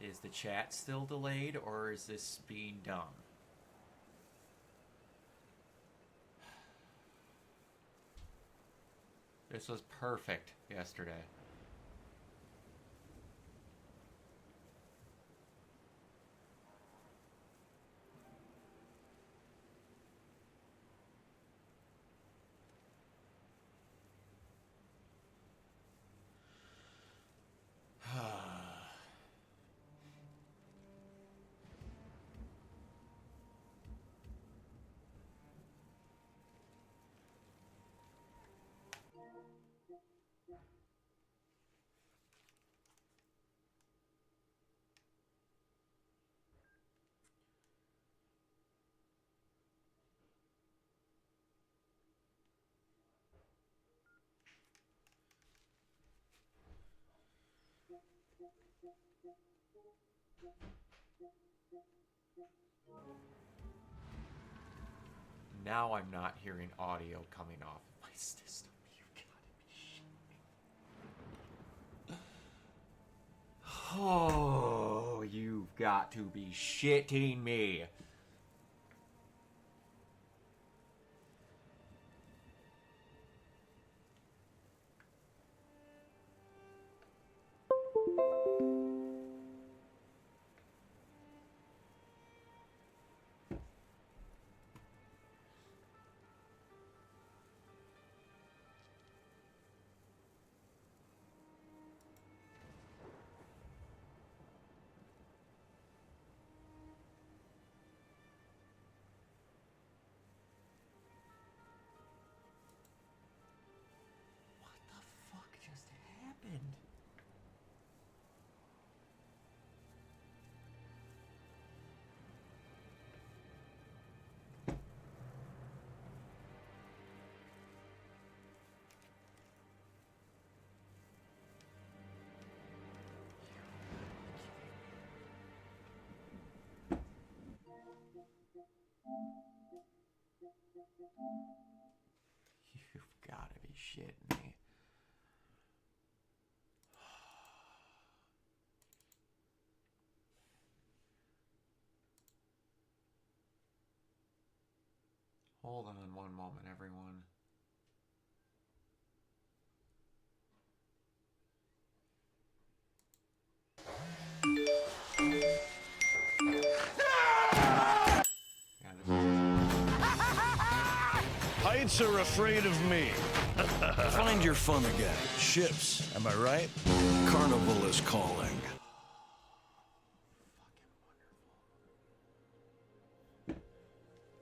Is the chat still delayed, or is this being dumb? This was perfect yesterday. Now I'm not hearing audio coming off of my system. You gotta be shitting me. Oh, you've got to be shitting me. What the fuck just happened? You've got to be shitting me. Hold on one moment, everyone. Yeah, Heights are afraid of me. Find your fun again. Ships, am I right? Carnival is calling.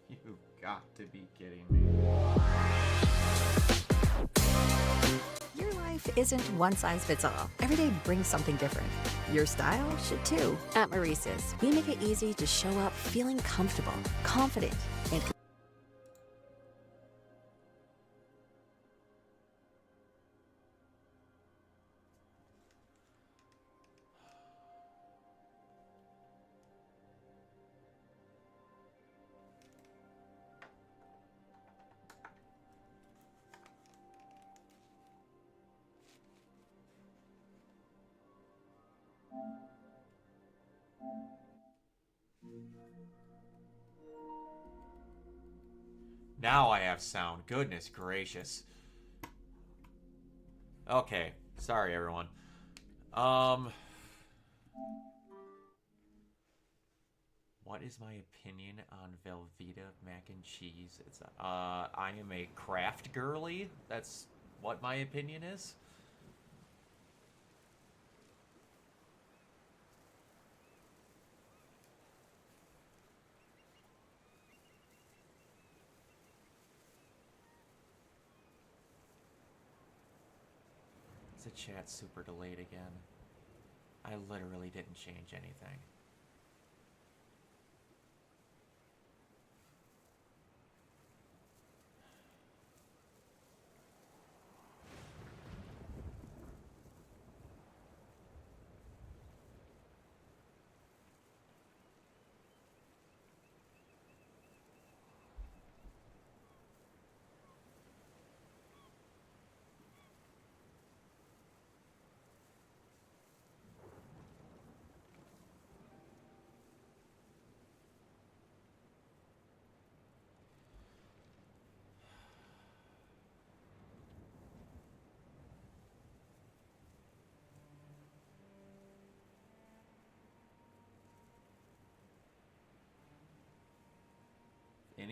You've got to be kidding me. Your life isn't one size fits all. Every day brings something different. Your style should too. At Maurice's, we make it easy to show up feeling comfortable, confident, and Now I have sound. Goodness gracious. Okay, sorry everyone. What is my opinion on Velveeta mac and cheese? It's I am a craft girly. That's what my opinion is. The chat's super delayed again. I literally didn't change anything.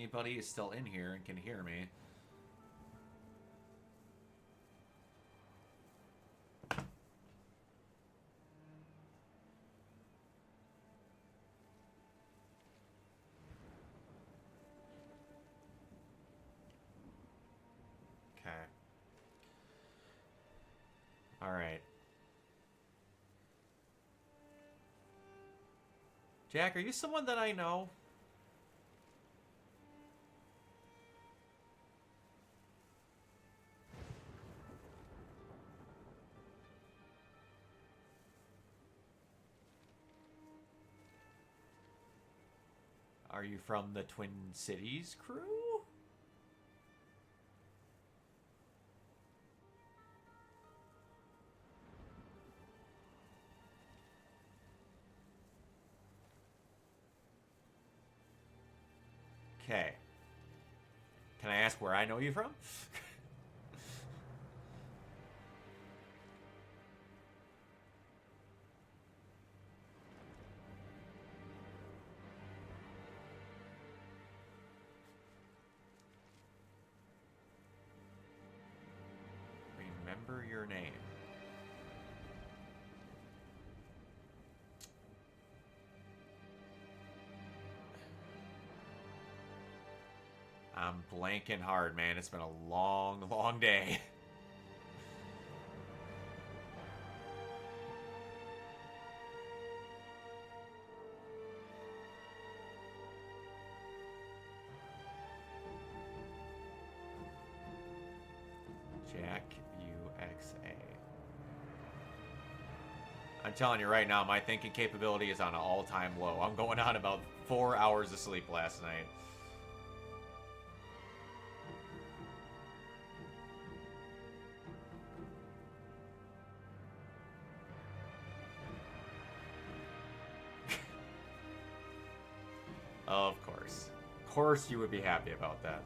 anybody is still in here and can hear me. Okay. All right. Jack, are you someone that I know? Are you from the Twin Cities crew? Okay. Can I ask where I know you from? Remember your name. I'm blanking hard, man. It's been a long, long day. Jack UXA. I'm telling you right now, my thinking capability is on an all-time low. I'm going on about 4 hours of sleep last night. Of course. Of course you would be happy about that.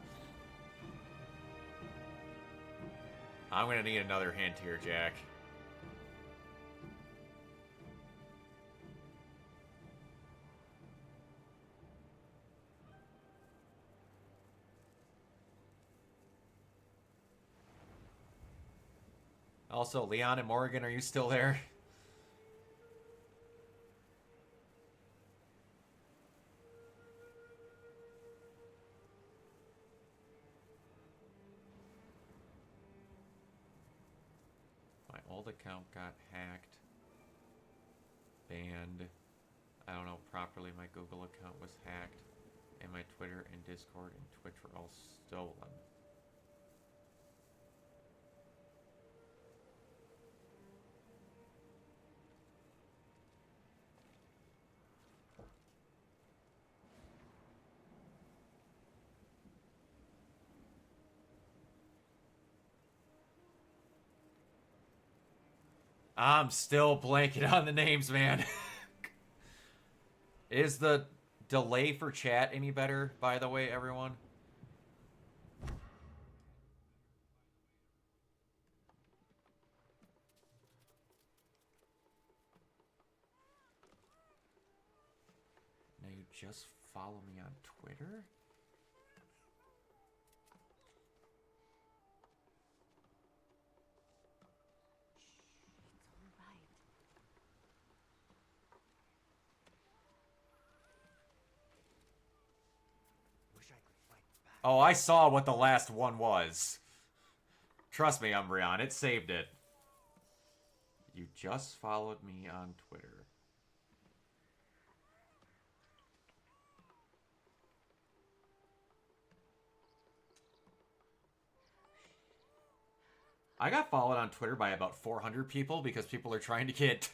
I'm gonna need another hint here, Jack. Also, Leon and Morgan, are you still there? My old account got hacked. Banned. I don't know properly. My Google account was hacked. And my Twitter and Discord and Twitch were all stolen. I'm still blanking on the names, man. Is the delay for chat any better, by the way, everyone? Now you just follow me on Twitter? Oh, I saw what the last one was. Trust me, Umbreon, it saved it. You just followed me on Twitter. I got followed on Twitter by about 400 people because people are trying to get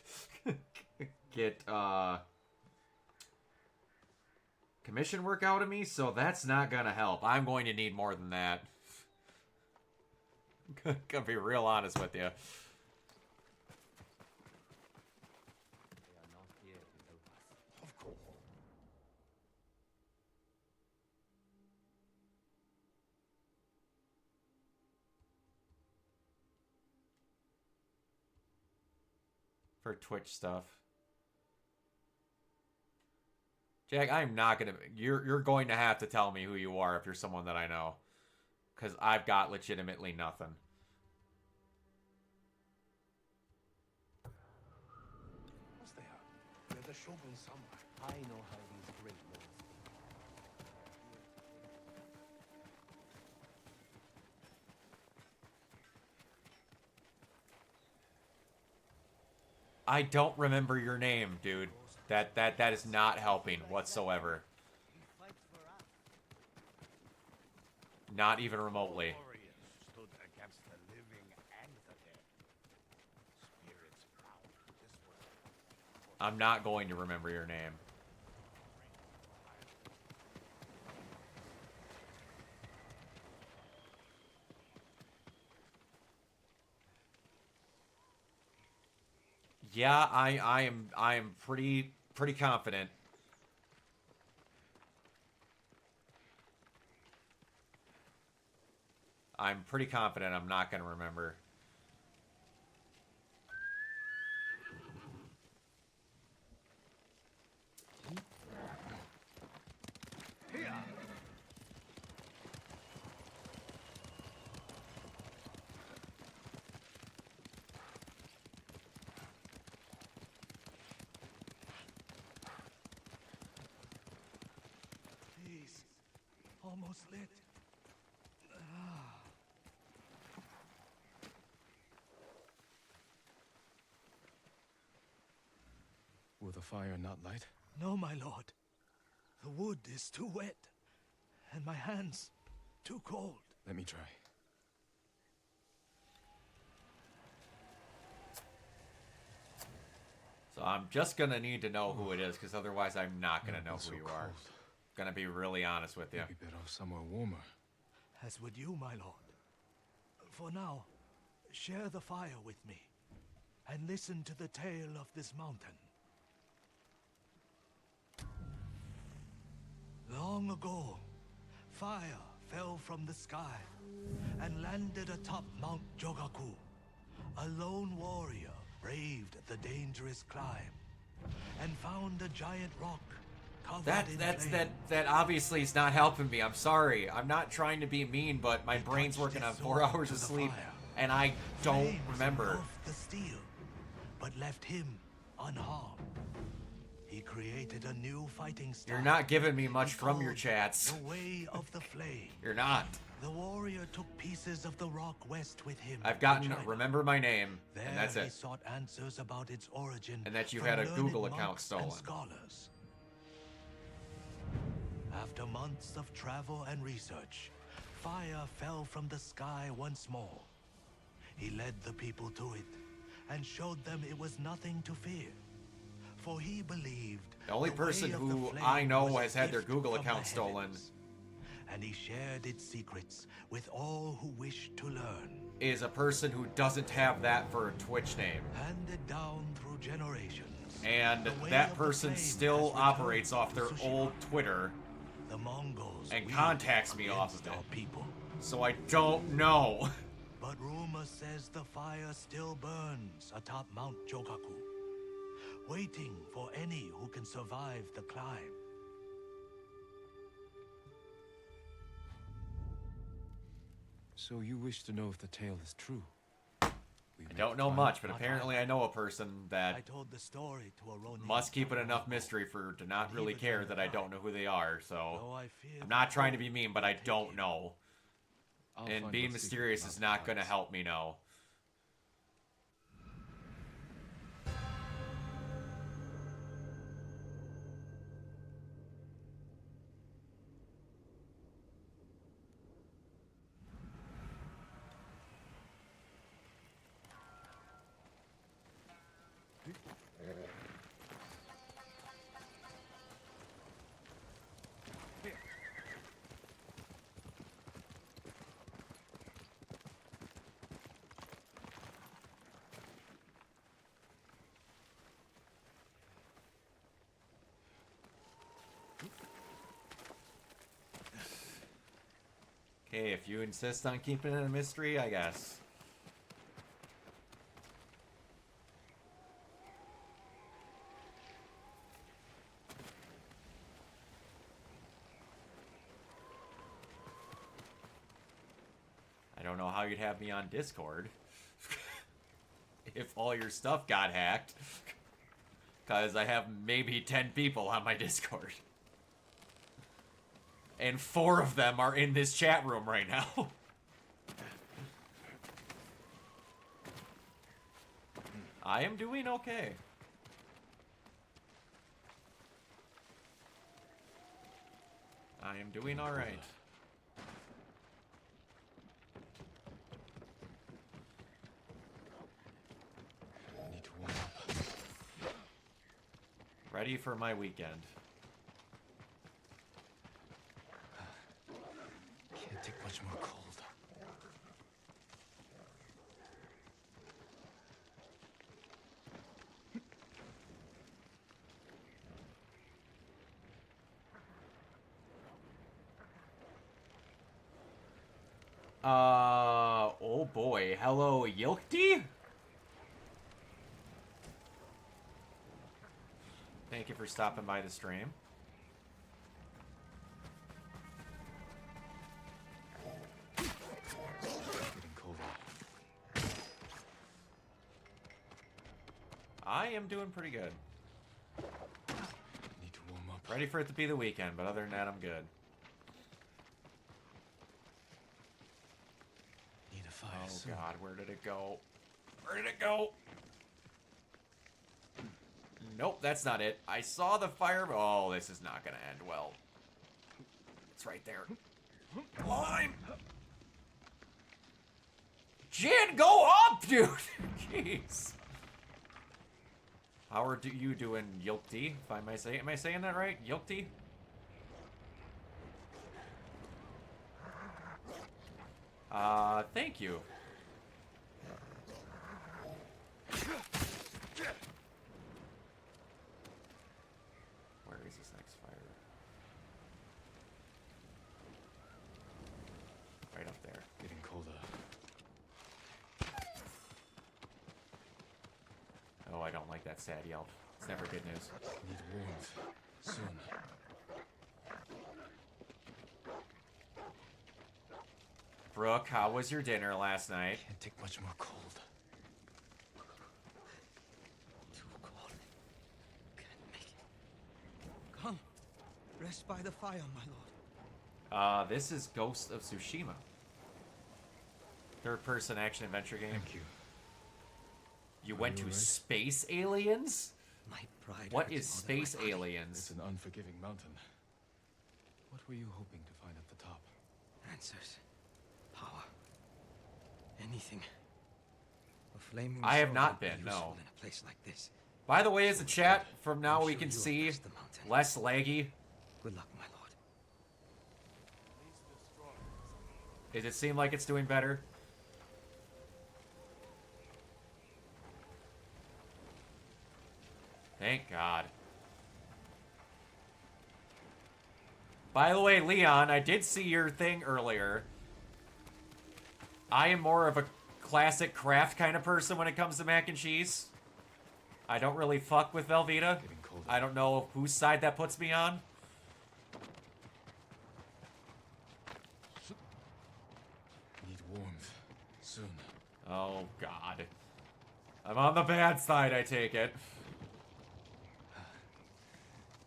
commission work out of me, so that's not gonna help. I'm going to need more than that. Gonna be real honest with you. For Twitch stuff. Jack, I'm not gonna. You're going to have to tell me who you are if you're someone that I know, because I've got legitimately nothing. What's they are? They're the Shogun samurai. I know how these great lords. I don't remember your name, dude. That is not helping whatsoever. Not even remotely. Stood against the living and the dead. Spirits proud. This was I'm not going to remember your name. Yeah, I am pretty confident. I'm pretty confident I'm not going to remember. Please. Almost lit. Will the fire not light? No, my lord. The wood is too wet, and my hands too cold. Let me try. So I'm just going to need to know who it is, because otherwise I'm not going to know who you are. Gonna be really honest with you. Maybe better off somewhere warmer. As would you, my lord. For now, share the fire with me, and listen to the tale of this mountain. Long ago, fire fell from the sky and landed atop Mount Jogaku. A lone warrior braved the dangerous climb and found a giant rock covered in flame. That obviously is not helping me. I'm sorry. I'm not trying to be mean, but my brain's working on 4 hours of sleep, and I don't remember. Engulfed the steel, but left him unharmed. He created a new fighting style. You're not giving me much from your chats. The way of the flame. You're not. The warrior took pieces of the rock west with him. I've gotten remember my name, there and that's he it. sought answers about its origin. And that you from had a learned Google account monks stolen. and scholars. After months of travel and research, fire fell from the sky once more. He led the people to it and showed them it was nothing to fear. For he believed The only way person of who the I flame know was has had their gift Google from the account stolen heavens. And he shared its secrets with all who wished to learn. is a person who doesn't have that for a Twitch name. Handed down through generations. And The way that of the person flame still has operates returned off their to Tsushima. old Twitter, The Mongols and wielded contacts me off against of it. our people. so I don't know. But rumor says the fire still burns atop Mount Jogaku, waiting for any who can survive the climb. So you wish to know if the tale is true? I don't know much, but apparently I know a person I that told the story to a Ronin. must keep it enough mystery for to not really care that I don't know who they are, Though so I fear I'm the not trying to cold be mean, but I will don't take you. know. I'll And find being what's secret mysterious about is the not going to gods. help me know. Okay, if you insist on keeping it a mystery, I guess. you'd have me on Discord. If all your stuff got hacked. Because I have maybe 10 people on my Discord. And 4 of them are in this chat room right now. I am doing okay. I am doing alright. Need to warm up. Ready for my weekend. Can't take much more cold. Oh boy. Hello, Yilkti? Thank you for stopping by the stream. Getting colder. I am doing pretty good. Need to warm up. Ready for it to be the weekend, but other than that, I'm good. Need a fire Oh soon. god, where did it go? Where did it go? Nope, that's not it. I saw the fire. Oh, this is not gonna end well. It's right there. Climb! Jin, go up, dude! Jeez. How are you doing, Yilkti? If I may say, am I saying that right? Yilkti? Thank you. Where is this next fire? Right up there. Getting colder. Oh, I don't like that sad yelp. It's never good news. Need warmth. Soon. Brooke, how was your dinner last night? Can't take much more cold. Too cold. Can't make it. Come. Rest by the fire, my lord. This is Ghost of Tsushima. Third-person action-adventure game. Thank you. You went to alright? space aliens? My pride. What hurts is more than my space body. It's aliens? an unforgiving mountain. What were you hoping to find at the top? Answers. Power. Anything. A flaming I have sword not would be been, useful no. in a place like this. By the way, as a chat, from now I'm we sure can you have see passed the mountain. less laggy. Good luck, my lord. Does it seem like it's doing better? Thank God. By the way, Leon, I did see your thing earlier. I am more of a classic craft kind of person when it comes to mac and cheese. I don't really fuck with Velveeta. Getting colder. I don't know whose side that puts me on. Need warmth. Soon. Oh, God. I'm on the bad side, I take it.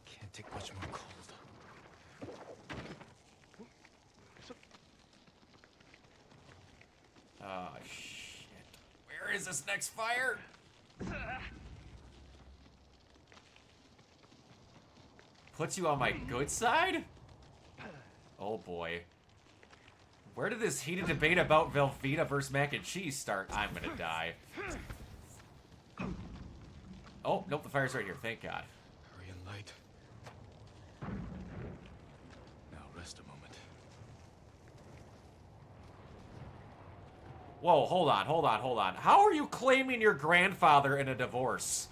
Can't take much more cold. Oh, shit. Where is this next fire? Puts you on my good side? Oh, boy. Where did this heated debate about Velveeta versus mac and cheese start? I'm gonna die. Oh, nope, the fire's right here. Thank God. Hurry and light. Now rest a moment. Whoa, hold on, hold on, hold on. How are you claiming your grandfather in a divorce?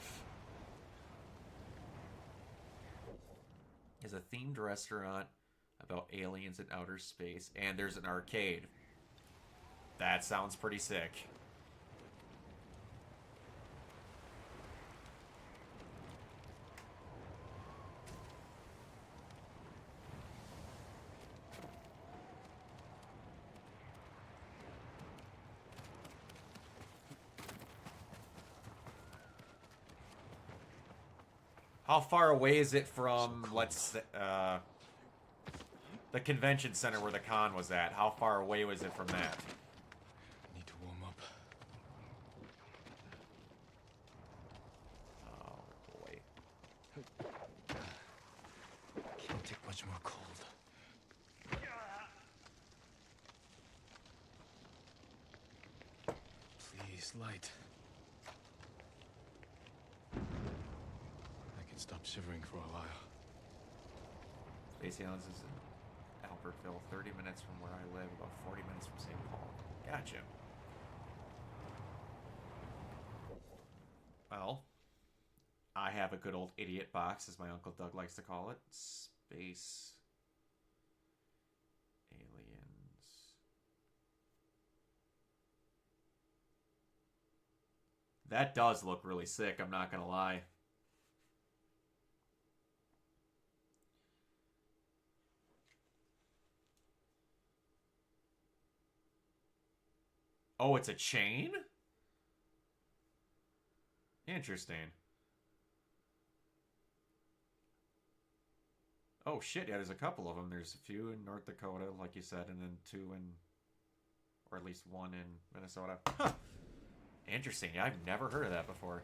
There's a themed restaurant about aliens in outer space, and there's an arcade. That sounds pretty sick. How far away is it from, the convention center where the con was at? How far away was it from that? Need to warm up. Oh, boy. Can't take much more cold. Please, light. I can stop shivering for a while. Space Aliens is in Albertville, 30 minutes from where I live, about 40 minutes from St. Paul. Gotcha. Well, I have a good old idiot box, as my Uncle Doug likes to call it. Space Aliens. That does look really sick, I'm not gonna lie. Oh, it's a chain? Interesting. Oh shit, yeah, there's a couple of them. There's a few in North Dakota, like you said, and then two in, or at least one in Minnesota. Huh. Interesting, yeah, I've never heard of that before.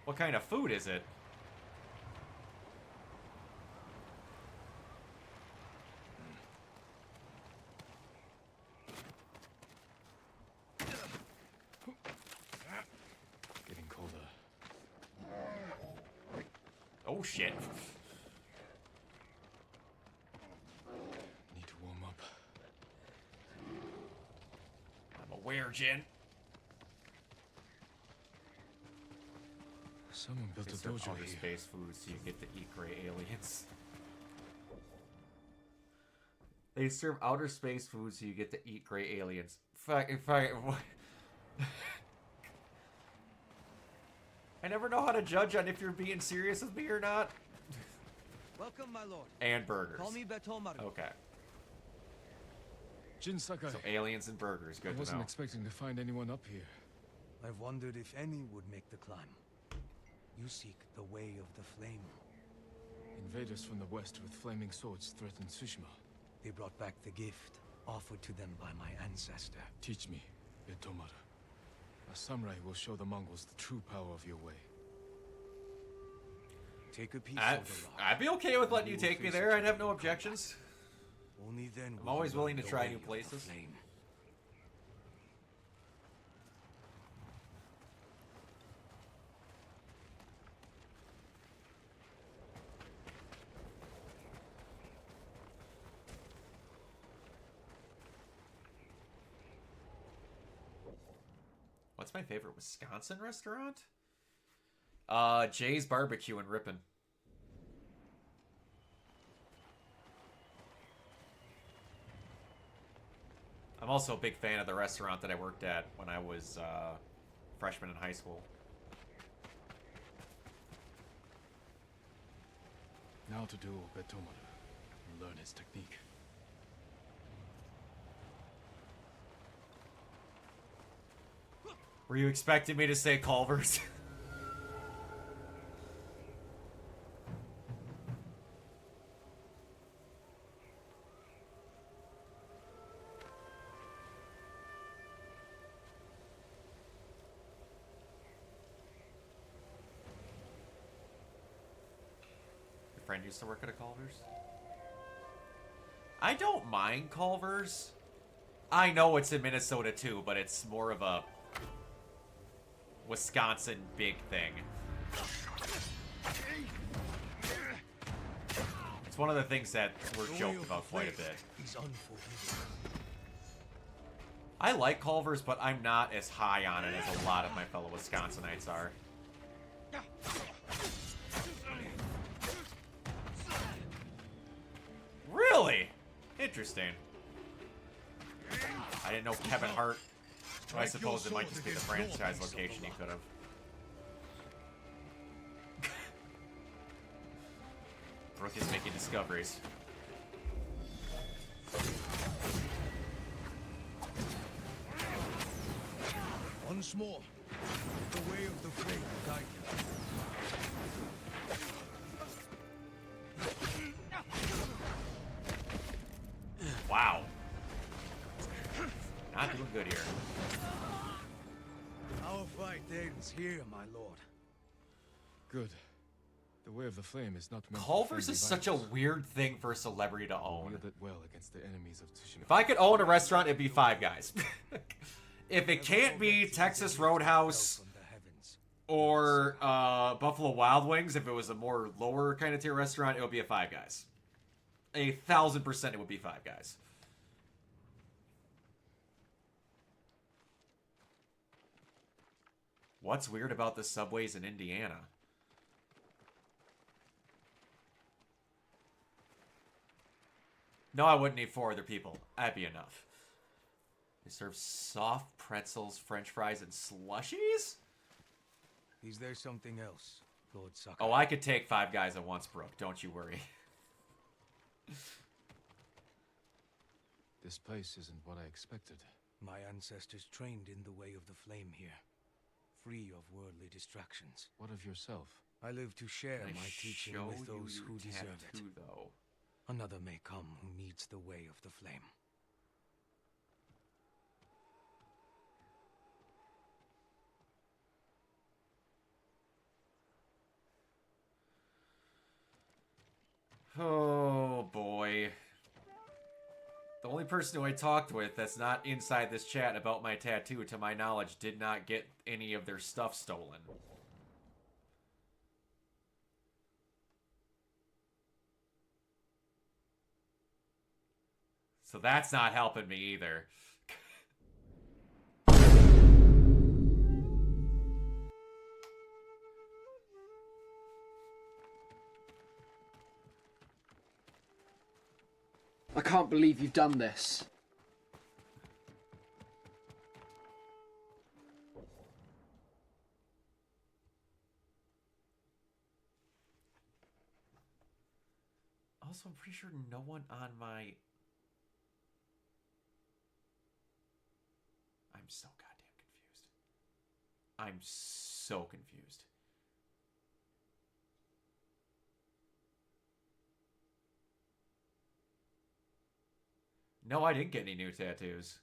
What kind of food is it? Getting colder. Oh shit. Need to warm up. I'm aware, Jin. Someone built They a serve dojo outer here. space food, so you get to eat gray aliens. They serve outer space food, so you get to eat gray aliens. Fuck. I never know how to judge on if you're being serious with me or not. Welcome, my lord. And burgers. Call me Betomaru. Okay. Jin Sakai. So aliens and burgers, I good to wasn't know. expecting to find anyone up here. I've wondered if any would make the climb. You seek the way of the flame. Invaders from the west with flaming swords threaten Tsushima. They brought back the gift offered to them by my ancestor. Teach me, Betomaru. A samurai will show the Mongols the true power of your way. Take a piece I'd of the rock. be okay with letting you We will take me face there. each I'd have other no in objections. combat. Only then I'm will always you willing to learn the try way new of the places. flame. What's my favorite Wisconsin restaurant? Jay's Barbecue in Ripon. I'm also a big fan of the restaurant that I worked at when I was freshman in high school. Now to duel Betomaru and learn his technique. Were you expecting me to say Culver's? Your friend used to work at a Culver's? I don't mind Culver's. I know it's in Minnesota too, but it's more of a Wisconsin big thing. It's one of the things that we're joked about quite a bit. Is unforgiving. I like Culver's, but I'm not as high on it as a lot of my fellow Wisconsinites are. Really? Interesting. I didn't know Kevin Hart. So I suppose it might just be the franchise location you could have. Brooke is making discoveries. Once more, the way of the flame will guide you. good here. Our fight ends here, my lord. Good. The way of the flame is not meant Culver's for is such a violence. weird thing for a celebrity to own. Wield it well against the enemies of Tsushima. If I could own a restaurant, it'd be Five Guys. If it can't be Texas Roadhouse From the heavens. or Buffalo Wild Wings, if it was a more lower kind of tier restaurant, it would be a Five Guys. 1,000% it would be Five Guys. What's weird about the subways in Indiana? No, I wouldn't need 4 other people. That'd be enough. They serve soft pretzels, french fries, and slushies? Is there something else, Lord Sakai? Oh, I could take 5 guys at once, Brooke. Don't you worry. This place isn't what I expected. My ancestors trained in the way of the flame here, free of worldly distractions. What of yourself? I live to share Can I my teaching show with you those your who deserve it. tattoo, though? Another may come who needs the way of the flame. Oh, boy. The only person who I talked with that's not inside this chat about my tattoo, to my knowledge, did not get any of their stuff stolen. So that's not helping me either. I can't believe you've done this. Also, I'm pretty sure no one on my... I'm so goddamn confused. I'm so confused. No, I didn't get any new tattoos.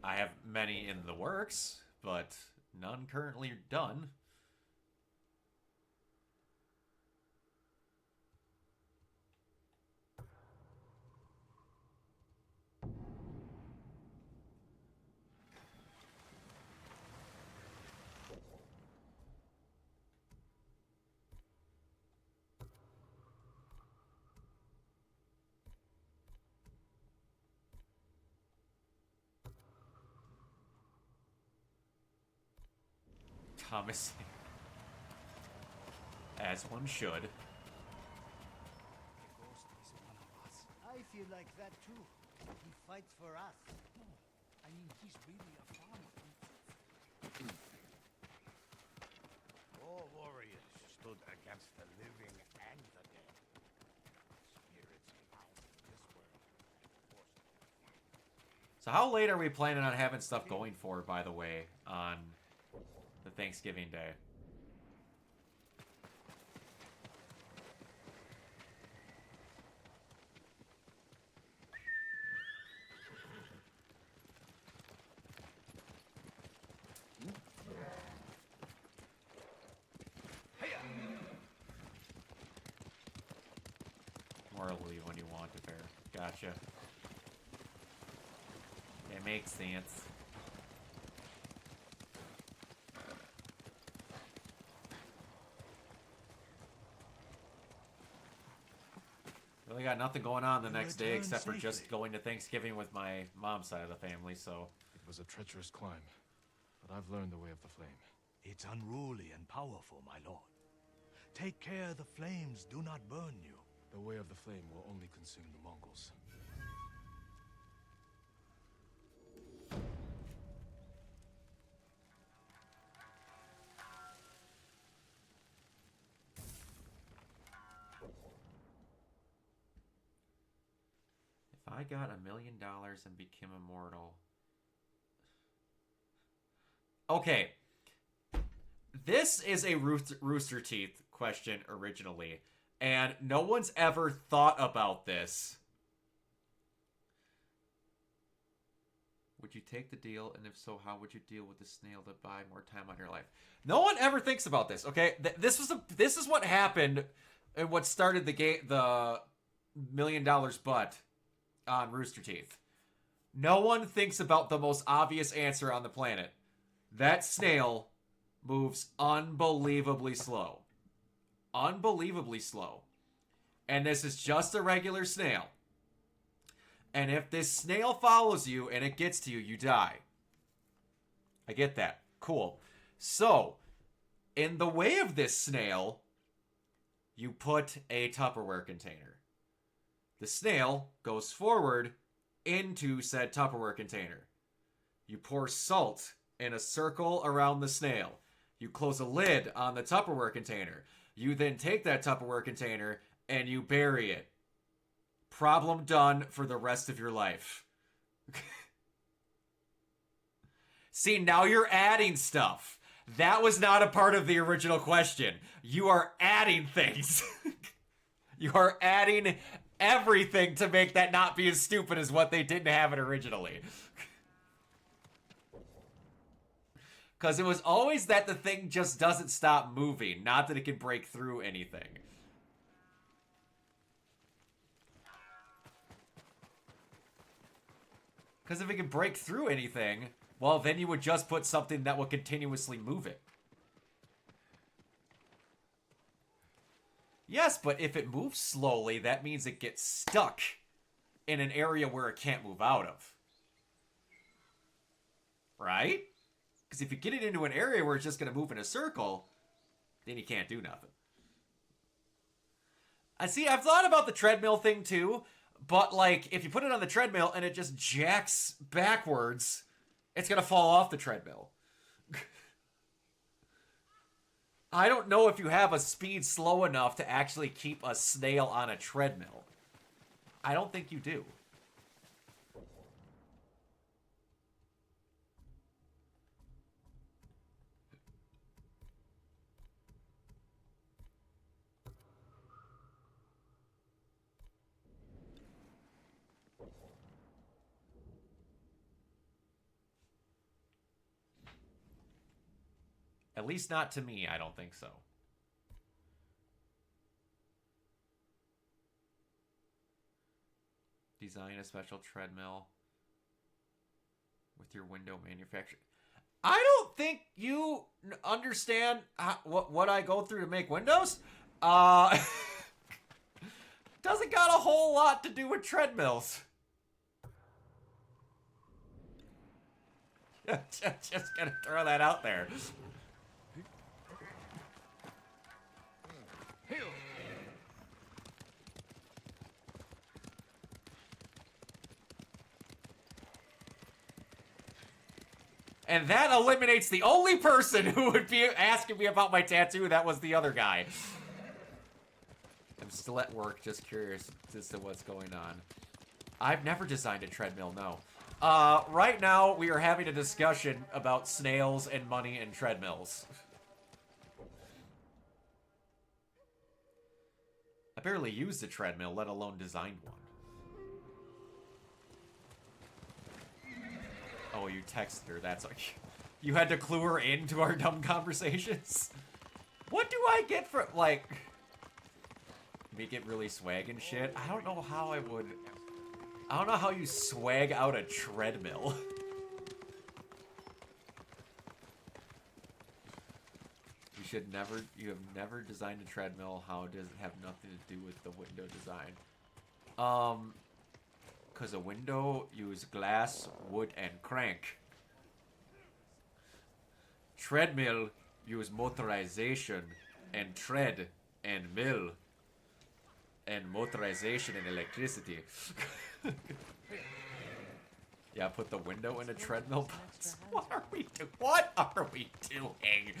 I have many in the works, but none currently done. Thomas. As one should. The ghost is one of us. I feel like that too. He fights for us. No, I mean he's really a farmer. All warriors stood against the living and the dead. Spirits bound in this world and forced to fight. So how late are we planning on having stuff going for, by the way, on the Thanksgiving Day? Or leave when you want to, fair. Gotcha. It makes sense. Really got nothing going on the next day except for just going to Thanksgiving with my mom's side of the family, so... It was a treacherous climb, but I've learned the way of the flame. It's unruly and powerful, my lord. Take care the flames do not burn you. The way of the flame will only consume the Mongols. If I got $1 million and became immortal... Okay. This is a Rooster Teeth question originally. And no one's ever thought about this. Would you take the deal? And if so, how would you deal with the snail to buy more time on your life? No one ever thinks about this, okay? This is what happened and what started the game, the $1 million butt on Rooster Teeth. No one thinks about the most obvious answer on the planet. That snail moves unbelievably slow. Unbelievably slow. And this is just a regular snail. And if this snail follows you and it gets to you, you die. I get that. Cool. So, in the way of this snail, you put a Tupperware container. The snail goes forward into said Tupperware container. You pour salt in a circle around the snail. You close a lid on the Tupperware container. You then take that Tupperware container and you bury it. Problem done for the rest of your life. See, now you're adding stuff. That was not a part of the original question. You are adding things. You are adding everything to make that not be as stupid as what they didn't have it originally. Because it was always that the thing just doesn't stop moving, not that it can break through anything. Because if it can break through anything, well, then you would just put something that would continuously move it. Yes, but if it moves slowly, that means it gets stuck in an area where it can't move out of. Right? Because if you get it into an area where it's just going to move in a circle, then you can't do nothing. I see, I've thought about the treadmill thing too, but like, if you put it on the treadmill and it just jacks backwards, it's going to fall off the treadmill. I don't know if you have a speed slow enough to actually keep a snail on a treadmill. I don't think you do. At least not to me, I don't think so. Design a special treadmill with your window manufacturer. I don't think you understand what I go through to make windows. Doesn't got a whole lot to do with treadmills. Just gonna throw that out there. And that eliminates the only person who would be asking me about my tattoo. That was the other guy. I'm still at work, just curious as to what's going on. I've never designed a treadmill, no. Right now, we are having a discussion about snails and money and treadmills. I barely used a treadmill, let alone designed one. Oh, you texted her, that's like... You had to clue her into our dumb conversations? What do I get for, like... Make it really swag and shit? I don't know how I would... I don't know how you swag out a treadmill. You have never designed a treadmill. How does it have nothing to do with the window design? Because a window use glass, wood, and crank. Treadmill use motorization and tread and mill and motorization and electricity. Yeah, put the window in a treadmill box. What are we doing? What are we doing?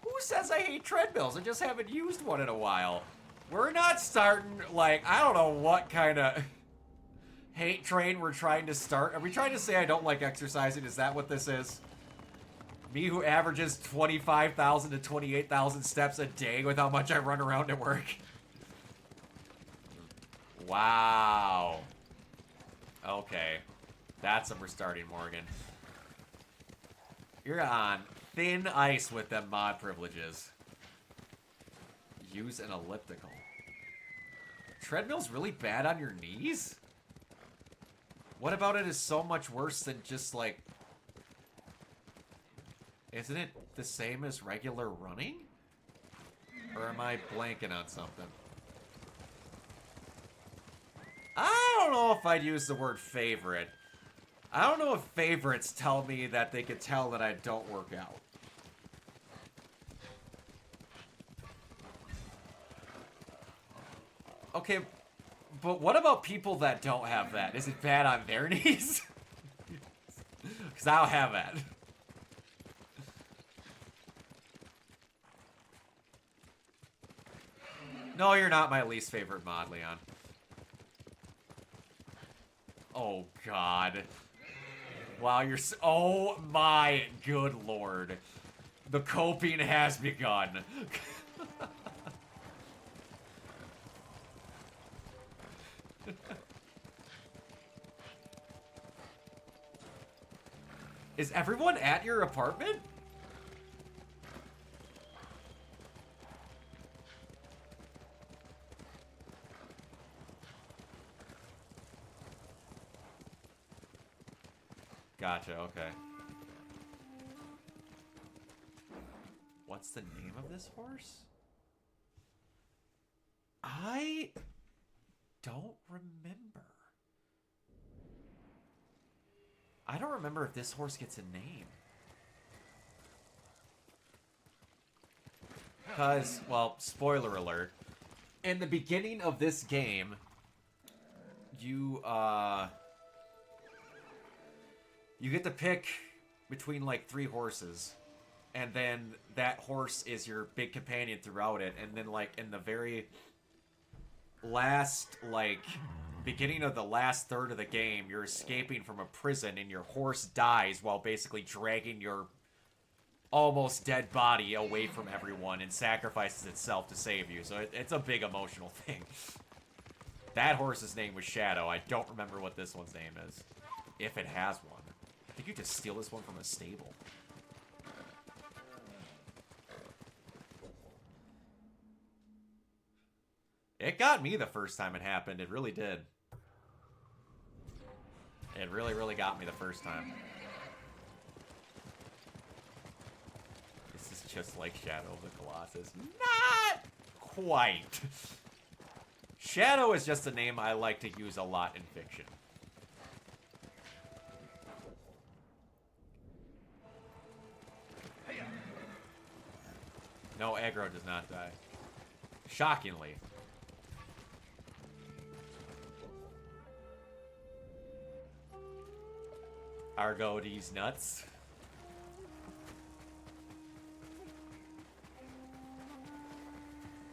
Who says I hate treadmills? I just haven't used one in a while. We're not starting, like, I don't know what kind of hate train we're trying to start. Are we trying to say I don't like exercising? Is that what this is? Me who averages 25,000 to 28,000 steps a day with how much I run around at work. Wow. Okay. That's a restarting, Morgan. You're on thin ice with them mod privileges. Use an elliptical. Treadmill's really bad on your knees? What about it is so much worse than just, like... Isn't it the same as regular running? Or am I blanking on something? I don't know if I'd use the word favorite. I don't know if favorites tell me that they could tell that I don't work out. Okay, but what about people that don't have that? Is it bad on their knees? Because I don't have that. No, you're not my least favorite mod, Leon. Oh, God. Wow, you're so... Oh, my good lord. The coping has begun. Is everyone at your apartment? Gotcha, okay. What's the name of this horse? I don't remember. I don't remember if this horse gets a name. Because, well, spoiler alert. In the beginning of this game, you get to pick between, like, 3 horses. And then that horse is your big companion throughout it. And then, like, in the very last, like, beginning of the last third of the game, you're escaping from a prison and your horse dies while basically dragging your almost dead body away from everyone and sacrifices itself to save you. So it's a big emotional thing. That horse's name was Shadow. I don't remember what this one's name is. If it has one. I think you just steal this one from a stable. It got me the first time it happened. It really did. It really, really got me the first time. This is just like Shadow of the Colossus. Not quite. Shadow is just a name I like to use a lot in fiction. No, aggro does not die. Shockingly. Argo these nuts.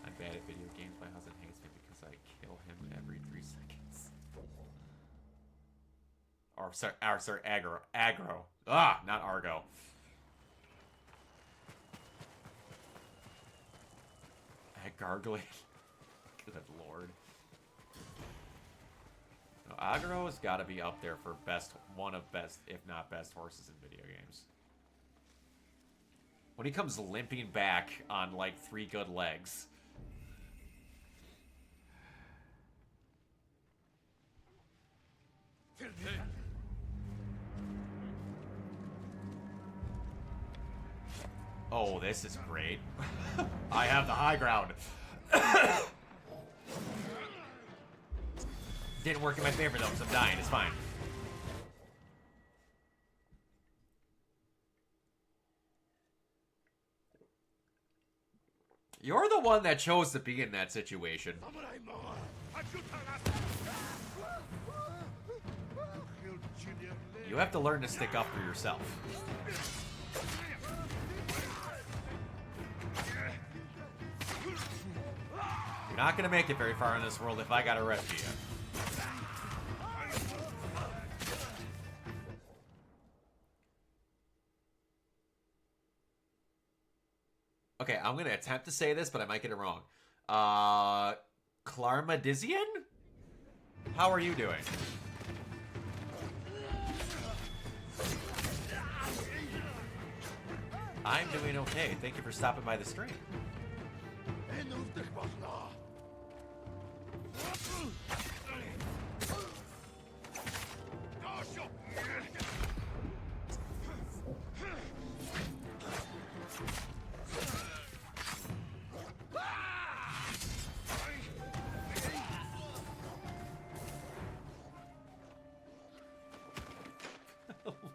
I'm bad at video games. My husband hates me because I kill him every 3 seconds. Or sorry, aggro. Aggro. Ah, not Argo. Gargling. Good lord. No, Aggro has got to be up there for one of best, if not best, horses in video games. When he comes limping back on like 3 good legs. Oh, this is great. I have the high ground. Didn't work in my favor though, because I'm dying. It's fine. You're the one that chose to be in that situation. You have to learn to stick up for yourself. You're not gonna make it very far in this world if I gotta rescue you. Okay, I'm gonna attempt to say this, but I might get it wrong. Clarmadizian? How are you doing? I'm doing okay. Thank you for stopping by the stream.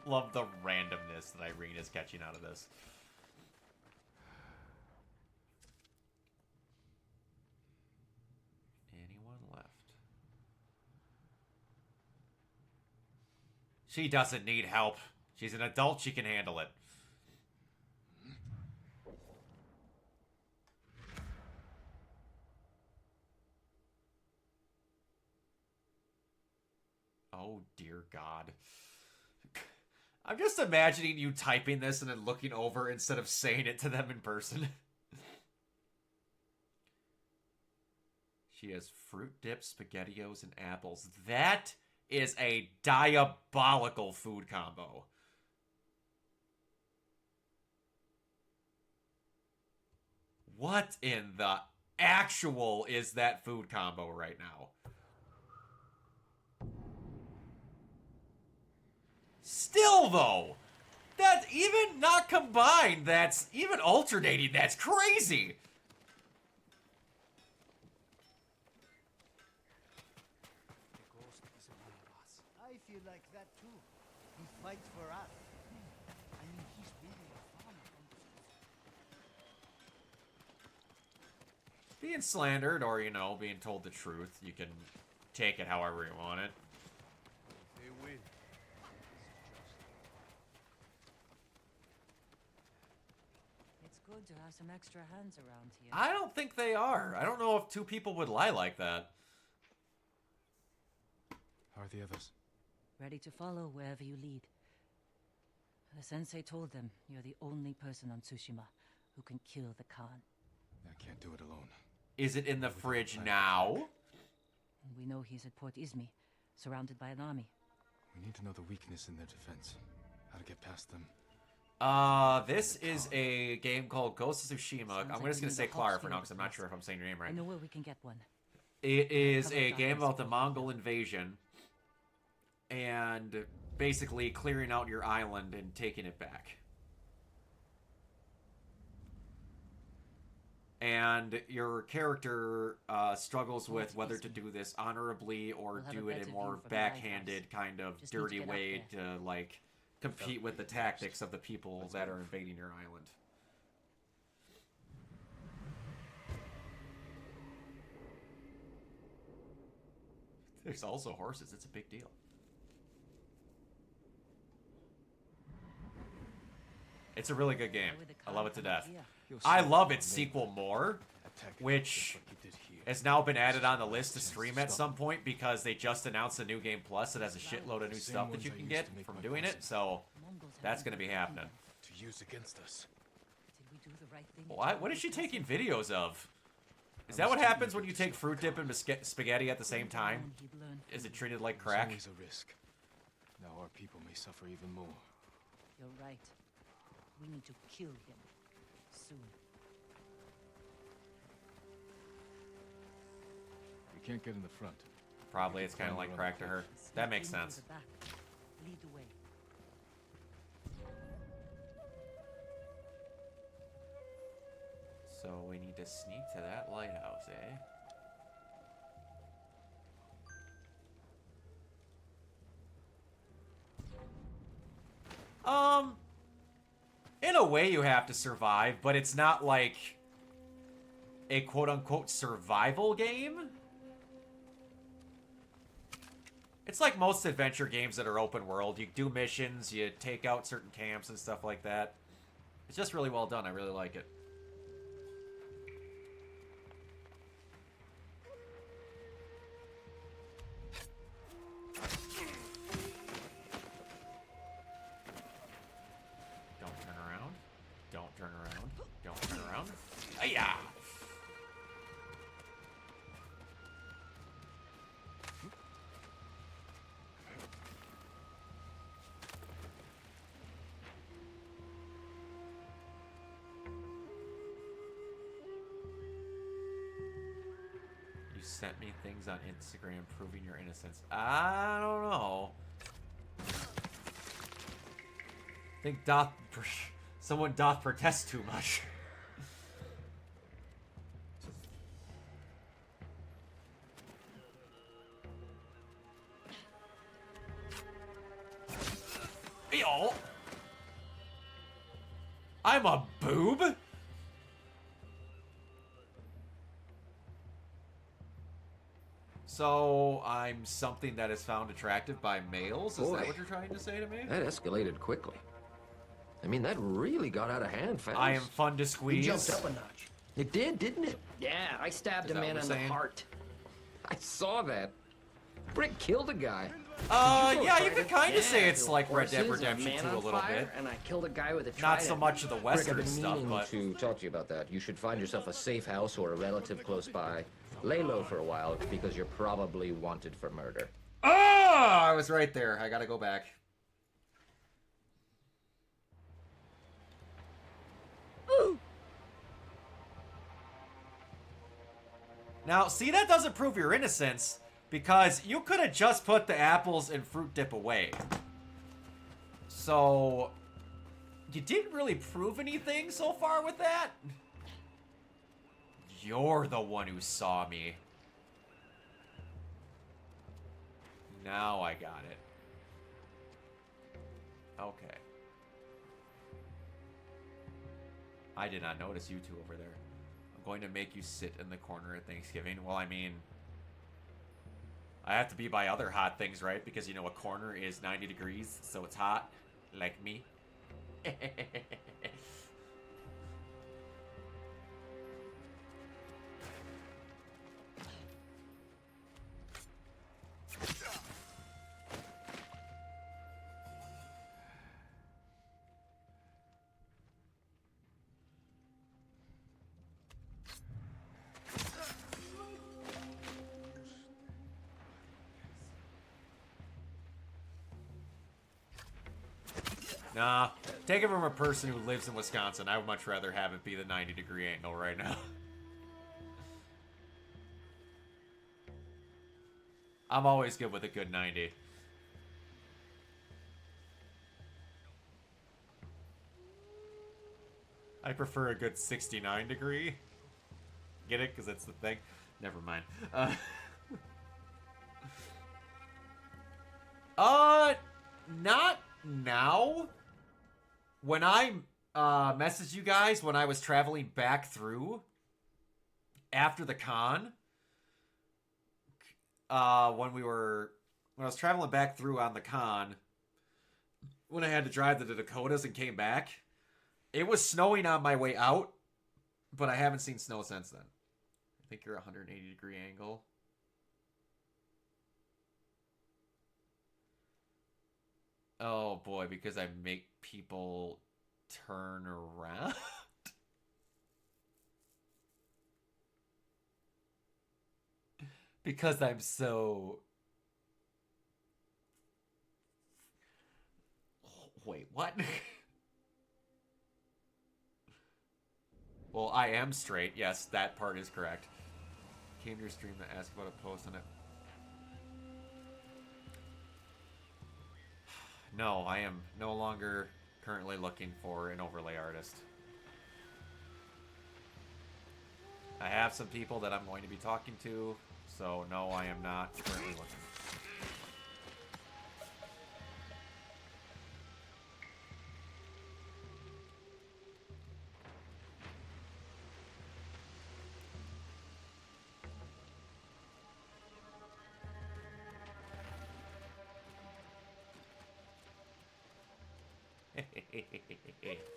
Love the randomness that Irene is catching out of this. Anyone left? She doesn't need help. She's an adult. She can handle it. Oh, dear God. I'm just imagining you typing this and then looking over instead of saying it to them in person. She has fruit dip, SpaghettiOs, and apples. That is a diabolical food combo. What in the actual is that food combo right now? Still, though, that's even not combined. That's even alternating. That's crazy. The ghost is one of us. I feel like that too. He fights for us. I mean, he's really a farmer. Being slandered or, you know, being told the truth, you can take it however you want it. They win. It's good to have some extra hands around here. I don't think they are. I don't know if two people would lie like that. How are the others? Ready to follow wherever you lead. The sensei told them you're the only person on Tsushima who can kill the Khan. I can't do it alone. Is it in the fridge now? And we know he's at Port Izmi, surrounded by an army. We need to know the weakness in their defense. How to get past them. This is a game called Ghost of Tsushima. I'm just gonna say Clara for now because I'm not sure if I'm saying your name right. I know where we can get one. It is a game about the Mongol invasion and basically clearing out your island and taking it back. And your character struggles with whether to do this honorably or do it in a more backhanded kind of dirty way to, like, compete with the tactics of the people that are invading your island. There's also horses. It's a big deal. It's a really good game. I love it to death. I love its sequel more, which has now been added on the list to stream at some point because they just announced a new game plus that has a shitload of new stuff that you can get from doing it. So that's going to be happening. To use against us. Did we do the right thing? What is she taking videos of? Is that what happens when you take fruit dip and spaghetti at the same time? Is it treated like crack? There's always a risk. Now our people may suffer even more. You're right. We need to kill him. Soon. We can't get in the front. Probably it's kind of like crack to her. That makes sense. Lead the way. So we need to sneak to that lighthouse, eh? In a way you have to survive, but it's not like a quote-unquote survival game. It's like most adventure games that are open world. You do missions, you take out certain camps and stuff like that. It's just really well done. I really like it. Don't turn around. Don't turn around. Don't turn around. sent me things on Instagram proving your innocence. I don't know. I think someone doth protest too much. Yo! I'm a boob? So, I'm something that is found attractive by males? Is Boy, that what you're trying to say to me? That escalated quickly. I mean, that really got out of hand fast. I am fun to squeeze. It jumped up a notch. It did, didn't it? Yeah, I stabbed Is a that man what in we're the saying? heart. I saw that. Brick killed a guy. Yeah, you could kind of say it's like Red Dead Horses, Redemption man 2 a on little fire, bit. And I killed a guy with a Not trident. so much of the Brick, I've Western been stuff, meaning but... to talk to you about that. You should find yourself a safe house or a relative close by. Lay low for a while, because you're probably wanted for murder. Oh! I was right there. I gotta go back. Now, see, that doesn't prove your innocence, because you could have just put the apples and fruit dip away. So, you didn't really prove anything so far with that? You're the one who saw me. Now I got it. Okay. I did not notice you two over there. I'm going to make you sit in the corner at Thanksgiving. Well, I mean, I have to be by other hot things, right? Because, you know, a corner is 90 degrees, so it's hot. Like me. Nah, take it from a person who lives in Wisconsin. I would much rather have it be the 90-degree angle right now. I'm always good with a good 90. I prefer a good 69 degree. Get it? Because that's the thing. Never mind. Not now. When I messaged you guys when I was traveling back through after the con, when I was traveling back through on the con, when I had to drive to the Dakotas and came back, it was snowing on my way out, but I haven't seen snow since then. I think you're 180-degree angle. Oh boy, because I make people turn around. Because I'm so... Wait, what? Well, I am straight. Yes, that part is correct. Came to your stream to ask about a post on it. No, I am no longer currently looking for an overlay artist. I have some people that I'm going to be talking to, so no, I am not currently looking.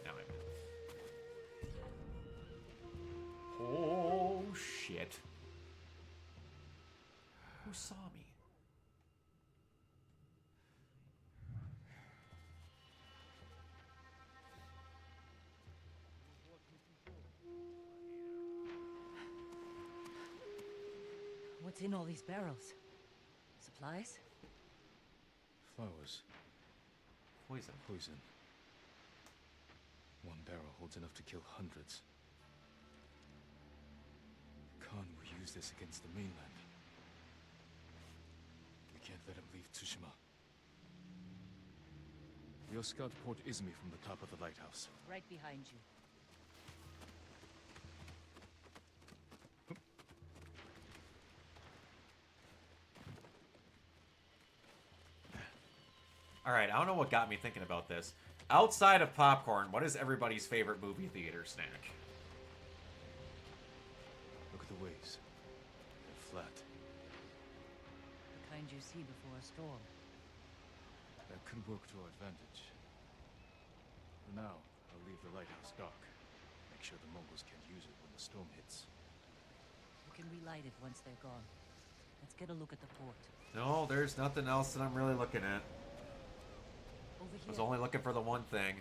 Now I'm... Oh, shit. Who saw me? What's in all these barrels? Supplies? Flowers. Poison. Poison. One barrel holds enough to kill hundreds. Khan will use this against the mainland. can't let him leave Tsushima. We'll scout Port Izumi from the top of the lighthouse. Right behind you. Alright, I don't know what got me thinking about this. Outside of popcorn, what is everybody's favorite movie theater snack? Look at the waves. They're flat. The kind you see before a storm. That could work to our advantage. For now, I'll leave the lighthouse dark. Make sure the Mongols can't use it when the storm hits. You can relight it once they're gone. Let's get a look at the port. No, there's nothing else that I'm really looking at. Over here. I was only looking for the one thing.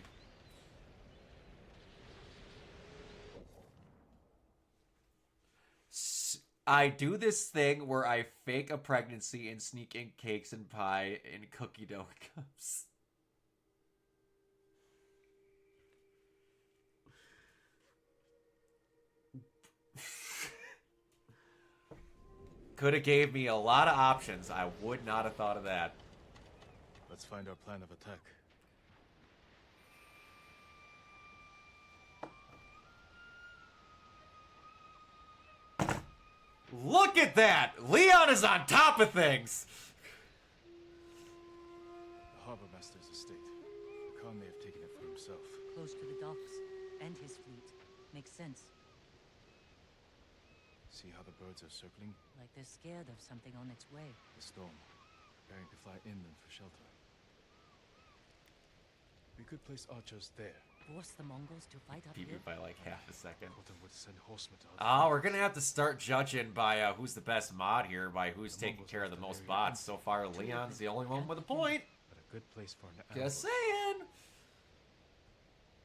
I do this thing where I fake a pregnancy and sneak in cakes and pie in cookie dough cups. Could have gave me a lot of options. I would not have thought of that. Let's find our plan of attack. Look at that! Leon is on top of things! The harbor master's estate. Khan may have taken it for himself. Close to the docks and his fleet. Makes sense. See how the birds are circling? Like they're scared of something on its way. The storm. Preparing to fly inland for shelter. We could place archers there. Force the Mongols to fight up Beat me here. by like half a second. Colton would send horsemen to Oh, we're gonna have to start judging by who's the best mod here, by who's taking care of the most bots. So far, Leon's the only one with a point. But a good place for an Just ambush. saying.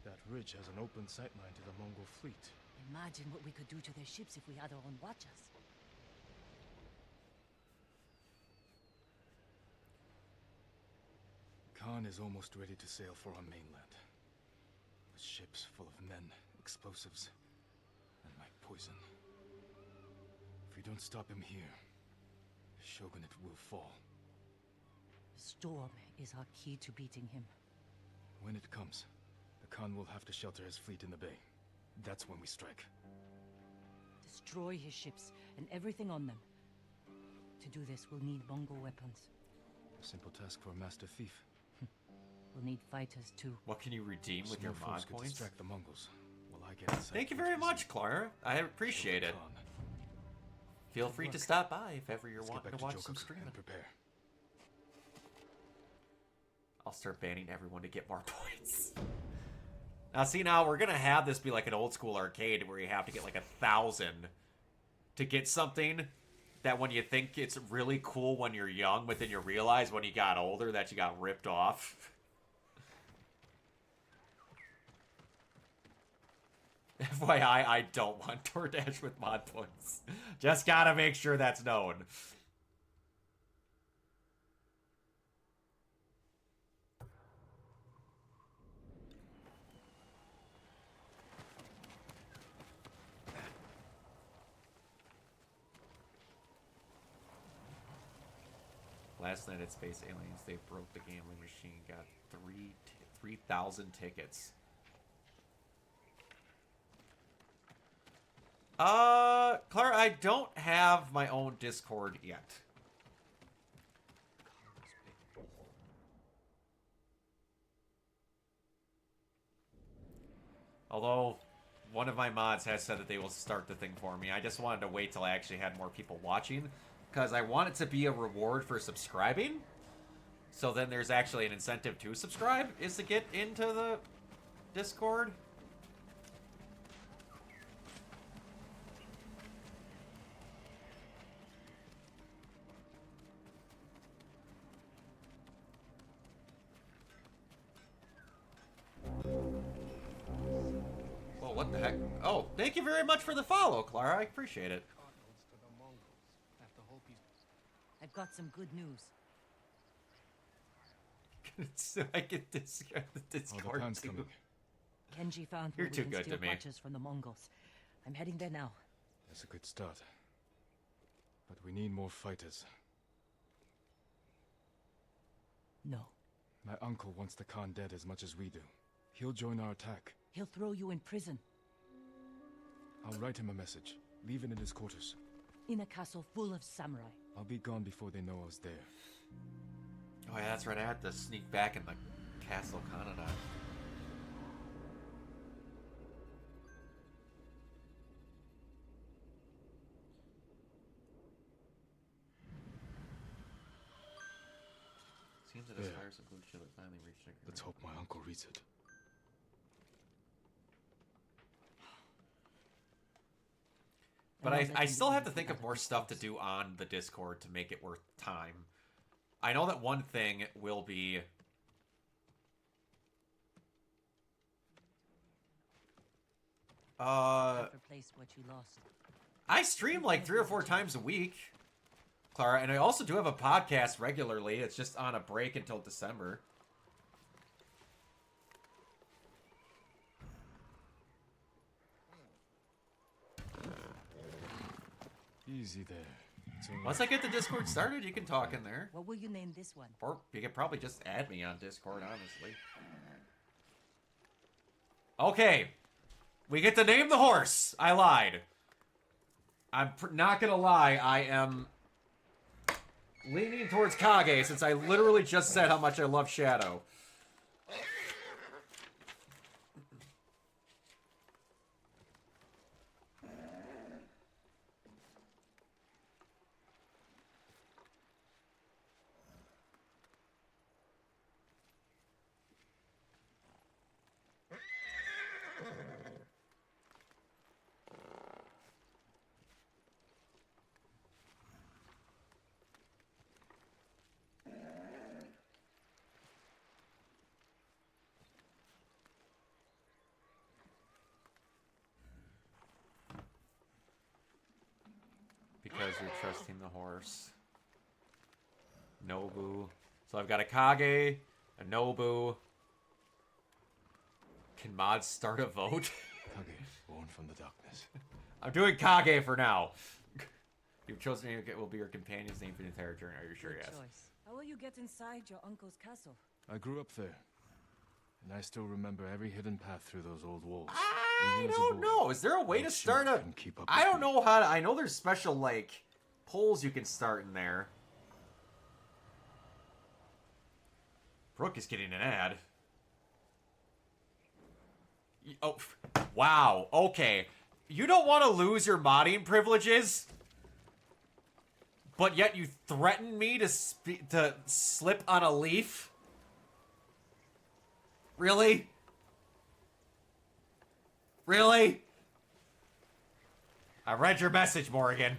That ridge has an open sightline to the Mongol fleet. Imagine what we could do to their ships if we had our own watchers. Khan is almost ready to sail for our mainland. With ships full of men, explosives, and my poison. If we don't stop him here, the shogunate will fall. The storm is our key to beating him. When it comes, the Khan will have to shelter his fleet in the bay. That's when we strike. Destroy his ships and everything on them. To do this, we'll need Mongol weapons. A simple task for a master thief. We'll need fighters too. What can you redeem with your Small mod force could points? distract the Mongols, while I get inside. Thank you very much, Clara. I appreciate it. Feel free to stop by if ever you're wanting to watch some streaming. Prepare. I'll start banning everyone to get more points. Now, see, now we're gonna have this be like an old school arcade where you have to get like 1,000 to get something that when you think it's really cool when you're young, but then you realize when you got older that you got ripped off. FYI, I don't want DoorDash with mod points. Just gotta make sure that's known. Last night at Space Aliens, they broke the gambling machine, got 3,000 tickets. Clara, I don't have my own Discord yet. Although, one of my mods has said that they will start the thing for me. I just wanted to wait till I actually had more people watching, because I want it to be a reward for subscribing. So then there's actually an incentive to subscribe, is to get into the Discord. Well, what the heck? Oh, thank you very much for the follow, Clara. I appreciate it. I've got some good news. So I get Discord Khan's too. coming. Kenji found You're where we too can good steal to me. watchers from the Mongols. I'm heading there now. That's a good start. But we need more fighters. No. My uncle wants the Khan dead as much as we do. He'll join our attack. He'll throw you in prison. I'll write him a message. Leave it in his quarters. In a castle full of samurai. I'll be gone before they know I was there. Oh yeah, that's right. I had to sneak back in the Castle Kanada. Seems that his Yeah. fires of blue ship have finally reached agreement. Let's hope my uncle reads it. But I still have to think of more stuff to do on the Discord to make it worth time. I know that one thing will be... Replace what you lost. I stream like 3 or 4 times a week, Clara, and I also do have a podcast regularly. It's just on a break until December. Easy there. Once I get the Discord started, you can talk in there. What will you name this one? Or you could probably just add me on Discord, honestly. Okay. We get to name the horse. I lied. I'm not gonna lie. I am leaning towards Kage since I literally just said how much I love Shadow. Because you're trusting the horse. Nobu. So I've got a Kage, a Nobu. Can mods start a vote? Kage, born from the darkness. I'm doing Kage for now. You've chosen me will be your companion's name for the entire journey. Are you sure? Yes. Choice. How will you get inside your uncle's castle? I grew up there. And I still remember every hidden path through those old walls. I don't know. Is there a way to start a... Keep up I don't know how to... I know there's special, like, polls you can start in there. Brooke is getting an ad. Oh, wow. Okay. You don't want to lose your modding privileges, but yet you threaten me to slip on a leaf? Really? Really? I read your message, Morgan.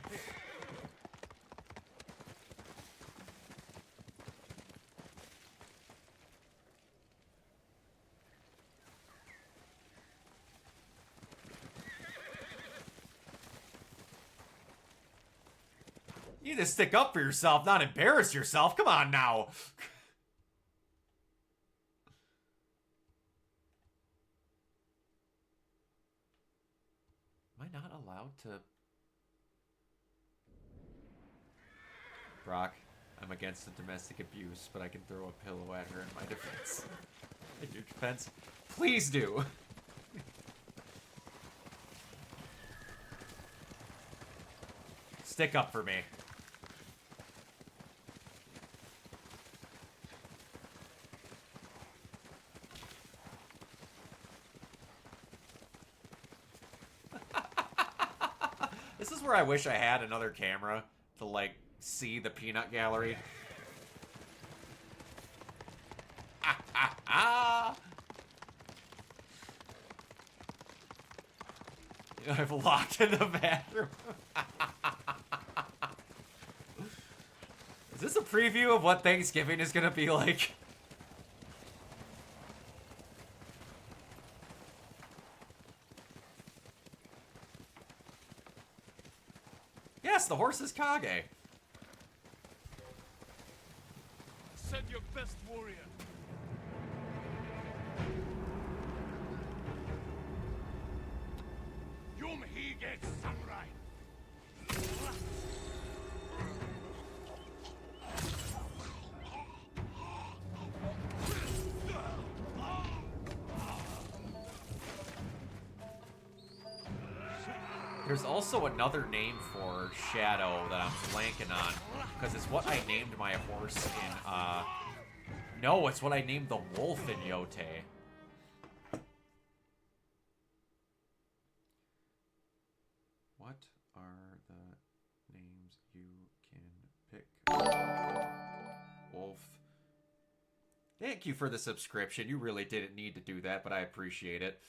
You need to stick up for yourself, not embarrass yourself. Come on now. Am I not allowed to... Brock, I'm against the domestic abuse, but I can throw a pillow at her in my defense. In your defense? Please do! Stick up for me. This is where I wish I had another camera to, like, see the peanut gallery. Ah, ah, ah! I've locked in the bathroom. Is this a preview of what Thanksgiving is gonna be like? Yes, the horse is Kage. Send your best warrior. Yum he gets samurai. There's also another name for Shadow that I'm blanking on, because it's what I named my horse in, no, it's what I named the wolf in Yote. What are the names you can pick? Wolf. Thank you for the subscription. You really didn't need to do that, but I appreciate it.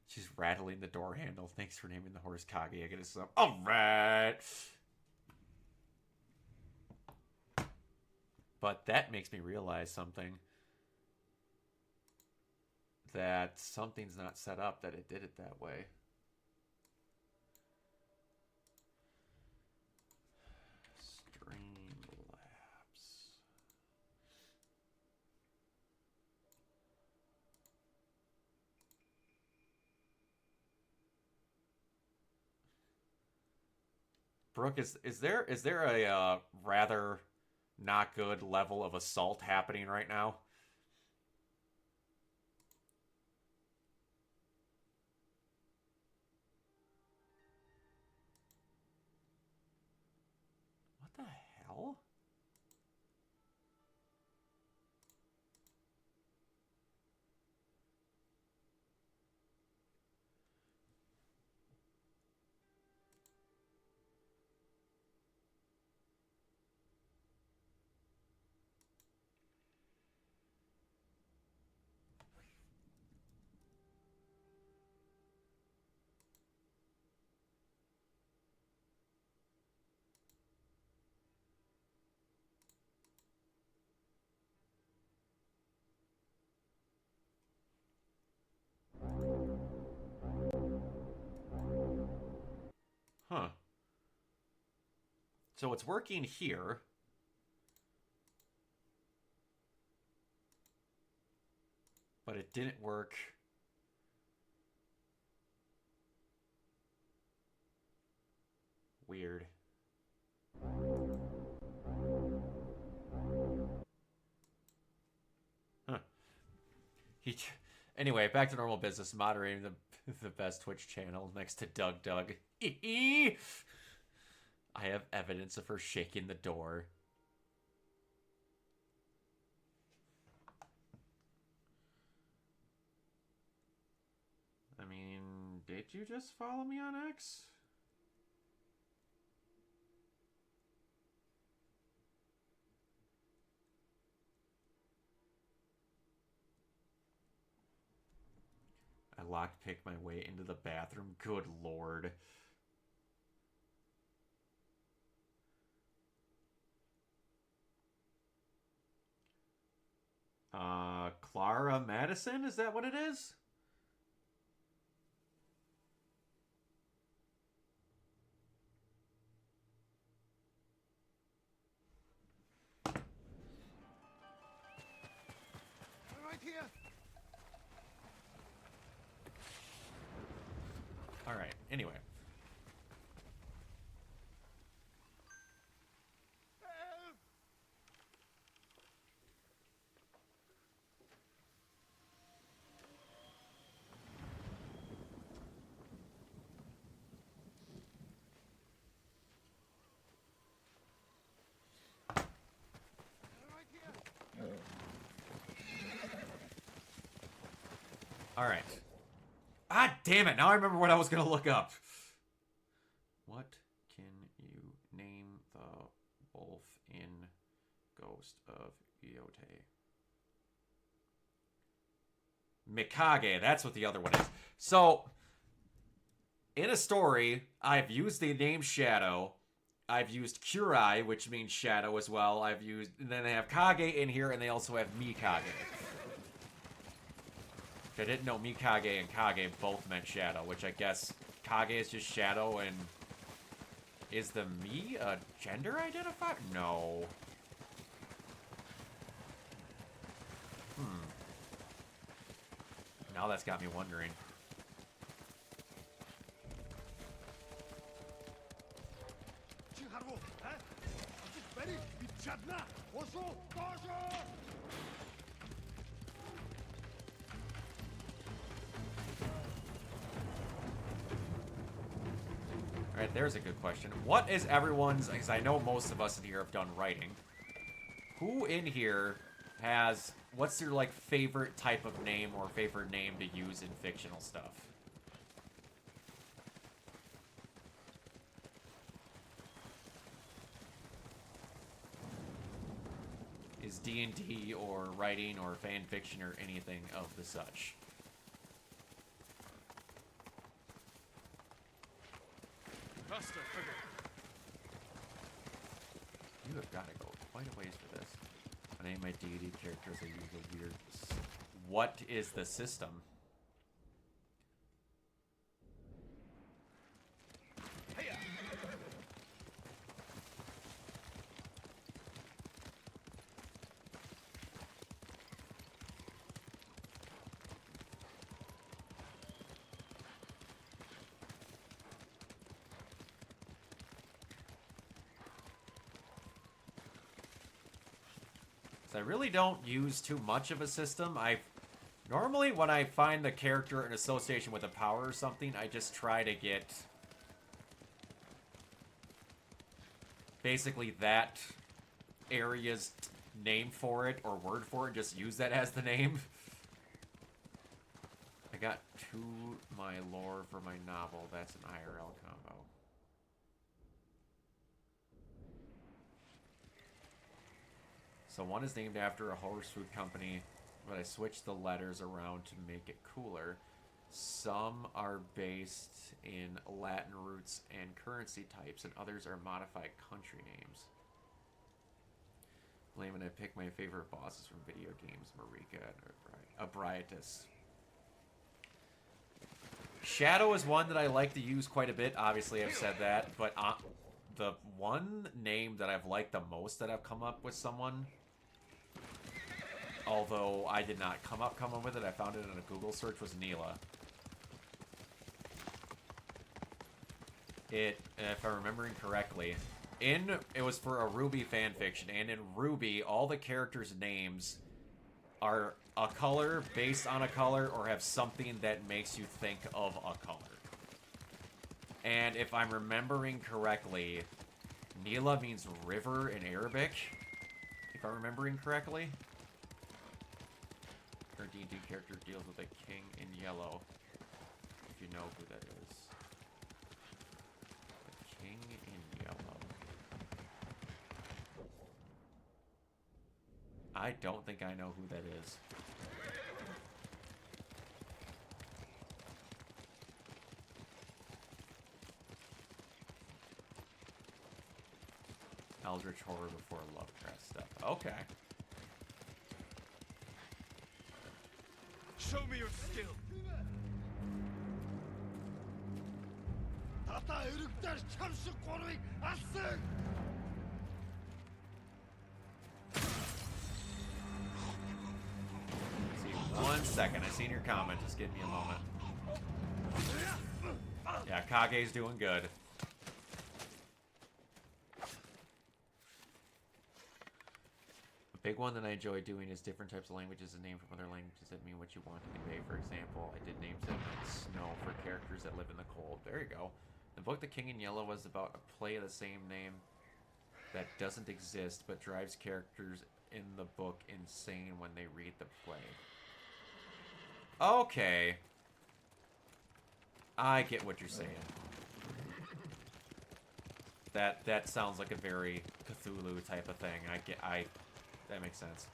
She's rattling the door handle. Thanks for naming the horse Kage. I get a sub. All right. But that makes me realize something. That something's not set up that it did it that way. Streamlabs. Brooke, is there a rather not good level of assault happening right now? What the hell? Huh. So it's working here. But it didn't work. Weird. Huh. Anyway, back to normal business. Moderating the best Twitch channel next to Doug. I have evidence of her shaking the door. I mean, did you just follow me on X? I lockpicked my way into the bathroom. Good lord. Clara Madison? Is that what it is? Right here. All right. Anyway. All right. Ah, damn it. Now I remember what I was going to look up. What can you name the wolf in Ghost of Yote? Mikage. That's what the other one is. So, in a story, I've used the name Shadow. I've used Kurai, which means shadow as well. And then they have Kage in here, and they also have Mikage. I didn't know Mikage and Kage both meant shadow, which I guess Kage is just shadow, and is the Mi a gender identifier? No. Now that's got me wondering. Okay, there's a good question. What is everyone's, because I know most of us in here have done writing. Who in here has, what's your, like, favorite type of name or favorite name to use in fictional stuff? Is D&D or writing or fan fiction or anything of the such? You have got to go quite a ways for this. I name my D&D characters. I use a weird... What is the system? I really don't use too much of a system. Normally when I find the character in association with a power or something, I just try to get basically that area's name for it or word for it, just use that as the name. I got to my lore for my novel. That's an IRL combo. So one is named after a horse food company, but I switched the letters around to make it cooler. Some are based in Latin roots and currency types, and others are modified country names. Blame and I pick my favorite bosses from video games, Marika and Abriatus. Shadow is one that I like to use quite a bit. Obviously, I've said that, but the one name that I've liked the most that I've come up with someone, although I did not come up with it, I found it in a Google search, was Neela. If I'm remembering correctly, it was for a Ruby fanfiction, and in Ruby, all the characters' names are a color, based on a color, or have something that makes you think of a color. And if I'm remembering correctly, Neela means river in Arabic, if I'm remembering correctly. Her D&D character deals with a king in yellow, if you know who that is. The king in yellow. I don't think I know who that is. Eldritch horror before Lovecraft stuff. Okay. Show me your skill. See, 1 second. I seen your comment. Just give me a moment. Yeah, Kage's doing good. A big one that I enjoy doing is different types of languages and name from other languages that mean what you want to convey. For example, I did names that meant snow for characters that live in the cold. There you go. The book The King in Yellow was about a play of the same name that doesn't exist but drives characters in the book insane when they read the play. Okay. I get what you're saying. That sounds like a very Cthulhu type of thing. That makes sense.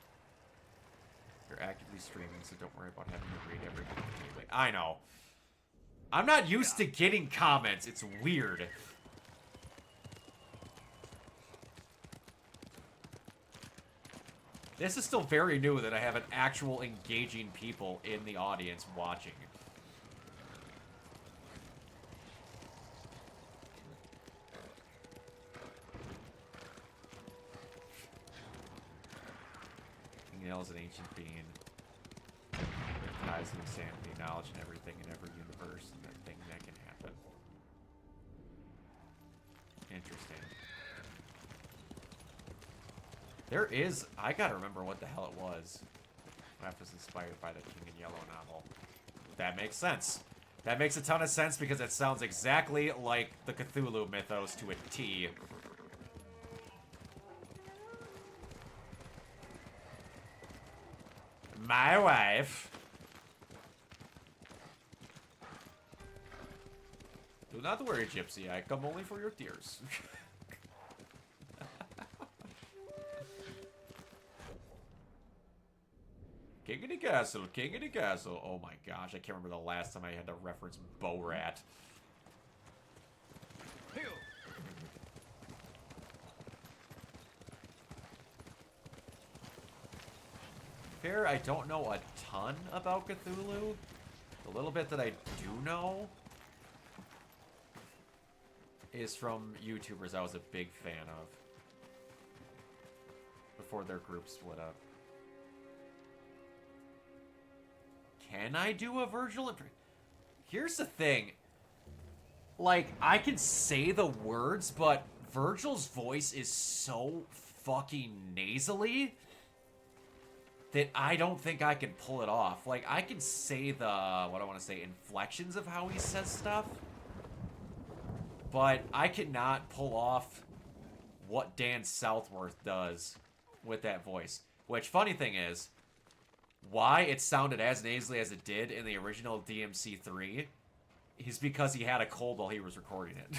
You're actively streaming, so don't worry about having to read every comment. I know. I'm not used to getting comments. It's weird. This is still very new that I have an actual engaging people in the audience watching. King is an ancient being with ties to insanity, knowledge, and everything in every universe, and that thing that can happen. Interesting. There is... I gotta remember what the hell it was. That was inspired by the King in Yellow novel. That makes sense. That makes a ton of sense because it sounds exactly like the Cthulhu mythos to a T. My wife. Do not worry, Gypsy. I come only for your tears. King of the castle, king of the castle. Oh my gosh, I can't remember the last time I had to reference Bo-Rat. Fair, I don't know a ton about Cthulhu. The little bit that I do know is from YouTubers I was a big fan of before their group split up. Can I do a Virgil? Here's the thing. Like, I can say the words, but Virgil's voice is so fucking nasally that I don't think I can pull it off. Like, I can say the, what I want to say, inflections of how he says stuff, but I cannot pull off what Dan Southworth does with that voice. Which, funny thing is, why it sounded as nasally as it did in the original DMC3 is because he had a cold while he was recording it.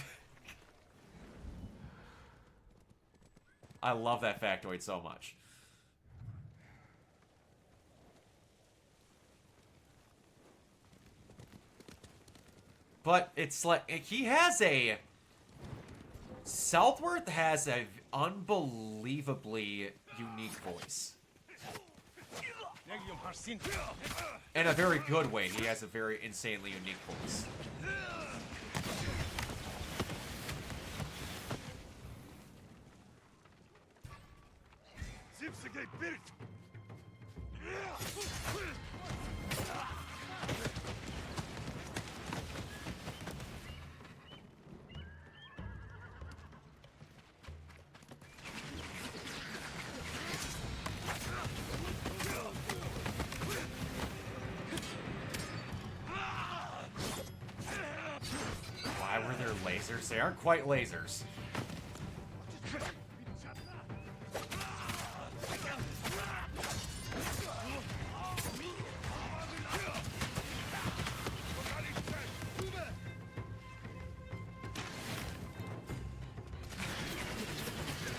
I love that factoid so much. But it's like, he has a... Southworth has an unbelievably unique voice. In a very good way, he has a very insanely unique voice. Why were there lasers? They aren't quite lasers.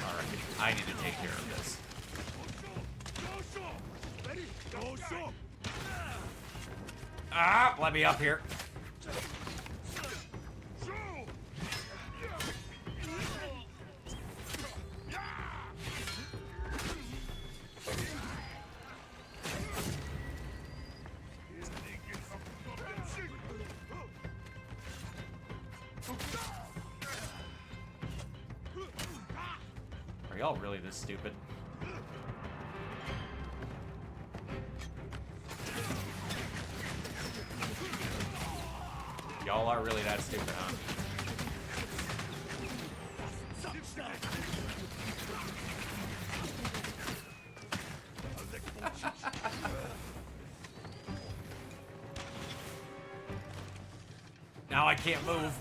Alright, I need to take care of this. Ah, let me up here. Are y'all really this stupid? Y'all are really that stupid, huh? Now I can't move.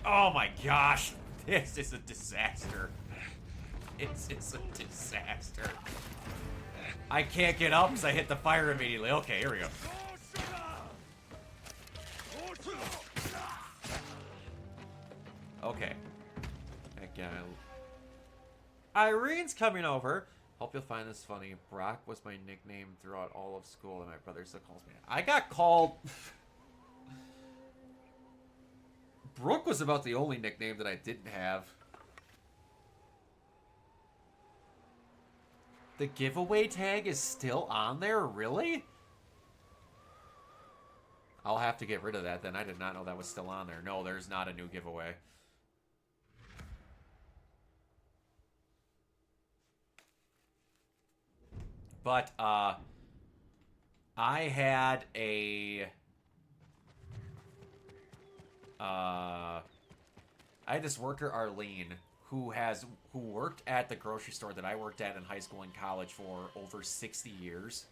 Oh my gosh. This is a disaster. This is a disaster. I can't get up because I hit the fire immediately. Okay, here we go. Okay. Again, Irene's coming over. Hope you'll find this funny. Brock was my nickname throughout all of school, and my brother still calls me. I got called... Brooke was about the only nickname that I didn't have. The giveaway tag is still on there? Really? I'll have to get rid of that then. I did not know that was still on there. No, there's not a new giveaway. But, I had a... I had this worker, Arlene, who worked at the grocery store that I worked at in high school and college for over 60 years.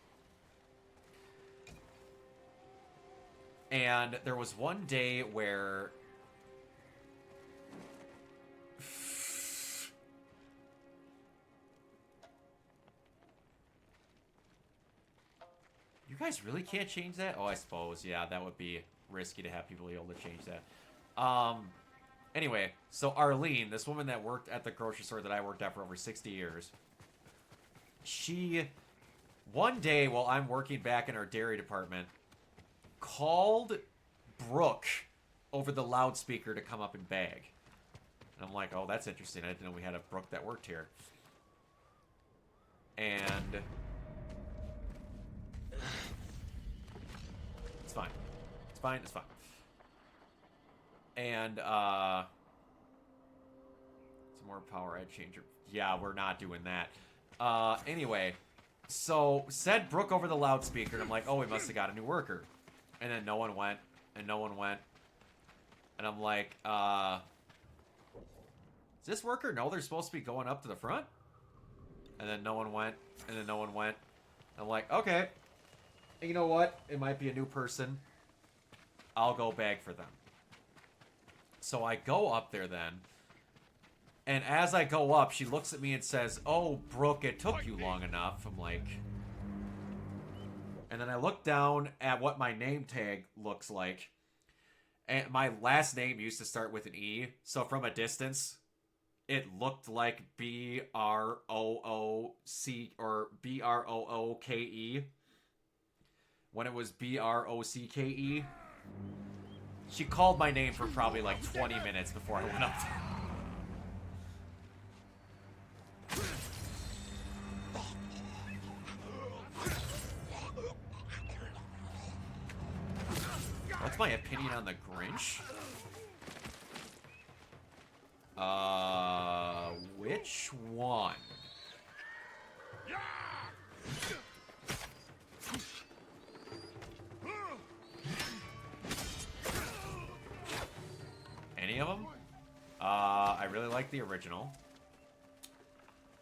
And there was one day where... You guys really can't change that? Oh, I suppose. Yeah, that would be risky to have people be able to change that. Anyway, so Arlene, this woman that worked at the grocery store that I worked at for over 60 years, she, one day while I'm working back in our dairy department, called Brooke over the loudspeaker to come up and bag. And I'm like, oh, that's interesting. I didn't know we had a Brooke that worked here. And... it's fine. It's fine. It's fine. And, some more power I'd change. Yeah, we're not doing that. Anyway, so said Brooke over the loudspeaker, and I'm like, oh, we must have got a new worker. And then no one went, and no one went. And I'm like, is this worker know they're supposed to be going up to the front? And then no one went, and then no one went. I'm like, okay. And you know what? It might be a new person. I'll go bag for them. So I go up there then. And as I go up, she looks at me and says, oh, Brooke, it took you long enough. I'm like... And then I look down at what my name tag looks like. And my last name used to start with an E. So from a distance, it looked like B-R-O-O-C or B-R-O-O-K-E. When it was B-R-O-C-K-E. She called my name for probably like 20 minutes before I went up there. What's my opinion on the Grinch? Which one? Any of them? I really like the original.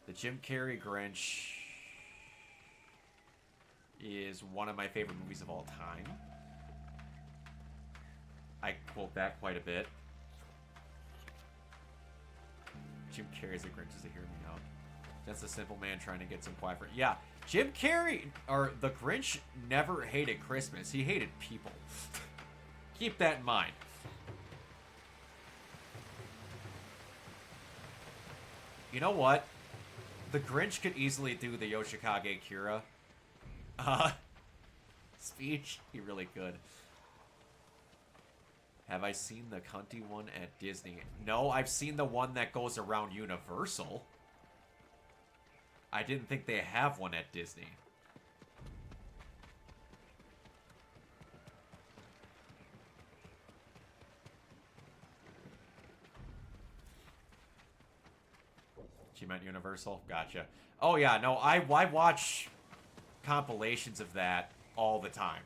The Jim Carrey Grinch is one of my favorite movies of all time. I quote that quite a bit. Jim Carrey's the Grinch is to hear me out. That's a simple man trying to get some quiet for... Yeah, Jim Carrey, or the Grinch, never hated Christmas. He hated people. Keep that in mind. You know what? The Grinch could easily do the Yoshikage Kira speech. He really could. Have I seen the cunty one at Disney? No, I've seen the one that goes around Universal. I didn't think they have one at Disney. She meant Universal? Gotcha. Oh yeah, no, I watch compilations of that all the time.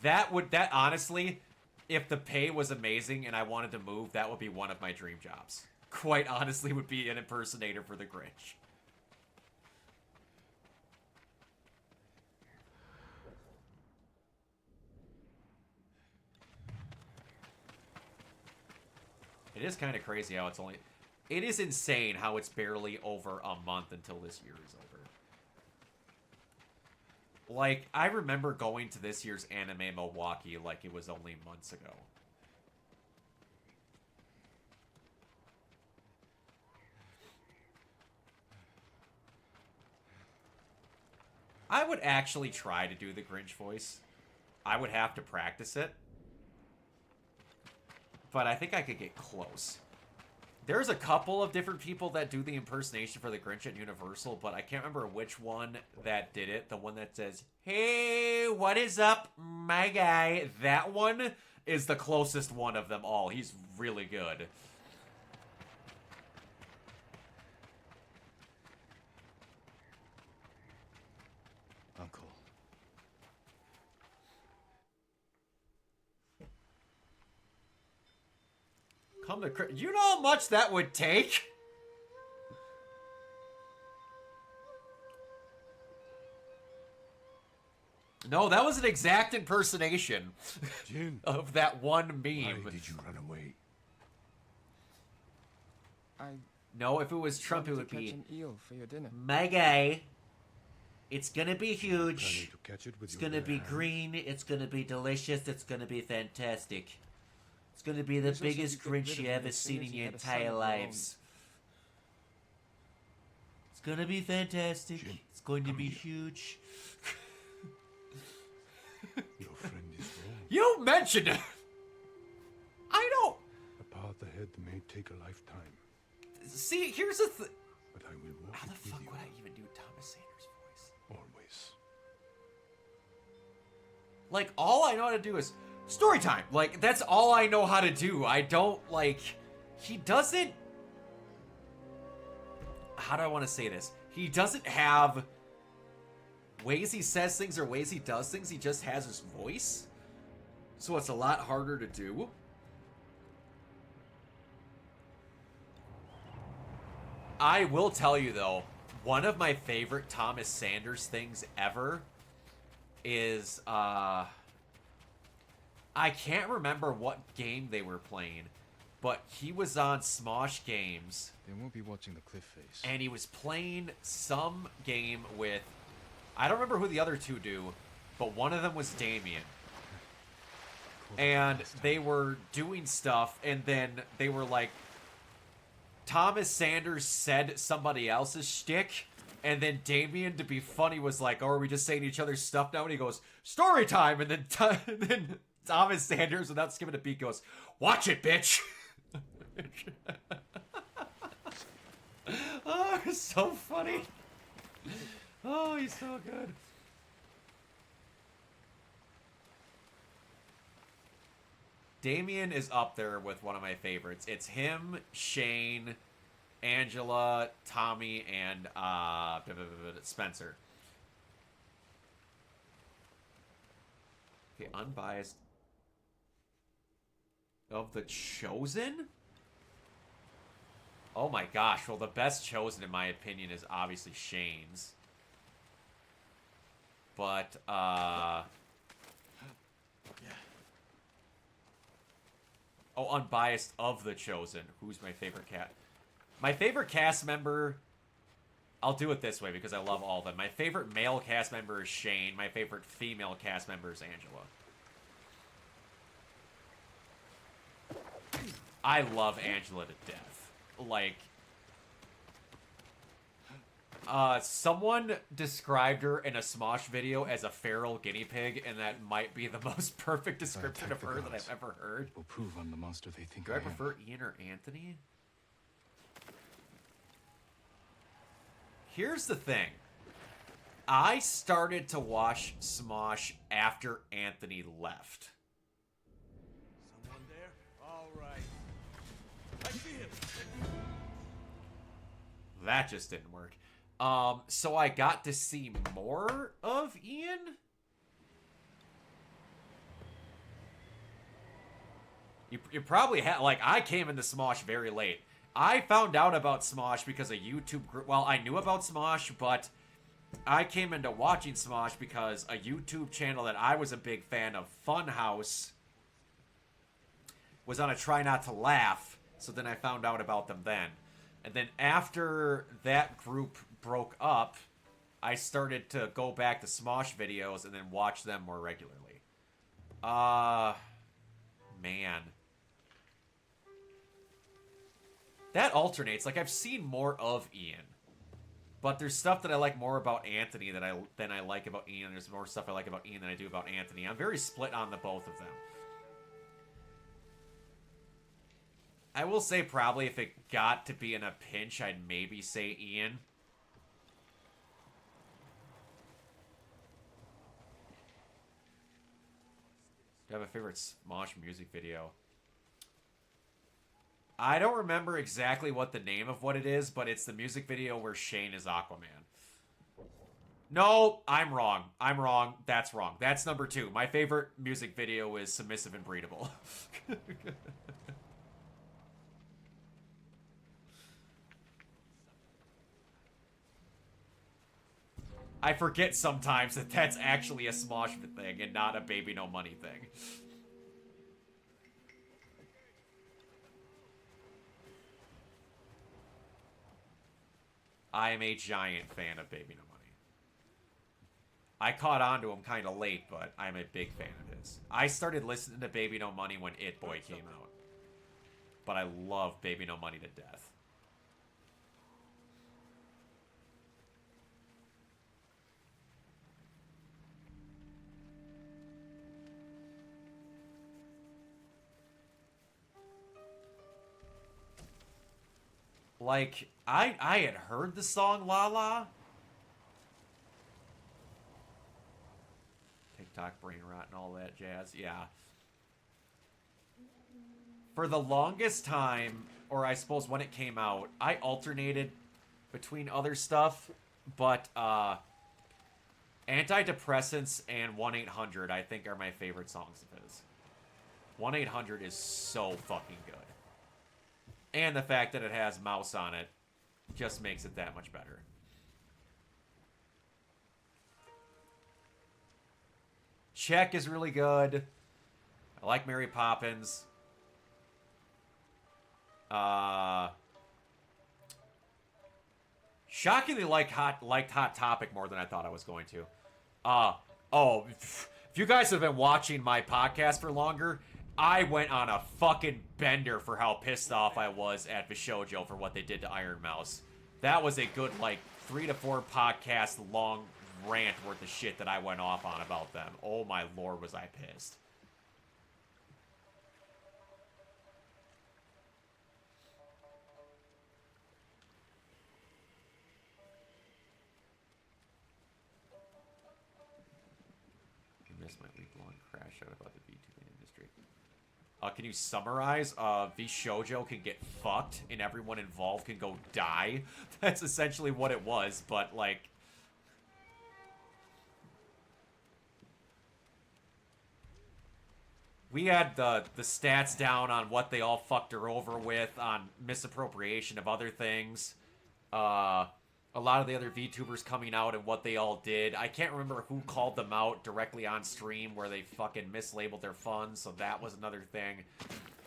That honestly, if the pay was amazing and I wanted to move, that would be one of my dream jobs. Quite honestly, would be an impersonator for the Grinch. It is kind of crazy how it's only... It is insane how it's barely over a month until this year is over. Like, I remember going to this year's Anime Milwaukee like it was only months ago. I would actually try to do the Grinch voice. I would have to practice it. But I think I could get close. There's a couple of different people that do the impersonation for the Grinch at Universal, but I can't remember which one that did it. The one that says, hey, what is up, my guy? That one is the closest one of them all. He's really good. Uncle. Come to... You know how much that would take? No, that was an exact impersonation of that one meme. Why did you run away? No, if it was Trump, it would be an eel for your dinner. my guy. It's gonna be huge. To catch it with It's your gonna bare be hands? green. It's gonna be delicious. It's gonna be fantastic. It's gonna be the There's also biggest to get rid grinch of you him ever as soon seen as in he your had a son entire of his own. lives. It's gonna be fantastic. It's going to be huge. Your friend is wrong. You mentioned it. I don't. A path ahead may take a lifetime, See, here's the thing. but I will walk How the it with fuck you would I even do Thomas Sanders' voice? always. Like, all I know how to do is story time. Like, that's all I know how to do. I don't, like, he doesn't. How do I want to say this? He doesn't have ways he says things or ways he does things. He just has his voice. So it's a lot harder to do. I will tell you, though, one of my favorite Thomas Sanders things ever is, I can't remember what game they were playing, but he was on Smosh Games. They won't be watching the cliff face. And he was playing some game with, I don't remember who the other two do, but one of them was Damien. And they were doing stuff, and then they were like, Thomas Sanders said somebody else's shtick, and then Damien, to be funny, was like, oh, are we just saying each other's stuff now? And he goes, story time! And then Thomas Sanders, without skipping a beat, goes, watch it, bitch! Oh, it's so funny. Oh, he's so good. Damien is up there with one of my favorites. It's him, Shane, Angela, Tommy, and Spencer. Okay, unbiased. Of the Chosen? Oh my gosh. Well, the best Chosen, in my opinion, is obviously Shane's. But, oh, unbiased of the Chosen. Who's my favorite cat? My favorite cast member... I'll do it this way because I love all of them. My favorite male cast member is Shane. My favorite female cast member is Angela. I love Angela to death. Like... someone described her in a Smosh video as a feral guinea pig, and that might be the most perfect description of her that I've ever heard. Will prove I'm the monster they think Do I am. prefer Ian or Anthony? Here's the thing. I started to watch Smosh after Anthony left. Someone there? All right. I see him. That just didn't work. So I got to see more of Ian. You probably had, like, I came into Smosh very late. I found out about Smosh because a YouTube group, well, I knew about Smosh, but I came into watching Smosh because a YouTube channel that I was a big fan of, Funhouse, was on a Try Not to Laugh, so then I found out about them then. And then after that group broke up, I started to go back to Smosh videos and then watch them more regularly. Man. That alternates. Like, I've seen more of Ian. But there's stuff that I like more about Anthony than I like about Ian. There's more stuff I like about Ian than I do about Anthony. I'm very split on the both of them. I will say probably if it got to be in a pinch, I'd maybe say Ian. Do I have a favorite Smosh music video? I don't remember exactly what the name of what it is, but it's the music video where Shane is Aquaman. No, I'm wrong. I'm wrong. That's wrong. That's number 2. My favorite music video is Submissive and Breedable. I forget sometimes that that's actually a Smosh thing and not a Baby No Money thing. I am a giant fan of Baby No Money. I caught on to him kind of late, but I'm a big fan of his. I started listening to Baby No Money when It Boy came out. But I love Baby No Money to death. Like, I had heard the song La La. TikTok brain rot and all that jazz, yeah. For the longest time, or I suppose when it came out, I alternated between other stuff, but Antidepressants and 1-800 I think are my favorite songs of his. 1-800 is so fucking good. And the fact that it has Mouse on it just makes it that much better. Check is really good. I like Mary Poppins. Shockingly liked Hot Topic more than I thought I was going to. If you guys have been watching my podcast for longer, I went on a fucking bender for how pissed off I was at Vishojo for what they did to Iron Mouse. That was a good, like, 3 to 4 podcast long rant worth of shit that I went off on about them. Oh my lord, was I pissed. I missed my week-long crash out about the VTuber industry. Can you summarize? Vishojo can get fucked and everyone involved can go die. That's essentially what it was, but like... We had the stats down on what they all fucked her over with, on misappropriation of other things. A lot of the other VTubers coming out and what they all did. I can't remember who called them out directly on stream where they fucking mislabeled their funds, so that was another thing.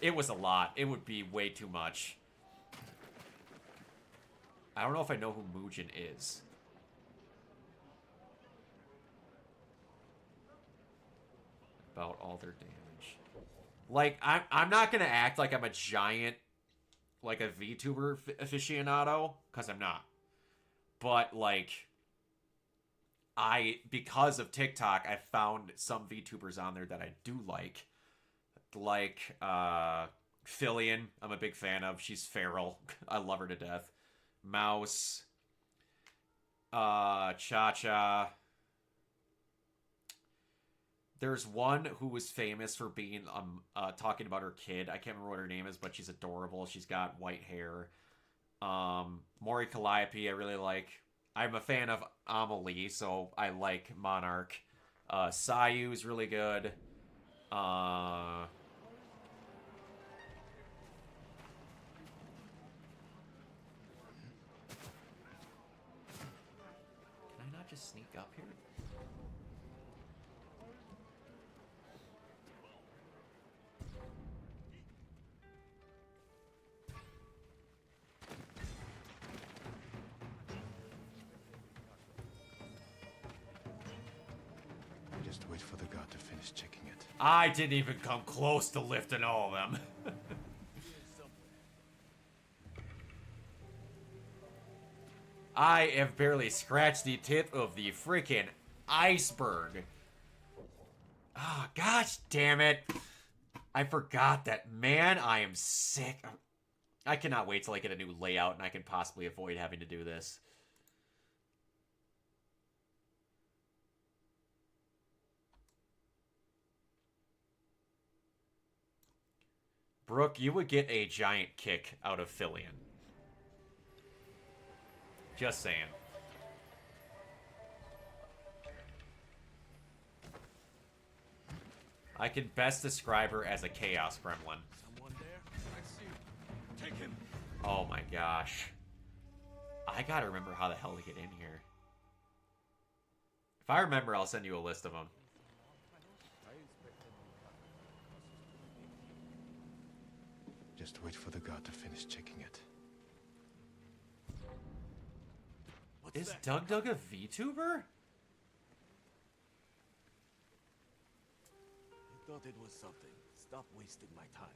It was a lot. It would be way too much. I don't know if I know who Mugen is. About all their damage. Like, I'm not gonna act like I'm a giant, like a VTuber aficionado, because I'm not. But, like, because of TikTok, I found some VTubers on there that I do like. Like, Fillion, I'm a big fan of. She's feral. I love her to death. Mouse. Cha-Cha. There's one who was famous for being, talking about her kid. I can't remember what her name is, but she's adorable. She's got white hair. Mori Calliope, I really like. I'm a fan of Amelie, so I like Monarch. Sayu's really good. Can I not just sneak up here? Just wait for the god to finish checking it. I didn't even come close to lifting all of them. I have barely scratched the tip of the freaking iceberg. Ah, oh, gosh damn it. I forgot that. Man, I am sick. I cannot wait till I get a new layout and I can possibly avoid having to do this. Brooke, you would get a giant kick out of Fillion. Just saying. I can best describe her as a chaos gremlin. Someone there? I see. Take him. Oh my gosh. I gotta remember how the hell to get in here. If I remember, I'll send you a list of them. Just wait for the guard to finish checking it. Is Doug Doug a VTuber? I thought it was something. Stop wasting my time.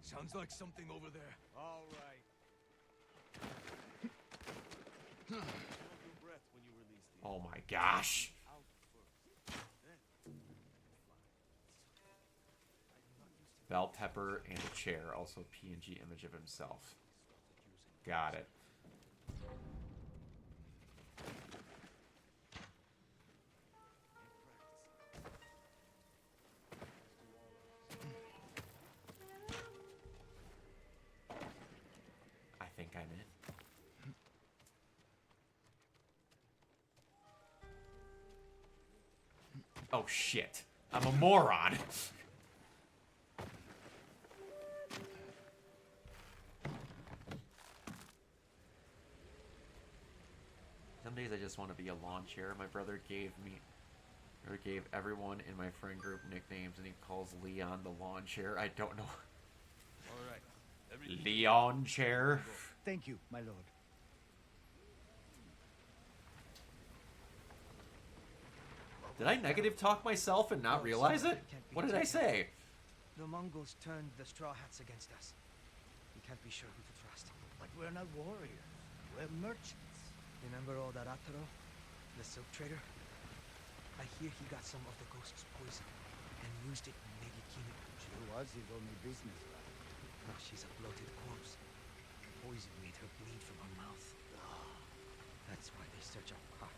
Sounds like something over there. All right. Hold your breath when you release the Oh my gosh. out first. Then Bell pepper and a chair. Also a PNG image of himself. Got it. I think I'm in. Oh shit. I'm a moron. Some days I just want to be a lawn chair. My brother gave everyone in my friend group nicknames, and he calls Leon the lawn chair. I don't know. all right. Leon chair. Thank you, my lord. Did I negative talk myself and not realize it? What did I say? The Mongols turned the Straw Hats against us. We can't be sure who to trust. But we're not warriors. We're merchants. Remember old Arataro, the silk trader? I hear he got some of the ghost's poison and used it in Megikini. She was his only business. Now she's a bloated corpse. Poison made her bleed from her mouth. That's why they search our cart.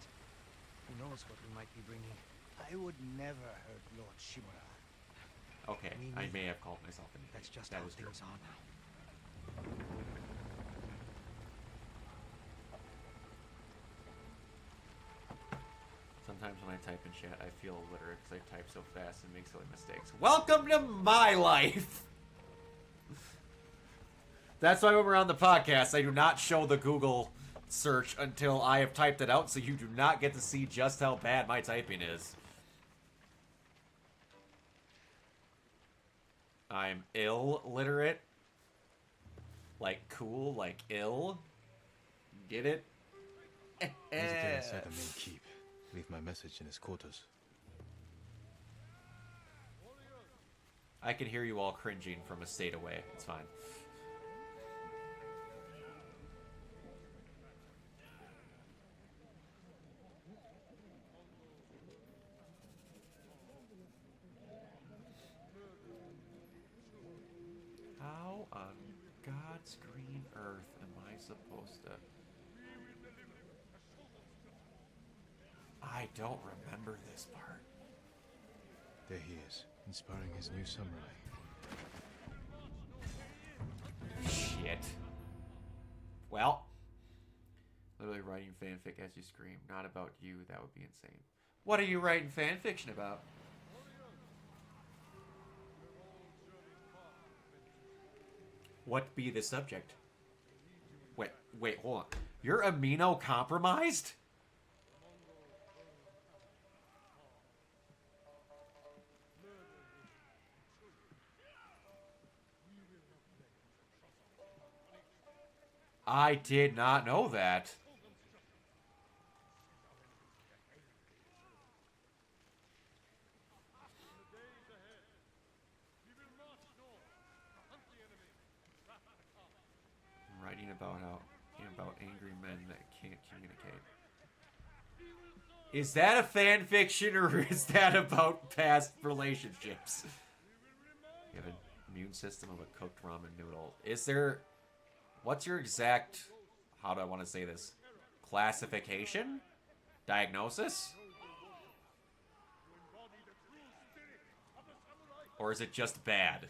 Who knows what we might be bringing? I would never hurt Lord Shimura. Okay, Me I neither. may have called myself an idiot. That's just That how is true. things are now. Sometimes when I type in chat, I feel illiterate because I type so fast and make silly mistakes. Welcome to my life! That's why when we're on the podcast, I do not show the Google search until I have typed it out, so you do not get to see just how bad my typing is. I'm illiterate. Like cool, like ill. Get it? Need to get inside the main keep. Leave my message in his quarters. I can hear you all cringing from a state away. It's fine. How on God's green earth am I supposed to... I don't remember this part. There he is, inspiring his new samurai. Shit. Well. Literally writing fanfic as you scream. Not about you. That would be insane. What are you writing fanfiction about? What be the subject? Wait, hold on. You're immunocompromised? I did not know that. I'm writing about angry men that can't communicate. Is that a fan fiction or is that about past relationships? You have an immune system of a cooked ramen noodle. Is there... What's your exact... How do I want to say this? Classification? Diagnosis? Or is it just bad?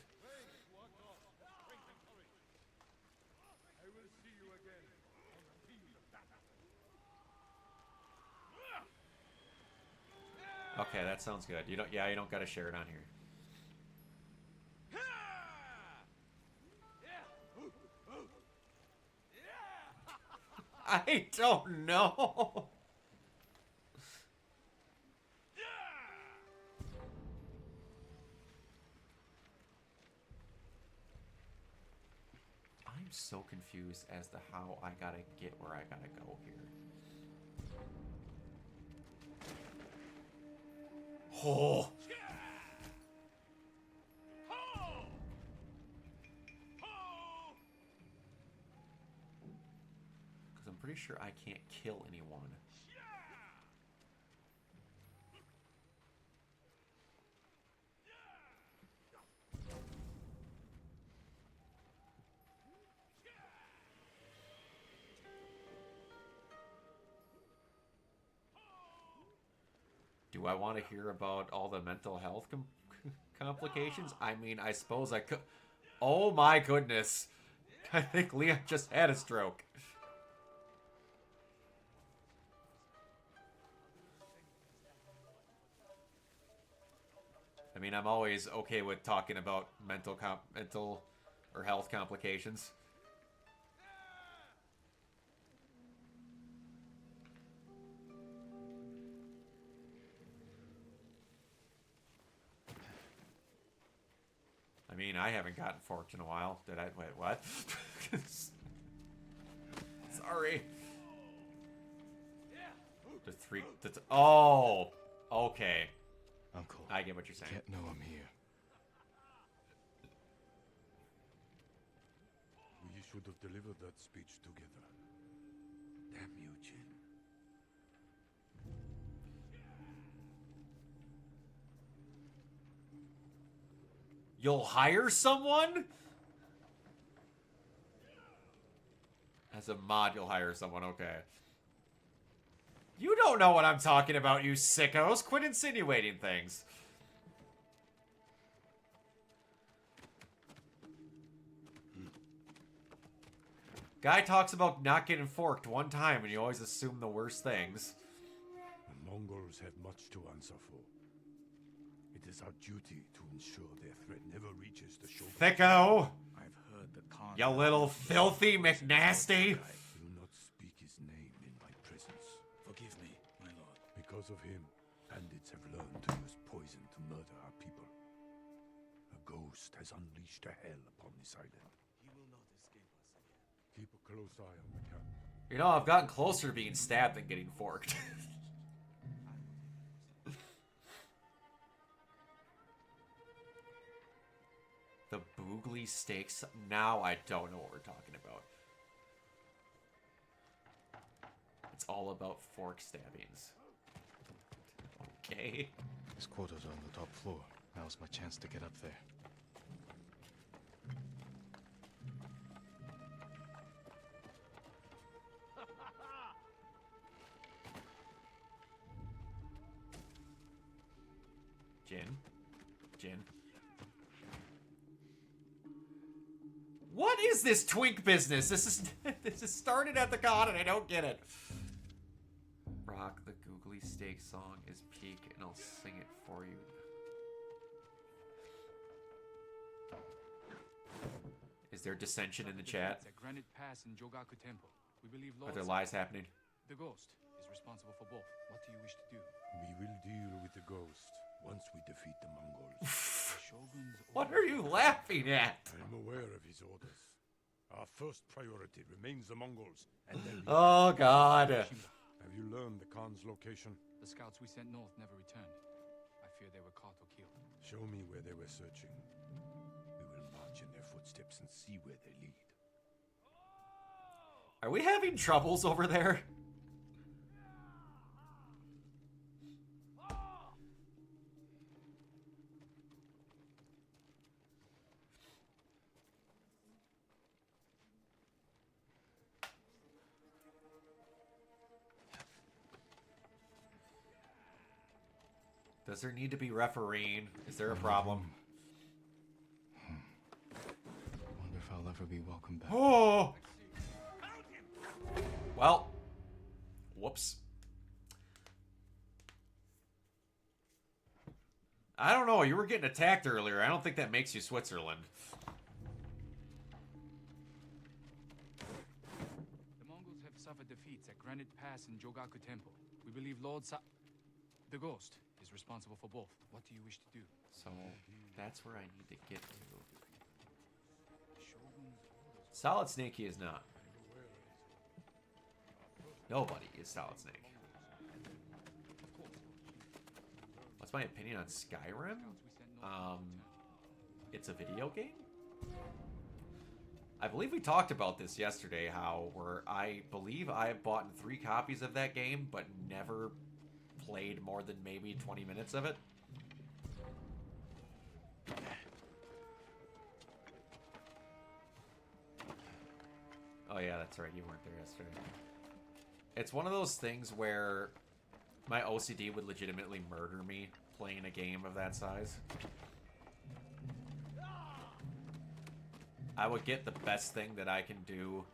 Okay, that sounds good. You don't gotta share it on here. I don't know. I'm so confused as to how I gotta get where I gotta go here. Oh! Because I'm pretty sure I can't kill anyone. Do I want to hear about all the mental health complications? I mean, I suppose I could. Oh my goodness. I think Leon just had a stroke. I mean, I'm always okay with talking about mental or health complications. I mean, I haven't gotten forked in a while. Did I? Wait, what? Sorry. The three. Oh, okay. Uncle, I get what you're saying. Can't know I'm here. We should have delivered that speech together. Damn you, Jin. You'll hire someone? As a mod, you'll hire someone, okay. You don't know what I'm talking about, you sickos. Quit insinuating things. Guy talks about not getting forked one time and you always assume the worst things. The Mongols have much to answer for. It is our duty to ensure their threat never reaches the shogun. Thicko! I've heard the Khan. You little filthy McNasty! Do not speak his name in my presence. Forgive me, my lord. Because of him, bandits have learned to use poison to murder our people. A ghost has unleashed a hell upon this island. He will not escape us again. Keep a close eye on the camp. You know, I've gotten closer to being stabbed than getting forked. The Boogly Steaks. Now I don't know what we're talking about. It's all about fork stabbings. Okay. His quarters are on the top floor. Now's my chance to get up there. Jin. What is this twink business? This is started at the con and I don't get it. Rock, the Googly Steak song is peak and I'll sing it for you. Is there dissension in the chat? At Granite Pass in Jogaku Temple. We believe Are there lies happening? The ghost is responsible for both. What do you wish to do? We will deal with the ghost once we defeat the Mongols. What are you laughing at? I'm aware of his orders. Our first priority remains the Mongols, and then Oh God. Have you learned the Khan's location? The scouts we sent north never returned. I fear they were caught or killed. Show me where they were searching. We will march in their footsteps and see where they lead. Are we having troubles over there? Does there need to be refereeing? Is there a problem? Wonder if I'll ever be welcome back. Oh! Well, whoops. I don't know. You were getting attacked earlier. I don't think that makes you Switzerland. The Mongols have suffered defeats at Granite Pass and Jogaku Temple. We believe the Ghost, is responsible for both. What do you wish to do? So, that's where I need to get to. Solid Snake he is not. Nobody is Solid Snake. What's my opinion on Skyrim? It's a video game? I believe we talked about this yesterday, how I believe I have bought 3 copies of that game, but never played more than maybe 20 minutes of it. Oh yeah, that's right, you weren't there yesterday. It's one of those things where my OCD would legitimately murder me playing a game of that size. I would get the best thing that I can do.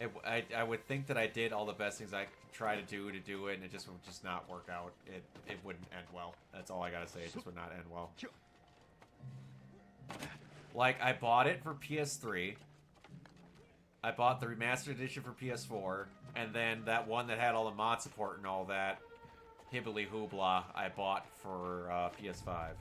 I would think that I did all the best things I could try to do it, and it just would just not work out. It wouldn't end well. That's all I gotta say. It just would not end well. Like, I bought it for PS3. I bought the remastered edition for PS4, and then that one that had all the mod support and all that hibbly hoobla I bought for PS5.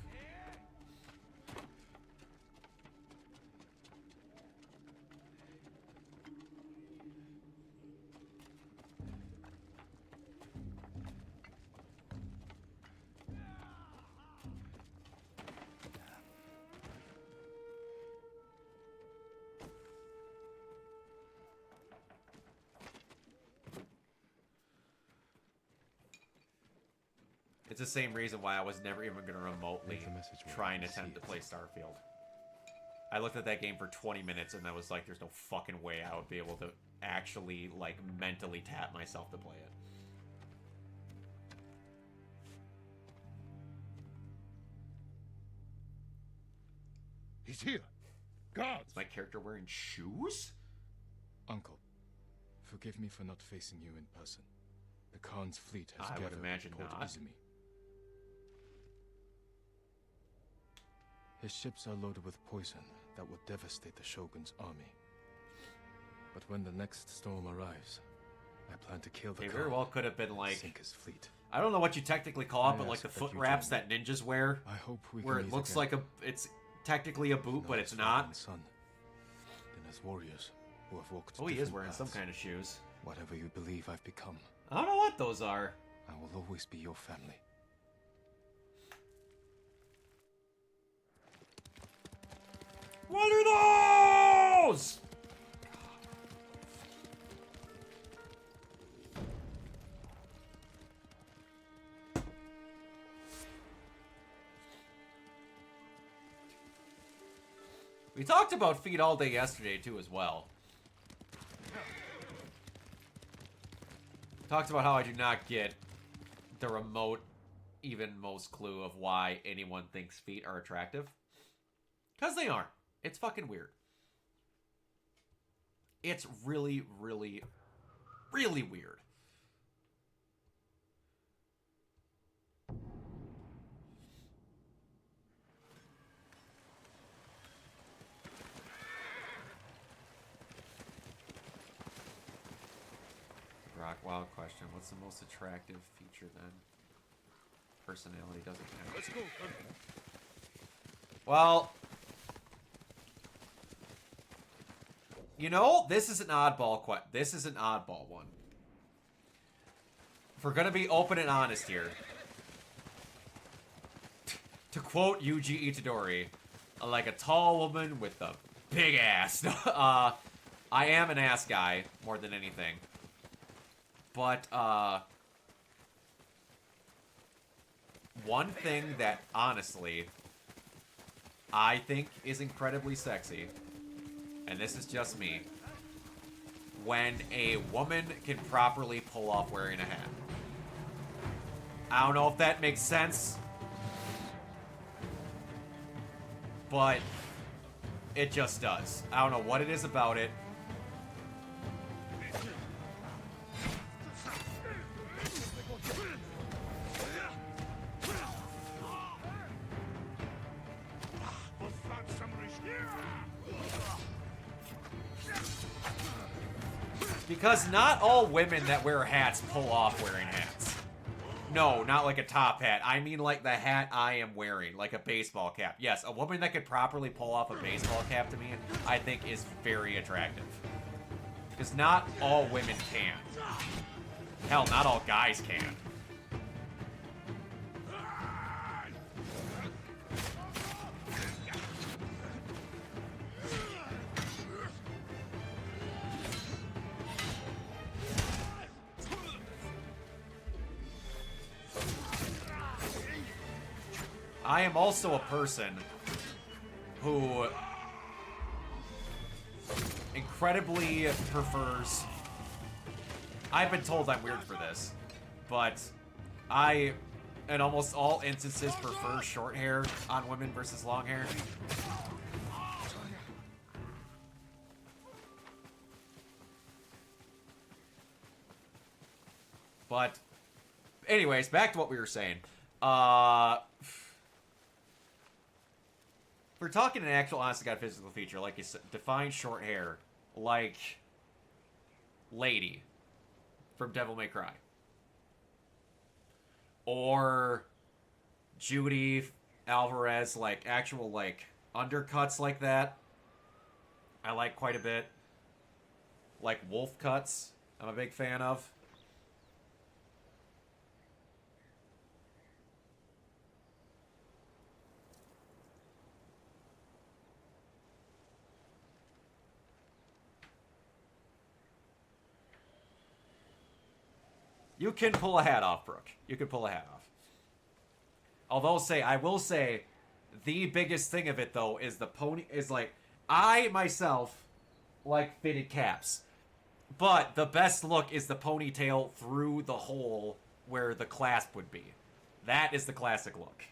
It's the same reason why I was never even going to remotely try and attempt to play Starfield. I looked at that game for 20 minutes and I was like, there's no fucking way I would be able to actually, like, mentally tap myself to play it. He's here. Guards! Is my character wearing shoes? Uncle, forgive me for not facing you in person. The Khan's fleet has I would gathered imagine at Port not. Izumi. His ships are loaded with poison that will devastate the Shogun's army. But when the next storm arrives, I plan to kill the They Khan. very well could have been like, sink his fleet. I don't know what you technically call it, I but like ask the that foot you wraps join that ninjas wear, I hope we where can it meet looks again. like it's technically a boot, but Not it's as father not. and son, then as warriors who have walked Oh, he is different wearing some paths. kind of shoes. Whatever you believe I've become, I don't know what those are. I will always be your family. What are those? We talked about feet all day yesterday, too, as well. Talked about how I do not get the remote, even most clue of why anyone thinks feet are attractive. Because they aren't. It's fucking weird. It's really, really, really weird. Rock, wild question. What's the most attractive feature then? Personality doesn't count. Let's go. Well, you know, this is an oddball This is an oddball one. If we're gonna be open and honest here, to quote Yuji Itadori, like a tall woman with a big ass. I am an ass guy more than anything. But, one thing that, honestly, I think is incredibly sexy, and this is just me, when a woman can properly pull off wearing a hat. I don't know if that makes sense, but it just does. I don't know what it is about it. Because not all women that wear hats pull off wearing hats. No, not like a top hat. I mean like the hat I am wearing, like a baseball cap. Yes, a woman that could properly pull off a baseball cap to me, I think is very attractive. Because not all women can. Hell, not all guys can. I am also a person who incredibly prefers... I've been told I'm weird for this, but I, in almost all instances, prefer short hair on women versus long hair. But, anyways, back to what we were saying. If we're talking an actual honest-to-God physical feature, like you said, define short hair, like Lady from Devil May Cry. Or Judy Alvarez, like actual, like, undercuts like that. I like quite a bit. Like wolf cuts, I'm a big fan of. You can pull a hat off, Brooke. You can pull a hat off. Although, I will say, the biggest thing of it, though, is the pony, is like, I, myself, like fitted caps. But the best look is the ponytail through the hole where the clasp would be. That is the classic look.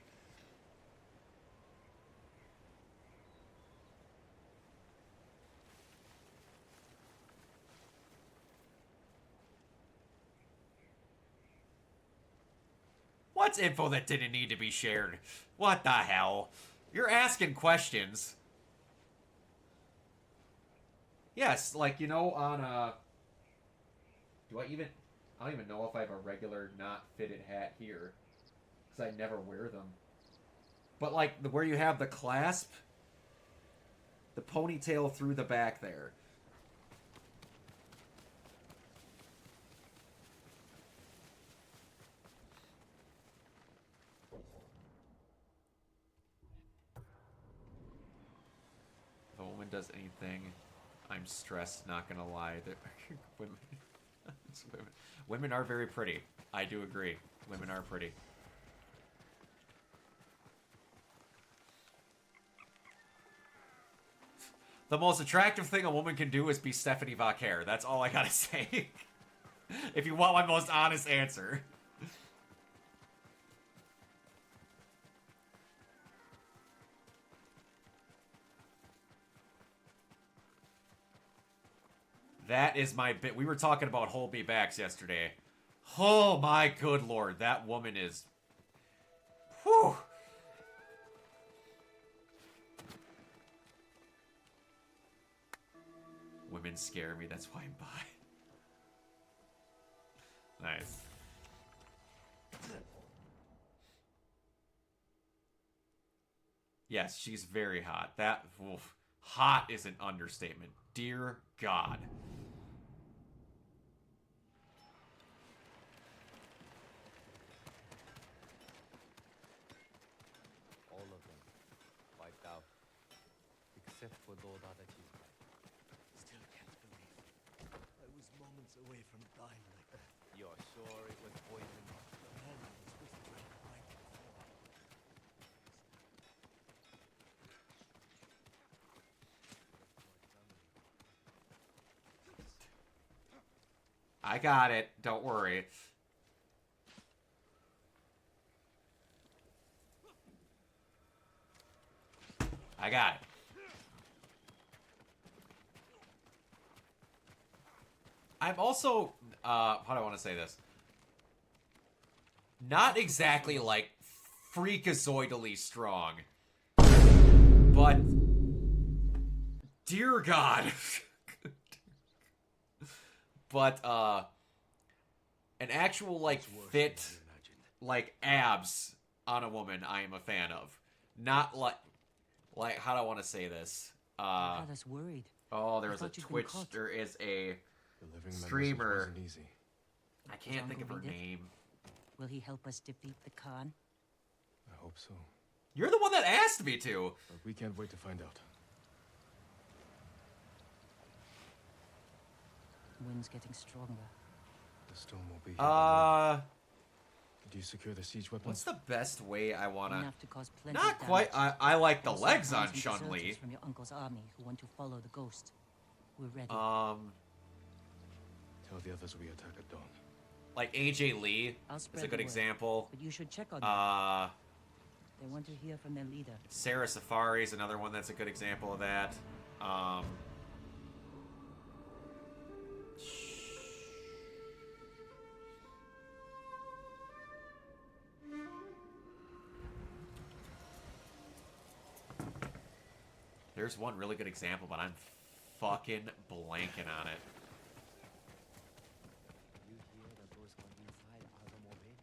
What's info that didn't need to be shared? What the hell? You're asking questions. Yes, like, you know, on I don't even know if I have a regular not fitted hat here. Because I never wear them. But, like, where you have the clasp, the ponytail through the back there. If a woman does anything, I'm stressed, not gonna lie. Women are very pretty. I do agree. Women are pretty. The most attractive thing a woman can do is be Stephanie Vauquer. That's all I gotta say. If you want my most honest answer. That is my bit. We were talking about hold me backs yesterday. Oh my good lord, that woman is... Whew. Women scare me, that's why I'm bi. Nice. Yes, she's very hot. That... Oof. Hot is an understatement. Dear God. All of them wiped out, except for Dodadachi's wife. Still can't believe I was moments away from dying like that. You're sure it was poison? The man I was with drank right before. I got it. Don't worry. I got it. I'm also, how do I want to say this? Not exactly, like, freakazoidally strong. But, dear God. but an actual like fit, like abs on a woman, I am a fan of. Not like how do I want to say this? Had us worried. Oh, there I was a thought you'd been Twitch. caught. There is a Delivering my streamer. message wasn't easy. I can't think of her Uncle read it? name. Will he help us defeat the Khan? I hope so. You're the one that asked me to. But we can't wait to find out. Wind's getting stronger. The storm will be here. Did you secure the siege weapons? What's the best way I wanna? Enough to cause plenty Not of quite. damage. I like the Also legs find on some Chun-Li. deserters from your uncle's army who want to follow the ghost. We're ready. Tell the others we attack at dawn. Like AJ Lee I'll is spread a good the word, example. but you should check on them. They want to hear from their leader. Sarah Safari is another one that's a good example of that. There's one really good example, but I'm fucking blanking on it. You hear the ghost from inside automobile?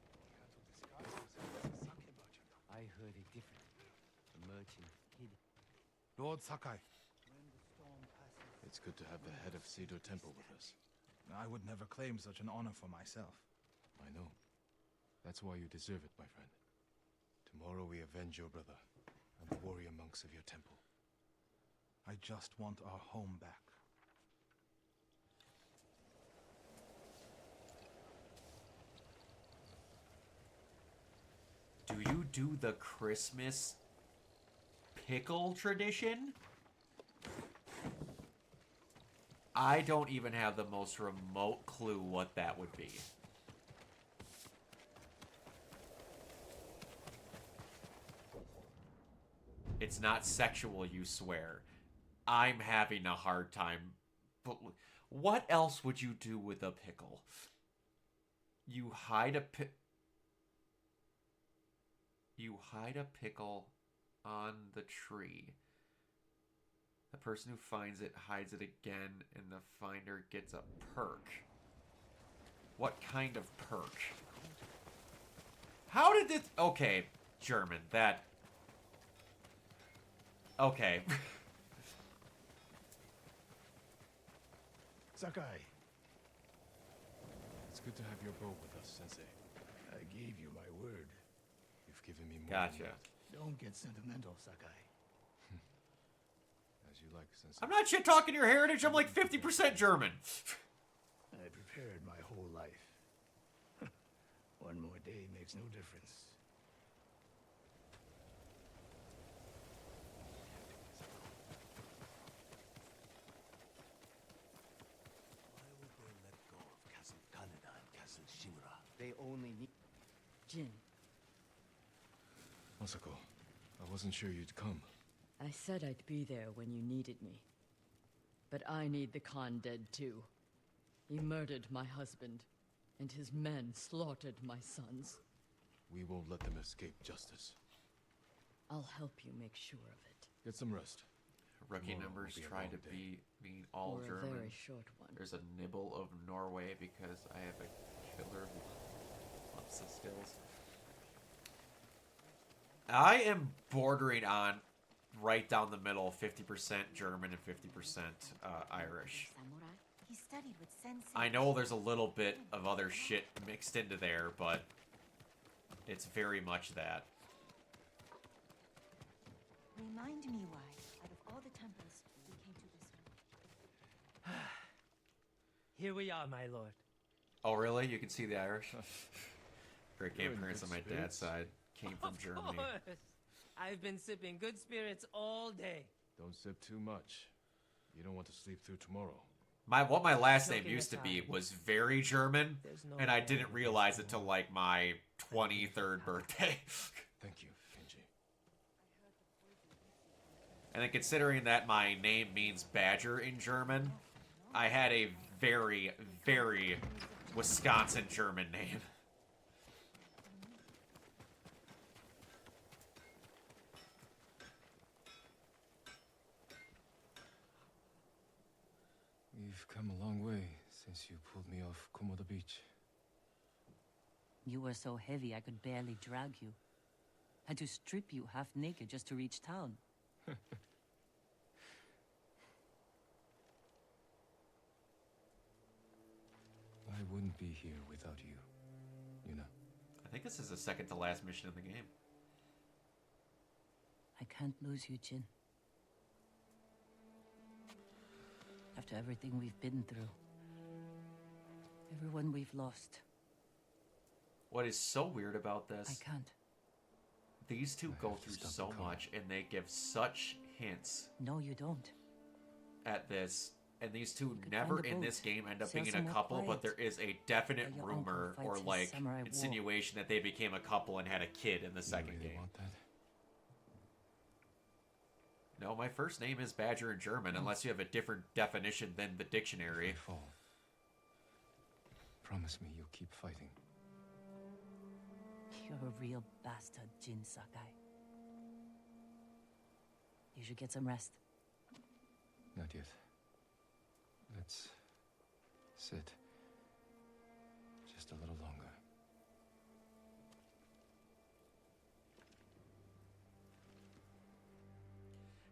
I heard it different. The merchant hid. Lord Sakai. It's good to have the head of Seido Temple with us. I would never claim such an honor for myself. I know. That's why you deserve it, my friend. Tomorrow we avenge your brother and the warrior monks of your temple. I just want our home back. Do you do the Christmas pickle tradition? I don't even have the most remote clue what that would be. It's not sexual, you swear. I'm having a hard time. But what else would you do with a pickle? You hide a pickle on the tree. The person who finds it hides it again, and the finder gets a perk. What kind of perk? How did this... Okay, German, that... Okay. Sakai. It's good to have your bow with us, Sensei. I gave you my word. You've given me more Gotcha. than that. Don't get sentimental, Sakai. As you like, Sensei. I'm not shit talking your heritage. I'm like 50% German. I prepared my whole life. One more day makes no difference. Why would they let go of Castle Kaneda and Castle Shimura? They only need... Jin, Masako, I wasn't sure you'd come. I said I'd be there when you needed me. But I need the Khan dead too. He murdered my husband, and his men slaughtered my sons. We won't let them escape justice. I'll help you make sure of it. Get some rest. Rookie Tomorrow numbers will be a try long to day. be all Or a German. very short one. There's a nibble of Norway because I have a killer who loves the skills. I am bordering on right down the middle, 50% German and 50% Irish. Samurai. He studied with Sensei. I know there's a little bit of other shit mixed into there, but it's very much that. Remind me why, out of all the temples, we came to this one. Here we are, my lord. Oh, really? You can see the Irish? Great You're in grandparents good on my dad's spirits. side came from Germany. Course. I've been sipping good spirits all day. Don't sip too much. You don't want to sleep through tomorrow. What my last name Joking used to be aside. was very German, There's no and I way didn't this realize it will till like my 23rd birthday. Thank you, Kenji. And then considering that my name means badger in German, I had a very, very Wisconsin German name. We've come a long way, Since you pulled me off Komoda Beach. You were so heavy I could barely drag you. Had to strip you half naked just to reach town. I wouldn't be here without you, you know. I think this is the second to last mission in the game. I can't lose you, Jin. After everything we've been through. Everyone we've lost. What is so weird about I this, can't. these two go through so much, and they give such hints No, you don't. at this, and these two could never find a in boat, this game end up sail being a somewhere couple, but quiet, there is a definite while your uncle rumor fights or his like samurai war. insinuation that they became a couple and had a kid in the second game. Want that? No, my first name is Badger in German, unless you have a different definition than the dictionary. If I fall, promise me you'll keep fighting. You're a real bastard, Jin Sakai. You should get some rest. Not yet. Let's sit just a little longer.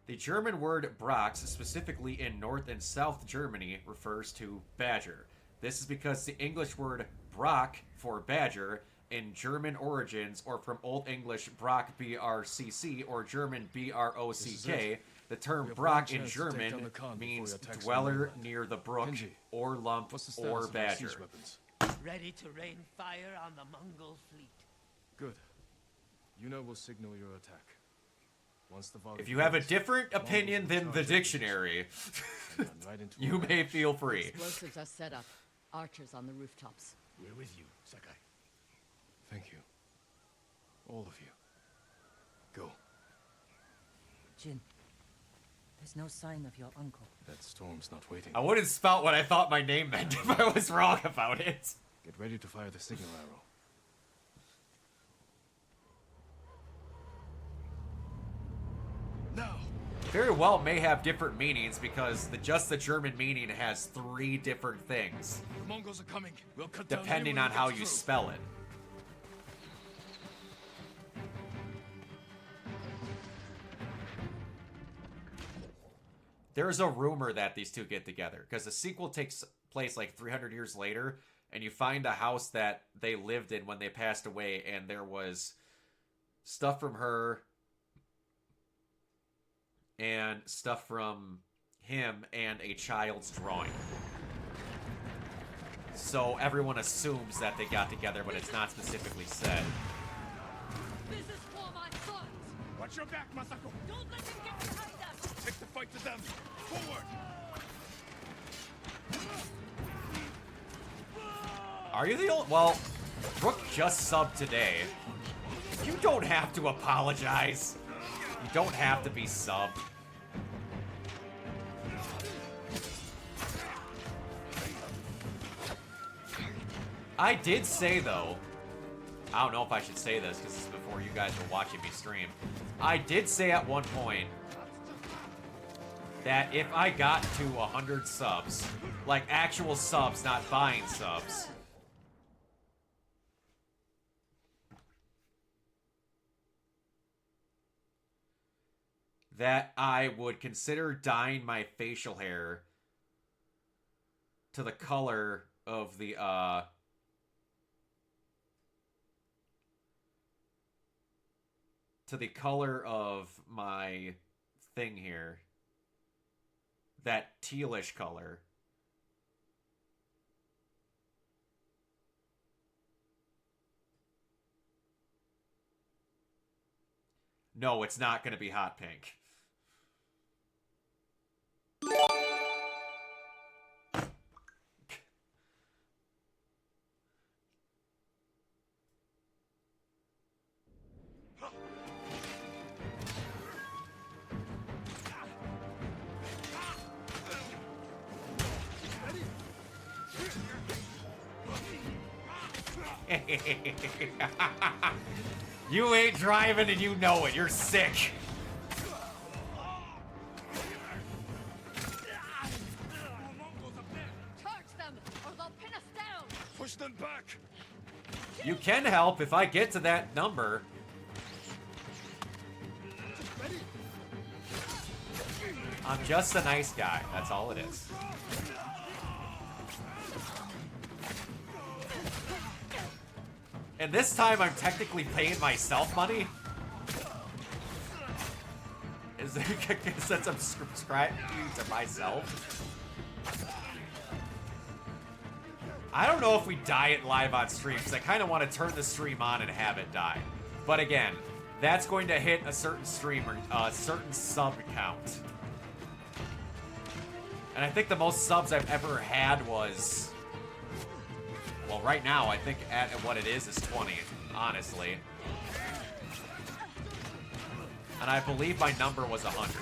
The German word Brox, specifically in North and South Germany, refers to badger. This is because the English word Brock for badger in German origins, or from Old English Brock, B-R-C-C, or German B-R-O-C-K, the term We have Brock one in chance to take German down the Khan before he means attacks dweller Mainland. near the brook, Kenji, or lump, what's the or status of our badger. siege weapons? Ready to rain fire on the Mongol fleet. Good. Yuna will signal your attack. Once the volley If you have a begins, different Mongols opinion will than charge the our dictionary, position and run right into you our may range. feel free. Explosives are set up. Archers on the rooftops. We're with you, Sakai. Thank you. All of you. Go. Jin, there's no sign of your uncle. That storm's not waiting. I wouldn't spout what I thought my name meant if I was wrong about it. Get ready to fire the signal arrow. Now! Very well may have different meanings because just the German meaning has 3 different things, The Mongols are coming. We'll cut down depending anyone on who how gets you through. spell it. There's a rumor that these two get together because the sequel takes place like 300 years later, and you find a house that they lived in when they passed away, and there was stuff from her and stuff from him and a child's drawing. So everyone assumes that they got together, but it's not specifically said. This is for my sons! Watch your back, Masako! Don't let them get behind us! Take the fight to them! Forward! Are you the only... Well, Brooke just subbed today. You don't have to apologize. You don't have to be subbed. I did say, though, I don't know if I should say this because this is before you guys were watching me stream. I did say at one point that if I got to 100 subs, like actual subs, not buying subs, that I would consider dyeing my facial hair to the color of the, to the color of my thing here. That tealish color. No, it's not going to be hot pink. You ain't driving and you know it. You're sick. Charge them, or them back. You can help if I get to that number. I'm just a nice guy. That's all it is. And this time I'm technically paying myself money. Is it since I'm subscribing to myself? I don't know if we die it live on stream, because I kind of want to turn the stream on and have it die. But again, that's going to hit a certain streamer, a certain sub count. And I think the most subs I've ever had was... Well, right now, I think at what it is 20, honestly. And I believe my number was 100.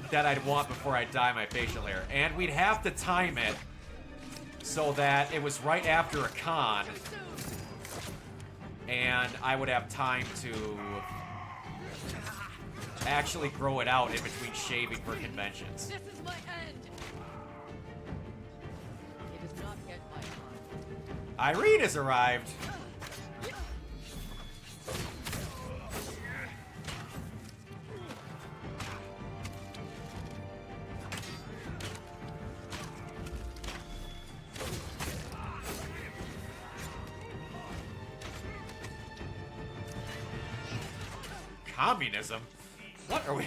That I'd want before I dye my facial hair. And we'd have to time it so that it was right after a con. And I would have time to actually grow it out in between shaving for conventions. This is my end. It is not yet my time. Irene has arrived. Communism? What are we...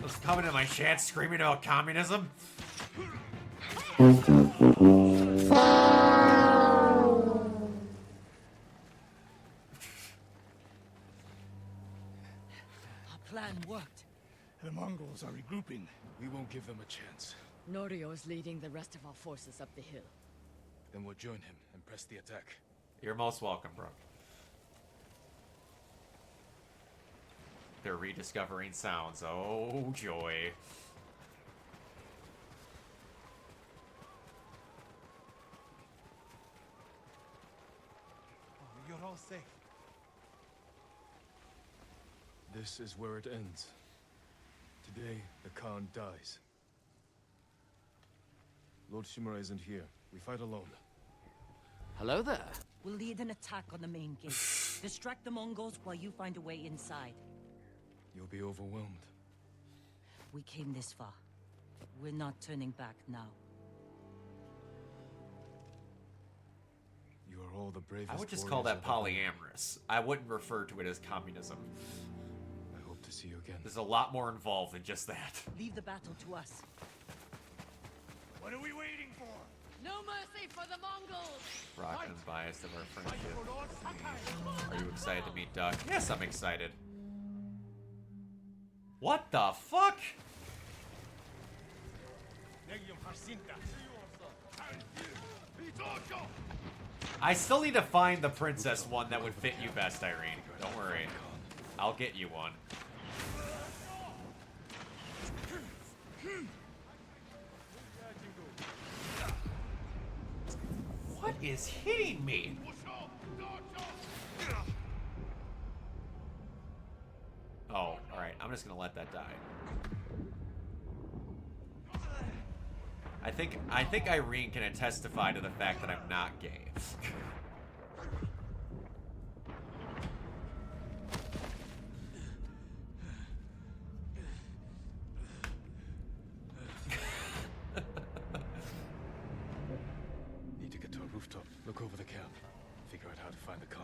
Was coming to my chat screaming about communism? Our plan worked. The Mongols are regrouping. We won't give them a chance. Norio is leading the rest of our forces up the hill. Then we'll join him and press the attack. You're most welcome, bro. They're rediscovering sounds. Oh, joy. Oh, you're all safe. This is where it ends. Today, the Khan dies. Lord Shimura isn't here. We fight alone. Hello there. We'll lead an attack on the main gate. Distract the Mongols while you find a way inside. You'll be overwhelmed. We came this far. We're not turning back now. You are all the bravest. I would just call that warriors polyamorous. I wouldn't refer to it as communism. I hope to see you again. There's a lot more involved than just that. Leave the battle to us. What are we waiting for? No mercy for the Mongols! Rock is biased of our friendship. Are you excited to meet Duck? Yes, I'm excited. What the fuck? I still need to find the princess one that would fit you best, Irene. Don't worry. I'll get you one. What is hitting me? Oh, alright. I'm just gonna let that die. I think Irene can testify to the fact that I'm not gay. Need to get to a rooftop. Look over the camp. Figure out how to find the Khan.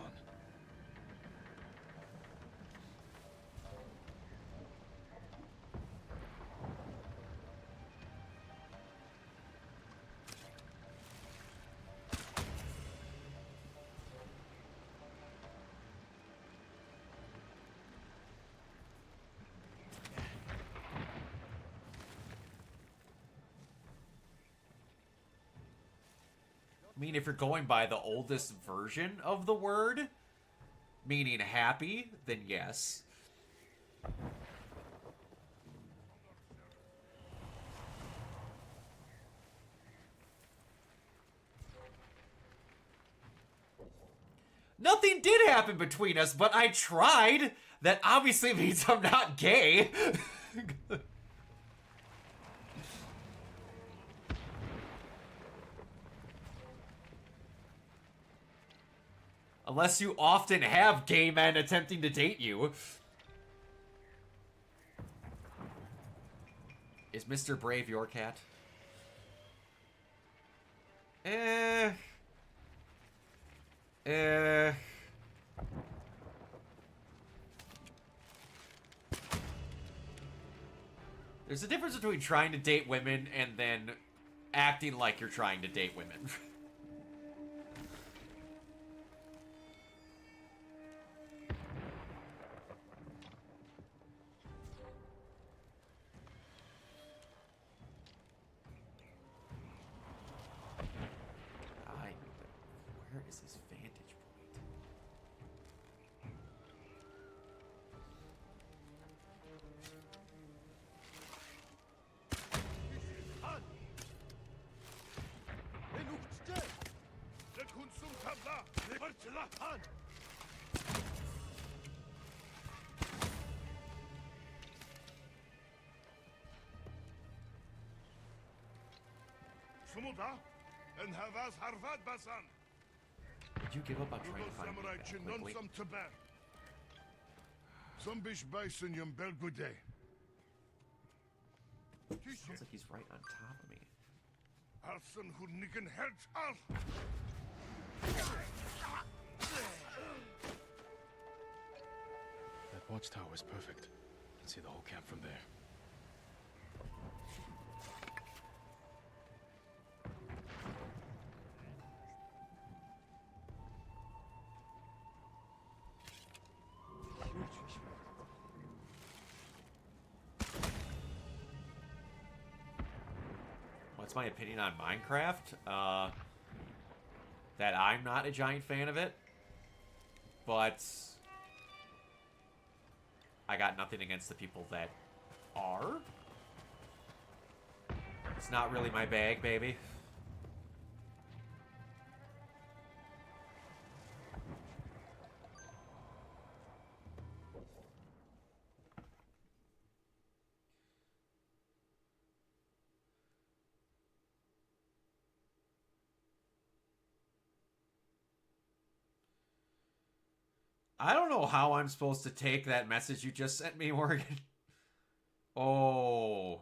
I mean, if you're going by the oldest version of the word, meaning happy, then yes. Nothing did happen between us, but I tried. That obviously means I'm not gay. Unless you often have gay men attempting to date you. Is Mr. Brave your cat? There's a difference between trying to date women and then acting like you're trying to date women. Where is his vantage point? Did you give up on trying to find me back quickly? Sounds like he's right on top of me. That watchtower is perfect. You can see the whole camp from there. What's my opinion on Minecraft? That I'm not a giant fan of it, but I got nothing against the people that are. It's not really my bag, baby. I don't know how I'm supposed to take that message you just sent me, Morgan. Oh.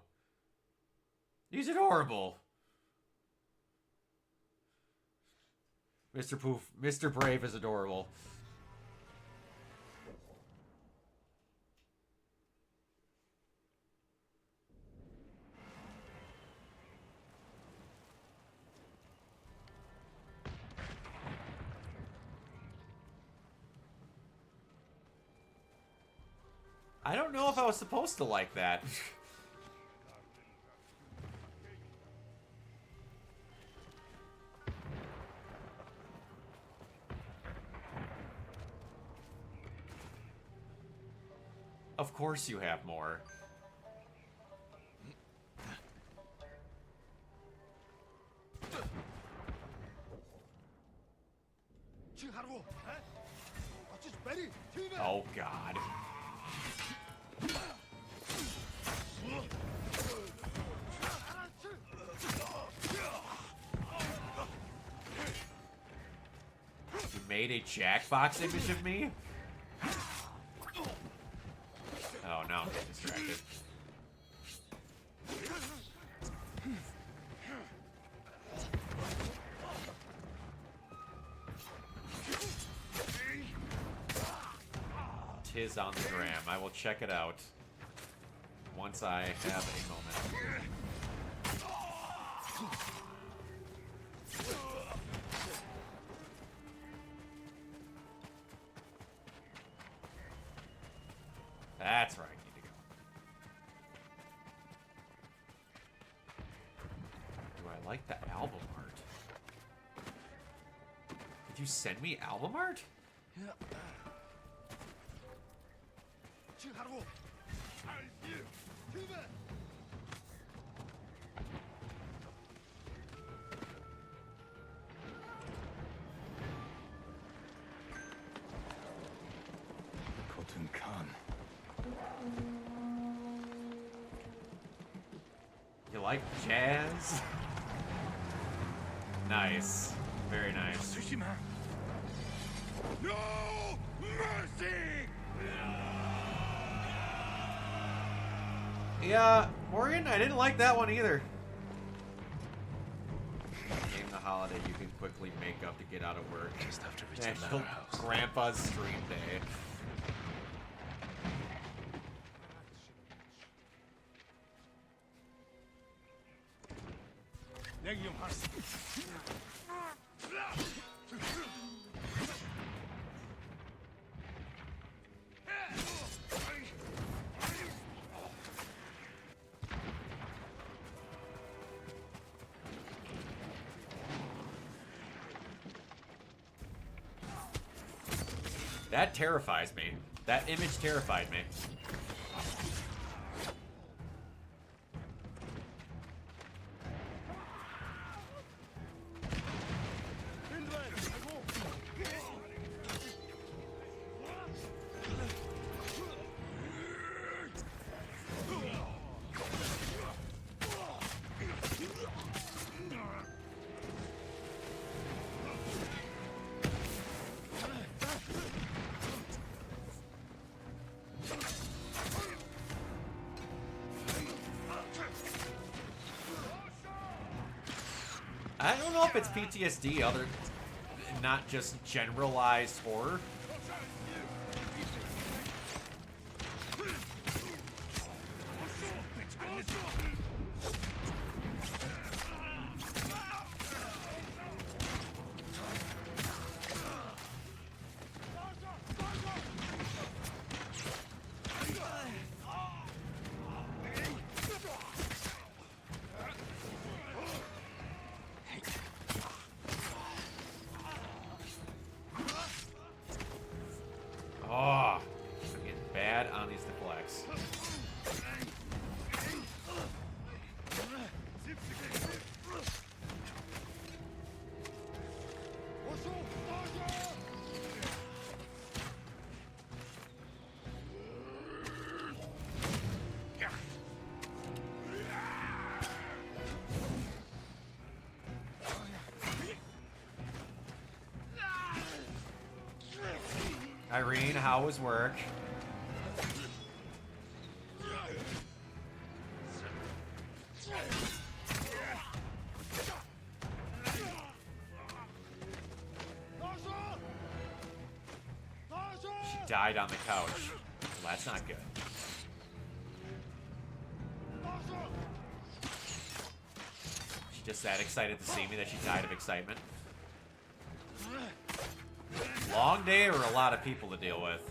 He's adorable. Mr. Brave is adorable. I don't know if I was supposed to like that. Of course you have more. Oh, God. You made a Jackbox image of me? Oh, now I'm getting distracted. Tis on the gram. I will check it out once I have a moment. That's where I need to go. Do I like the album art? Did you send me album art? like jazz. Nice. Very nice. Tsushima. No mercy! Yeah, Morgan, I didn't like that one either. Game the holiday you can quickly make up to get out of work. Just have to reach the National manor house. Grandpa's stream day. That terrifies me. That image terrified me. I don't know if it's PTSD, other, not just generalized horror. Oh, I'm getting bad on these deflects. Irene, how was work? She died on the couch. Well, that's not good. She just that excited to see me that she died of excitement. Long day or a lot of people to deal with?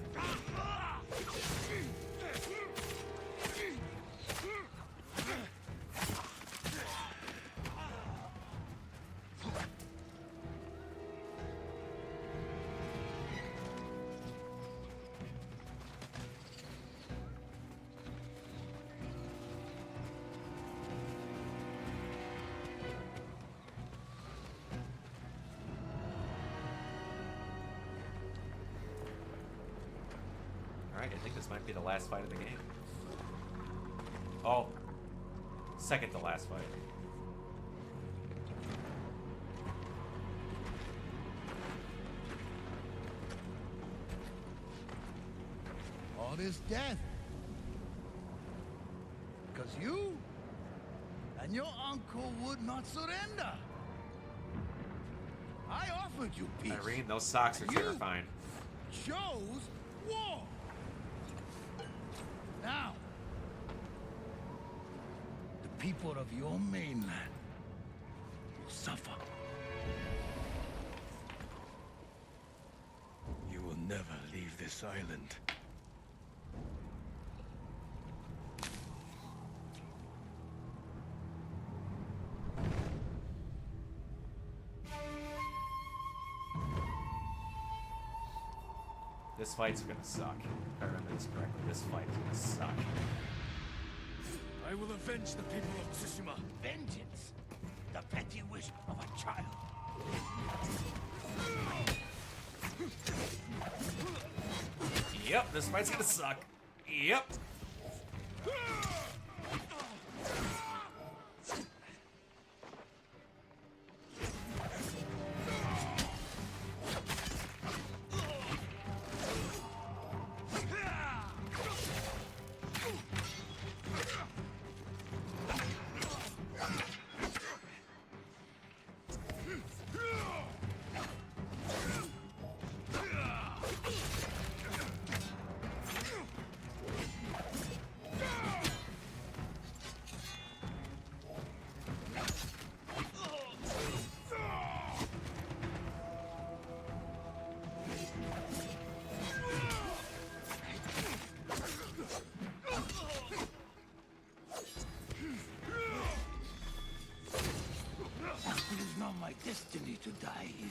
Alright, I think this might be the last fight of the game. Oh. Second to last fight. All this death. Because you and your uncle would not surrender. I offered you peace. Irene, those socks are You terrifying. chose war. Now, the people of your mainland will suffer. You will never leave this island. This fight's gonna suck. If I remember this correctly, this fight is gonna suck. I will avenge the people of Tsushima. Vengeance, the petty wish of a child. Yep, this fight's gonna suck. Yep. my destiny to die here.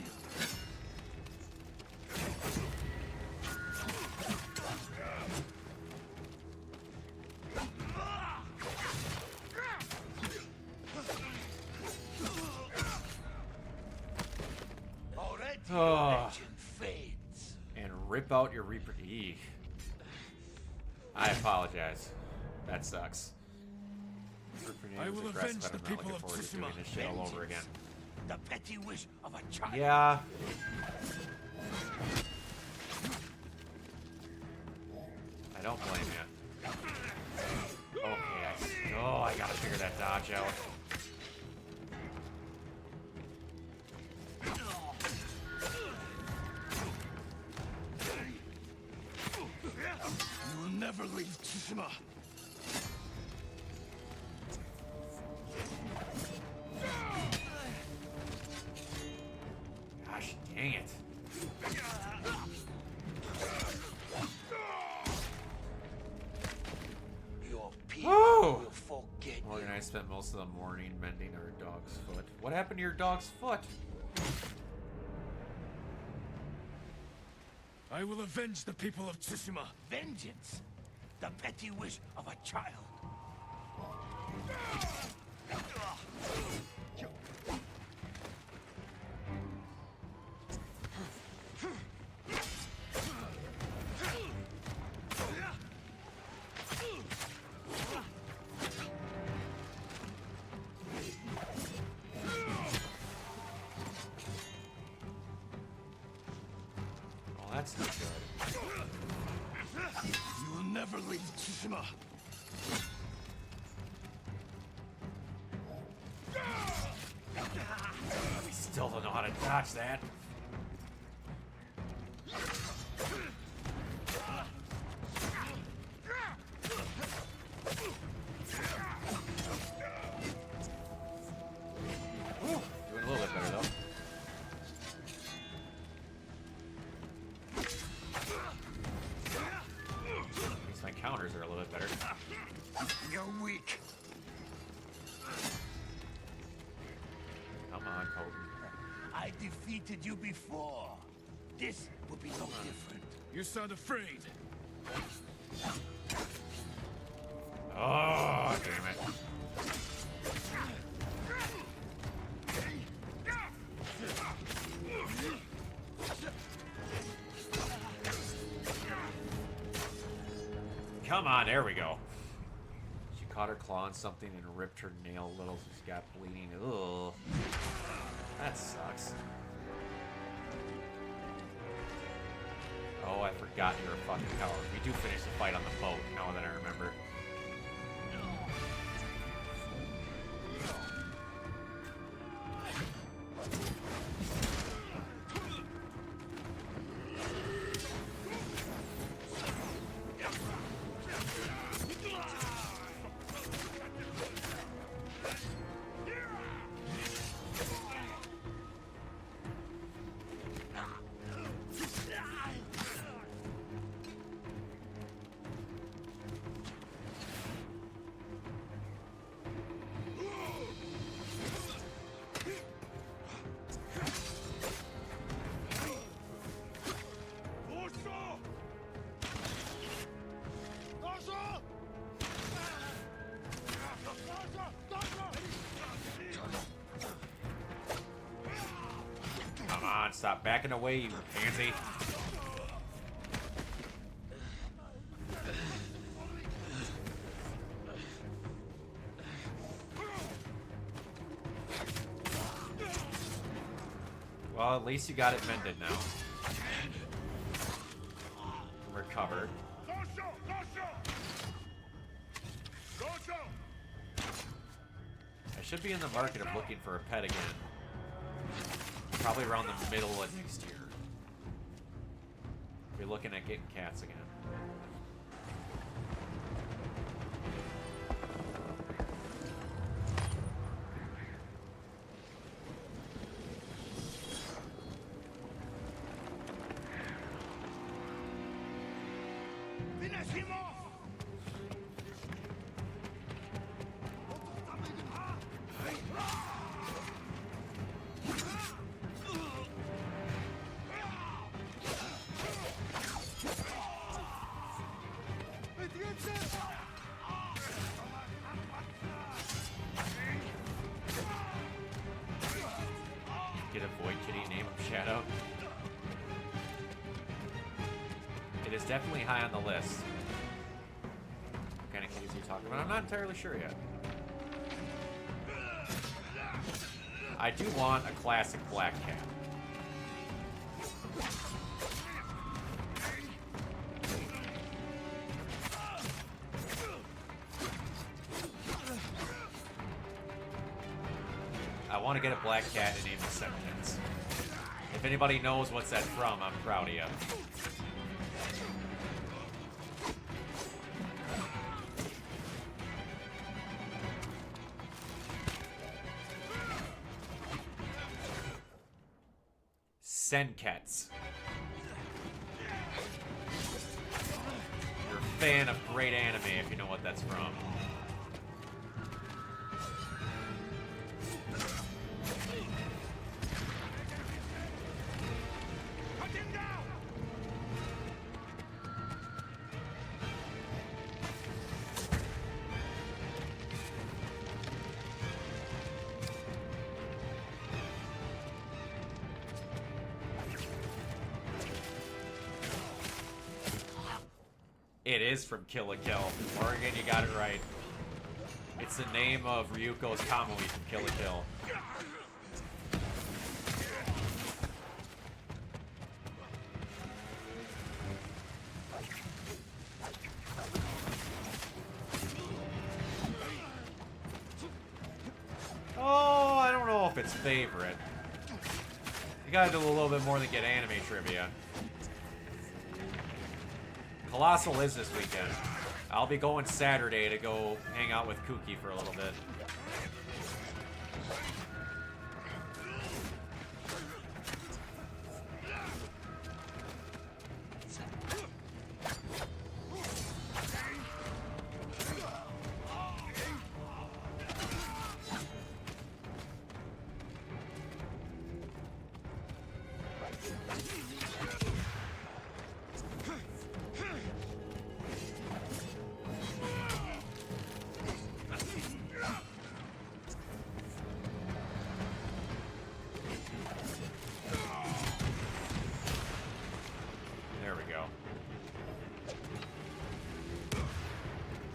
Already your legend fades. And rip out your Reaper. Eek. I apologize. That sucks. I will avenge the people of Tsushima. Doing this shit all over again. The petty wish of a child. Yeah. I don't blame you. Okay, I gotta figure that dodge out. You will never leave Tsushima. Gosh dang it. Your people Woo! will forget. Morgan and I spent most of the morning mending our dog's foot. What happened to your dog's foot? I will avenge the people of Tsushima. Vengeance. The petty wish of a child. Well, that's not good. You will never leave Tsushima. We still don't know how to dodge that. Whew, doing a little bit better though. At least my counters are a little bit better. You're weak. Come on, Colton. I defeated you before. This will be no different. You sound afraid. Oh, damn it. Come on, there we go. She caught her claw on something and ripped her nail a little, so she got bleeding. Ugh. That sucks. Oh, I forgot you're a fucking coward. We do finish the fight on the boat, now that I remember. Come on, stop backing away, you pansy. Well, at least you got it mended now. Recovered. I should be in the market of looking for a pet again. Probably around the middle of next year. Be looking at getting cats again. Finish him off! It is definitely high on the list. What kind of kitties are you talking about? I'm not entirely sure yet. I do want a classic black cat. I want to get a black cat and name it Sentence. If anybody knows what's that from, I'm proud of you. Senkets. You're a fan of great anime if you know what that's from. It is from Kill la Kill. Morgan, you got it right. It's the name of Ryuko's Kamui from Kill la Kill. Oh, I don't know if it's favorite. You gotta do a little bit more than get anime trivia. Colossal is this weekend. I'll be going Saturday to go hang out with Kuki for a little bit.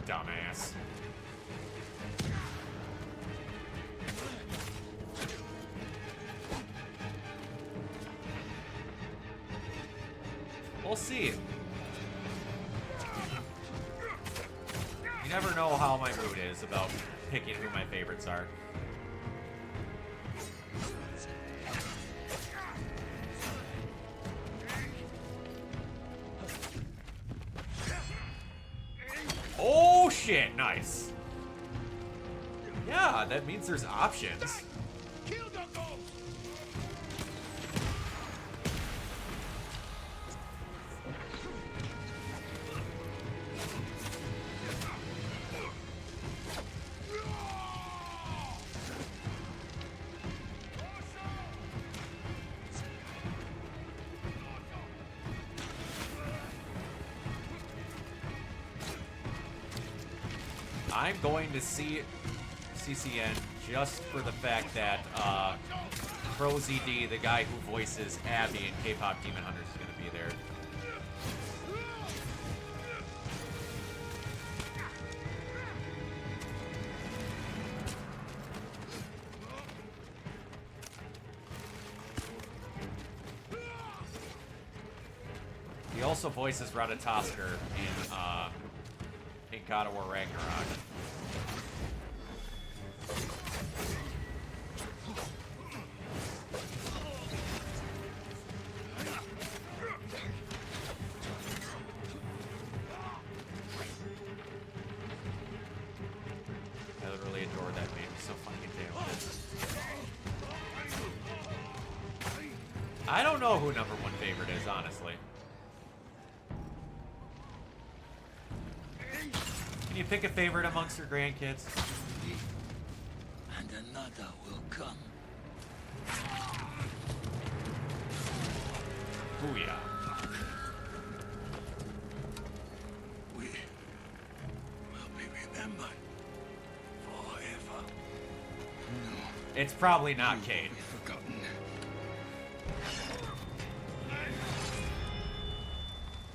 Dumbass. We'll see. You never know how my mood is about picking who my favorites are. Oh shit, nice. Yeah, that means there's options. I'm going to see CCN just for the fact that Pro ZD, the guy who voices Abby in K-Pop Demon Hunters, is going to be there. He also voices Ratatosker in God of War Ragnarok. I literally adore that name. It's so fucking talented. I don't know who number one favorite is, honestly. Can you pick a favorite amongst your grandkids? And another will come. Booyah. We will be remembered forever. No. It's probably not Cade. Forgotten.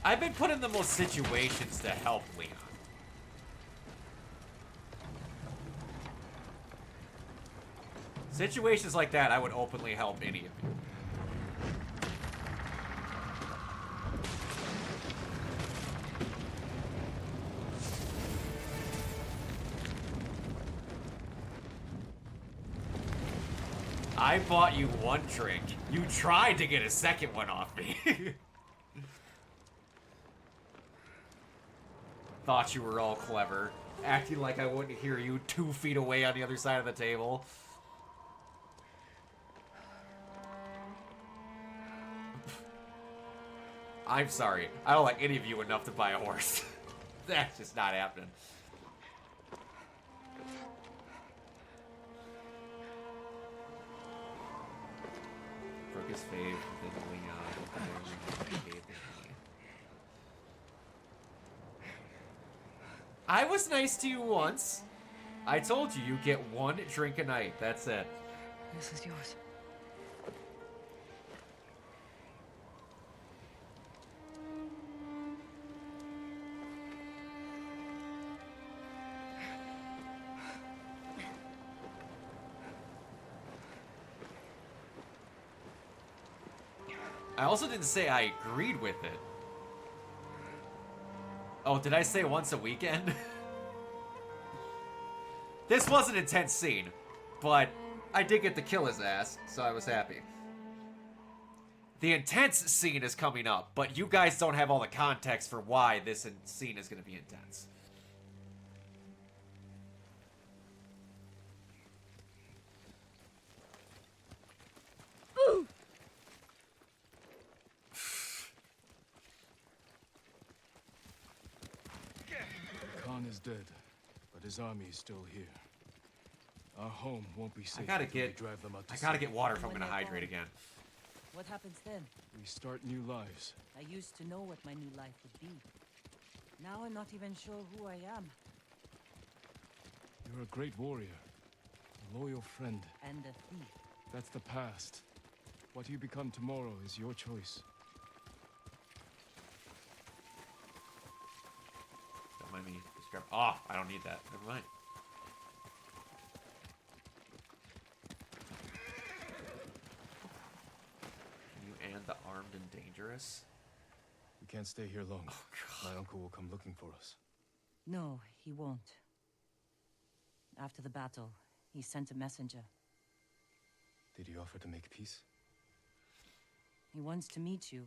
I've been put in the most situations to help Leon. Situations like that, I would openly help any of you. I bought you one drink. You tried to get a second one off me. Thought you were all clever. Acting like I wouldn't hear you 2 feet away on the other side of the table. I'm sorry. I don't like any of you enough to buy a horse. That's just not happening. Broke his fave, then Leon. I was nice to you once. I told you, you get one drink a night. That's it. This is yours. I also didn't say I agreed with it. Oh, did I say once a weekend? This was an intense scene, but I did get to kill his ass, so I was happy. The intense scene is coming up, but you guys don't have all the context for why this scene is going to be intense. Khan is dead, but his army is still here. Our home won't be safe. I gotta until we get drive them out to I gotta sea. get water if I'm going to hydrate again. What happens then? We start new lives. I used to know what my new life would be. Now I'm not even sure who I am. You're a great warrior, a loyal friend. And a thief. That's the past. What you become tomorrow is your choice. Don't mind me. Just grab. Oh, I don't need that. Never mind. You and the armed and dangerous. We can't stay here long. Oh, my uncle will come looking for us. No, he won't. After the battle, he sent a messenger. Did he offer to make peace? He wants to meet you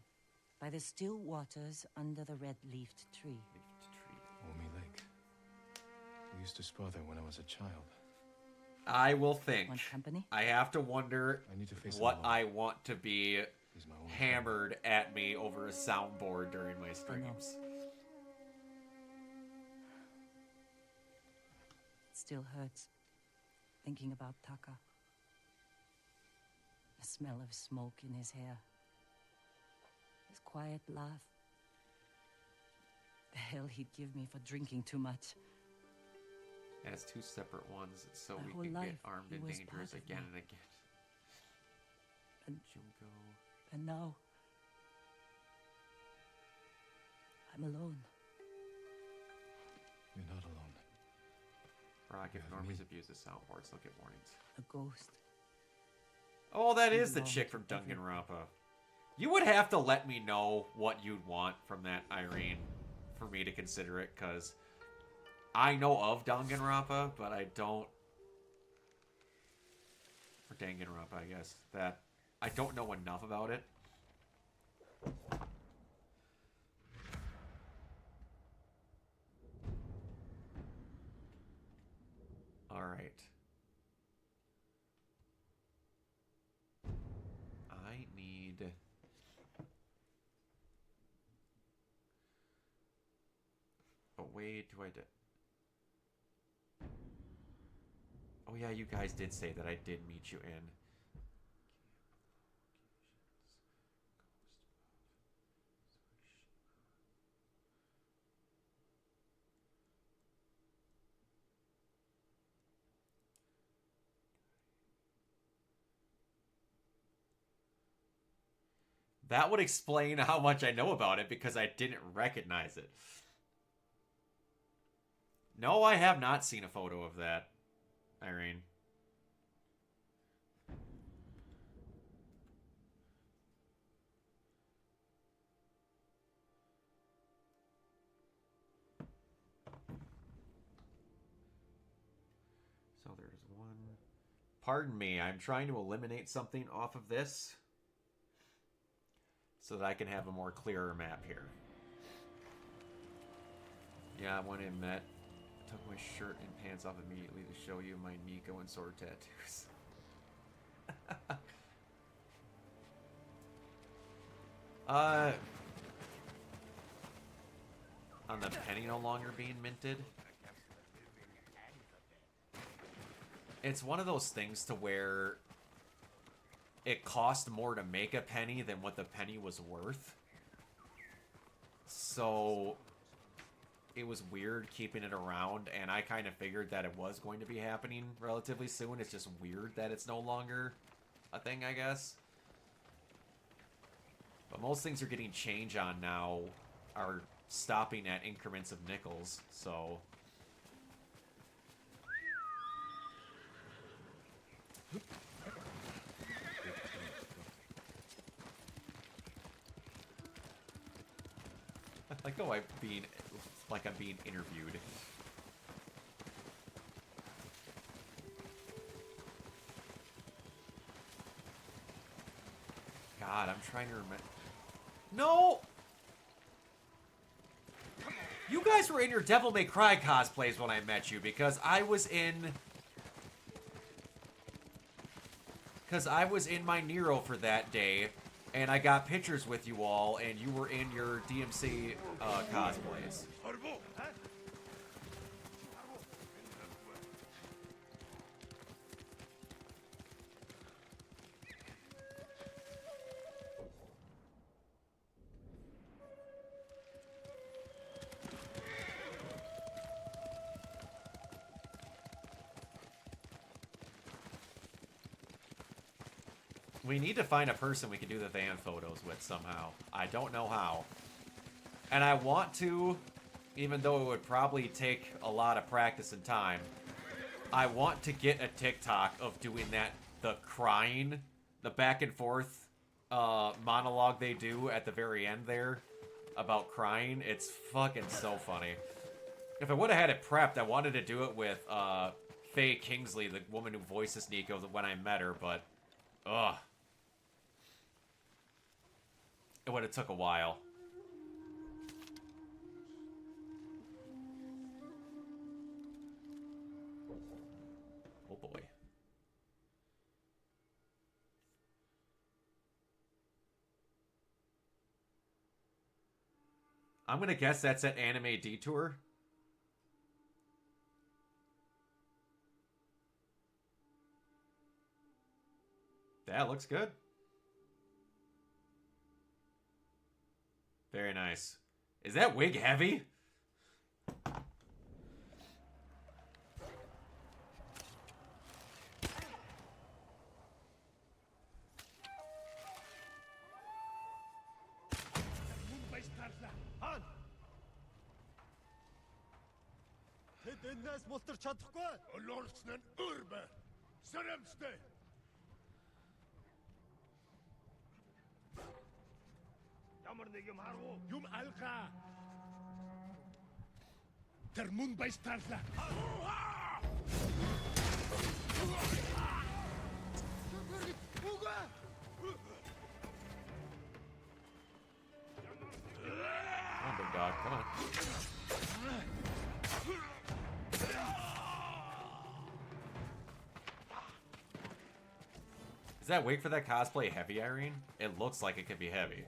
by the still waters under the red-leafed tree. Omi Lake. We used to spar there when I was a child. I will think. Want company? I have to wonder I need to face what him alone. I want to be He's my only hammered at me over a soundboard during my streams. It still hurts, thinking about Taka. The smell of smoke in his hair. His quiet laugh. The hell he'd give me for drinking too much. As two separate ones, so My we whole can get life, armed he and was dangerous part of again me. and again. And Junko. And now, I'm alone. You're not alone. Rock, if You have normies me. abuse the soundboards, they'll get warnings. A ghost. Oh, that You is the belong chick to from everyone. Danganronpa. You would have to let me know what you'd want from that, Irene, for me to consider it, because I know of Danganronpa, but I don't... Or Danganronpa, I guess. That I don't know enough about it. Alright. I need... Oh, wait, do I... Oh yeah, you guys did say that I did meet you in. That would explain how much I know about it, because I didn't recognize it. No, I have not seen a photo of that, Irene. So there's one. Pardon me, I'm trying to eliminate something off of this so that I can have a more clearer map here. Yeah, I went in, met. Took my shirt and pants off immediately to show you my Nico and sword tattoos. On the penny no longer being minted. It's one of those things to where it cost more to make a penny than what the penny was worth. So it was weird keeping it around, and I kind of figured that it was going to be happening relatively soon. It's just weird that it's no longer a thing, I guess. But most things are getting change on now are stopping at increments of nickels, so... I like how I'm being interviewed. God, I'm trying to remember. No! You guys were in your Devil May Cry cosplays when I met you, because I was in my Nero for that day, and I got pictures with you all, and you were in your DMC cosplays. We need to find a person we can do the van photos with somehow. I don't know how. And I want to, even though it would probably take a lot of practice and time, I want to get a TikTok of doing that, the crying, the back and forth monologue they do at the very end there about crying. It's fucking so funny. If I would have had it prepped, I wanted to do it with Faye Kingsley, the woman who voices Nico when I met her, but ugh. It would have took a while. Oh boy. I'm gonna guess that's at Anime Detour. That looks good. Very nice. Is that wig heavy? Ямар нэг юм харуу. Юм алгаа. Тэр мөн баястарлаа. Come on, big dog. Come on. Is that wig for that cosplay heavy, Irene? It looks like it could be heavy.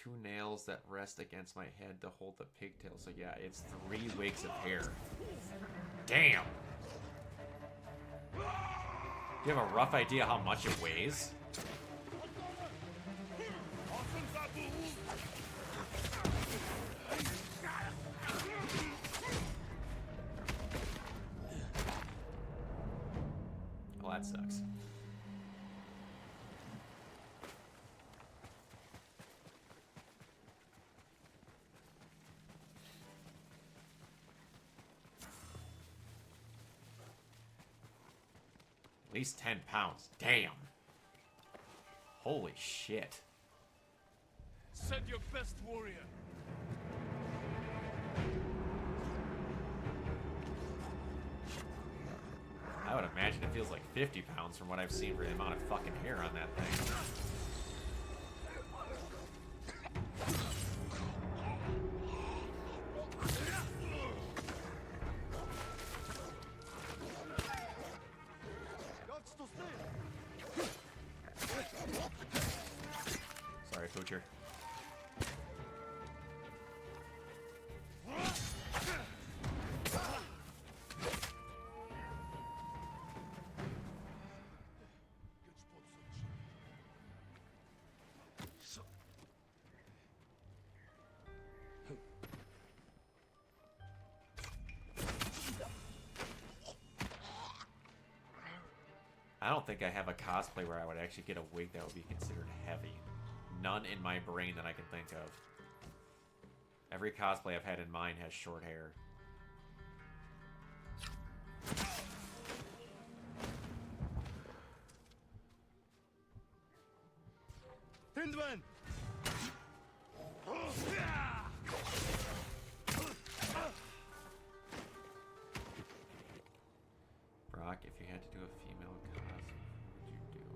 2 nails that rest against my head to hold the pigtail. So yeah, it's 3 wigs of hair. Damn! Do you have a rough idea how much it weighs? Well, that sucks. At least 10 pounds. Damn. Holy shit. Send your best warrior. I would imagine it feels like 50 pounds from what I've seen for the amount of fucking hair on that thing. Sorry, Poocher. I don't think I have a cosplay where I would actually get a wig that would be considered heavy. None in my brain that I can think of. Every cosplay I've had in mind has short hair. Hindman! Brock, if you had to do a female cosplay, what would you do?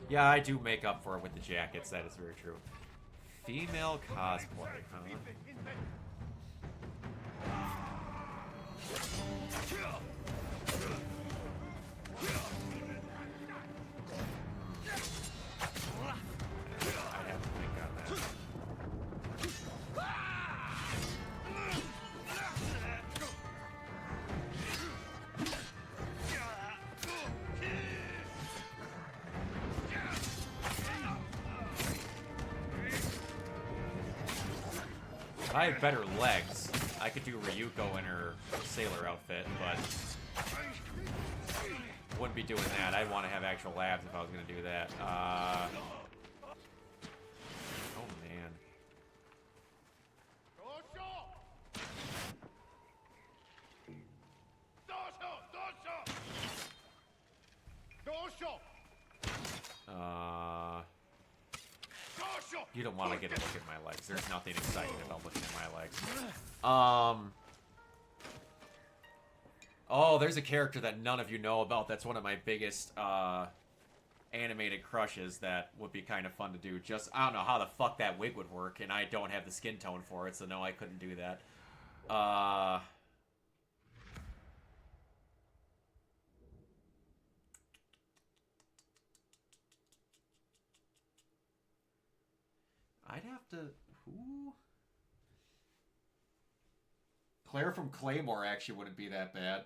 Yeah, I do make up for it with the jackets. That is very true. Female cosplay, huh? I'd have to think on that. If I had better legs, I could do Ryuko in her sailor outfit, but wouldn't be doing that. I'd want to have actual abs if I was going to do that. Oh, man. You don't want to get a look at my legs. There's nothing exciting about looking at my legs. Oh, there's a character that none of you know about. That's one of my biggest animated crushes that would be kind of fun to do. Just, I don't know how the fuck that wig would work, and I don't have the skin tone for it, so no, I couldn't do that. I'd have to... Who? Claire from Claymore actually wouldn't be that bad.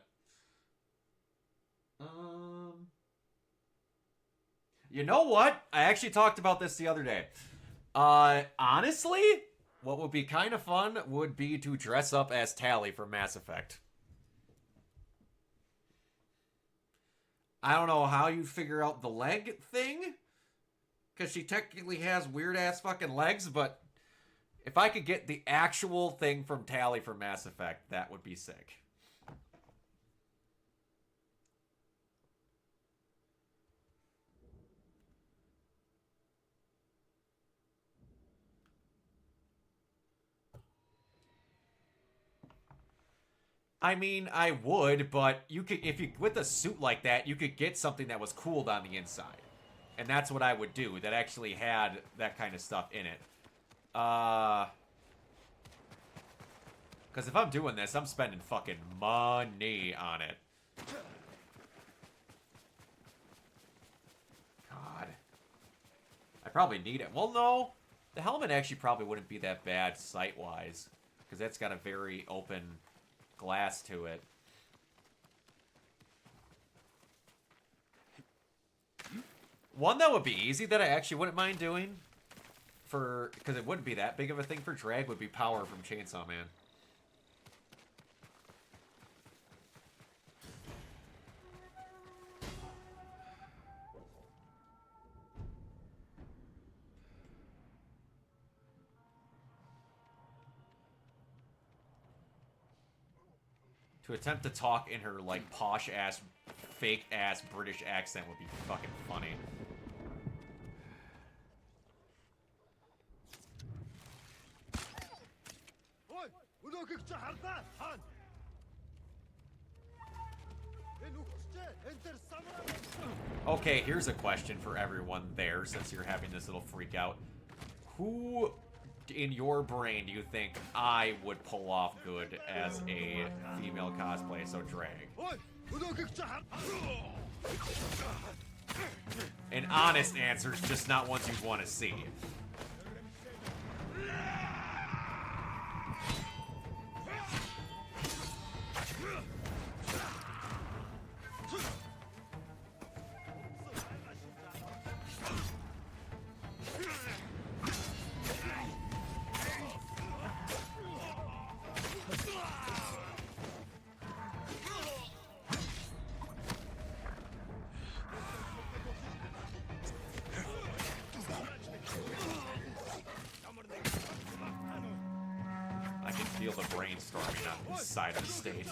You know what? I actually talked about this the other day. Honestly, what would be kind of fun would be to dress up as Tali from Mass Effect. I don't know how you figure out the leg thing, because she technically has weird-ass fucking legs, but if I could get the actual thing from Tali from Mass Effect, that would be sick. I mean, I would, but you could, if you, with a suit like that, you could get something that was cooled on the inside. And that's what I would do, that actually had that kind of stuff in it. Because if I'm doing this, I'm spending fucking money on it. God. I probably need it. Well, no. The helmet actually probably wouldn't be that bad sight-wise, because that's got a very open glass to it. One that would be easy that I actually wouldn't mind doing, because it wouldn't be that big of a thing for drag, would be power from Chainsaw Man. To attempt to talk in her, like, posh-ass, fake-ass British accent would be fucking funny. Okay, here's a question for everyone there, since you're having this little freak out. Who in your brain do you think I would pull off good as a female cosplay, so drag? An honest answer is just not ones you'd want to see. I can feel the brainstorming on this side of the stage.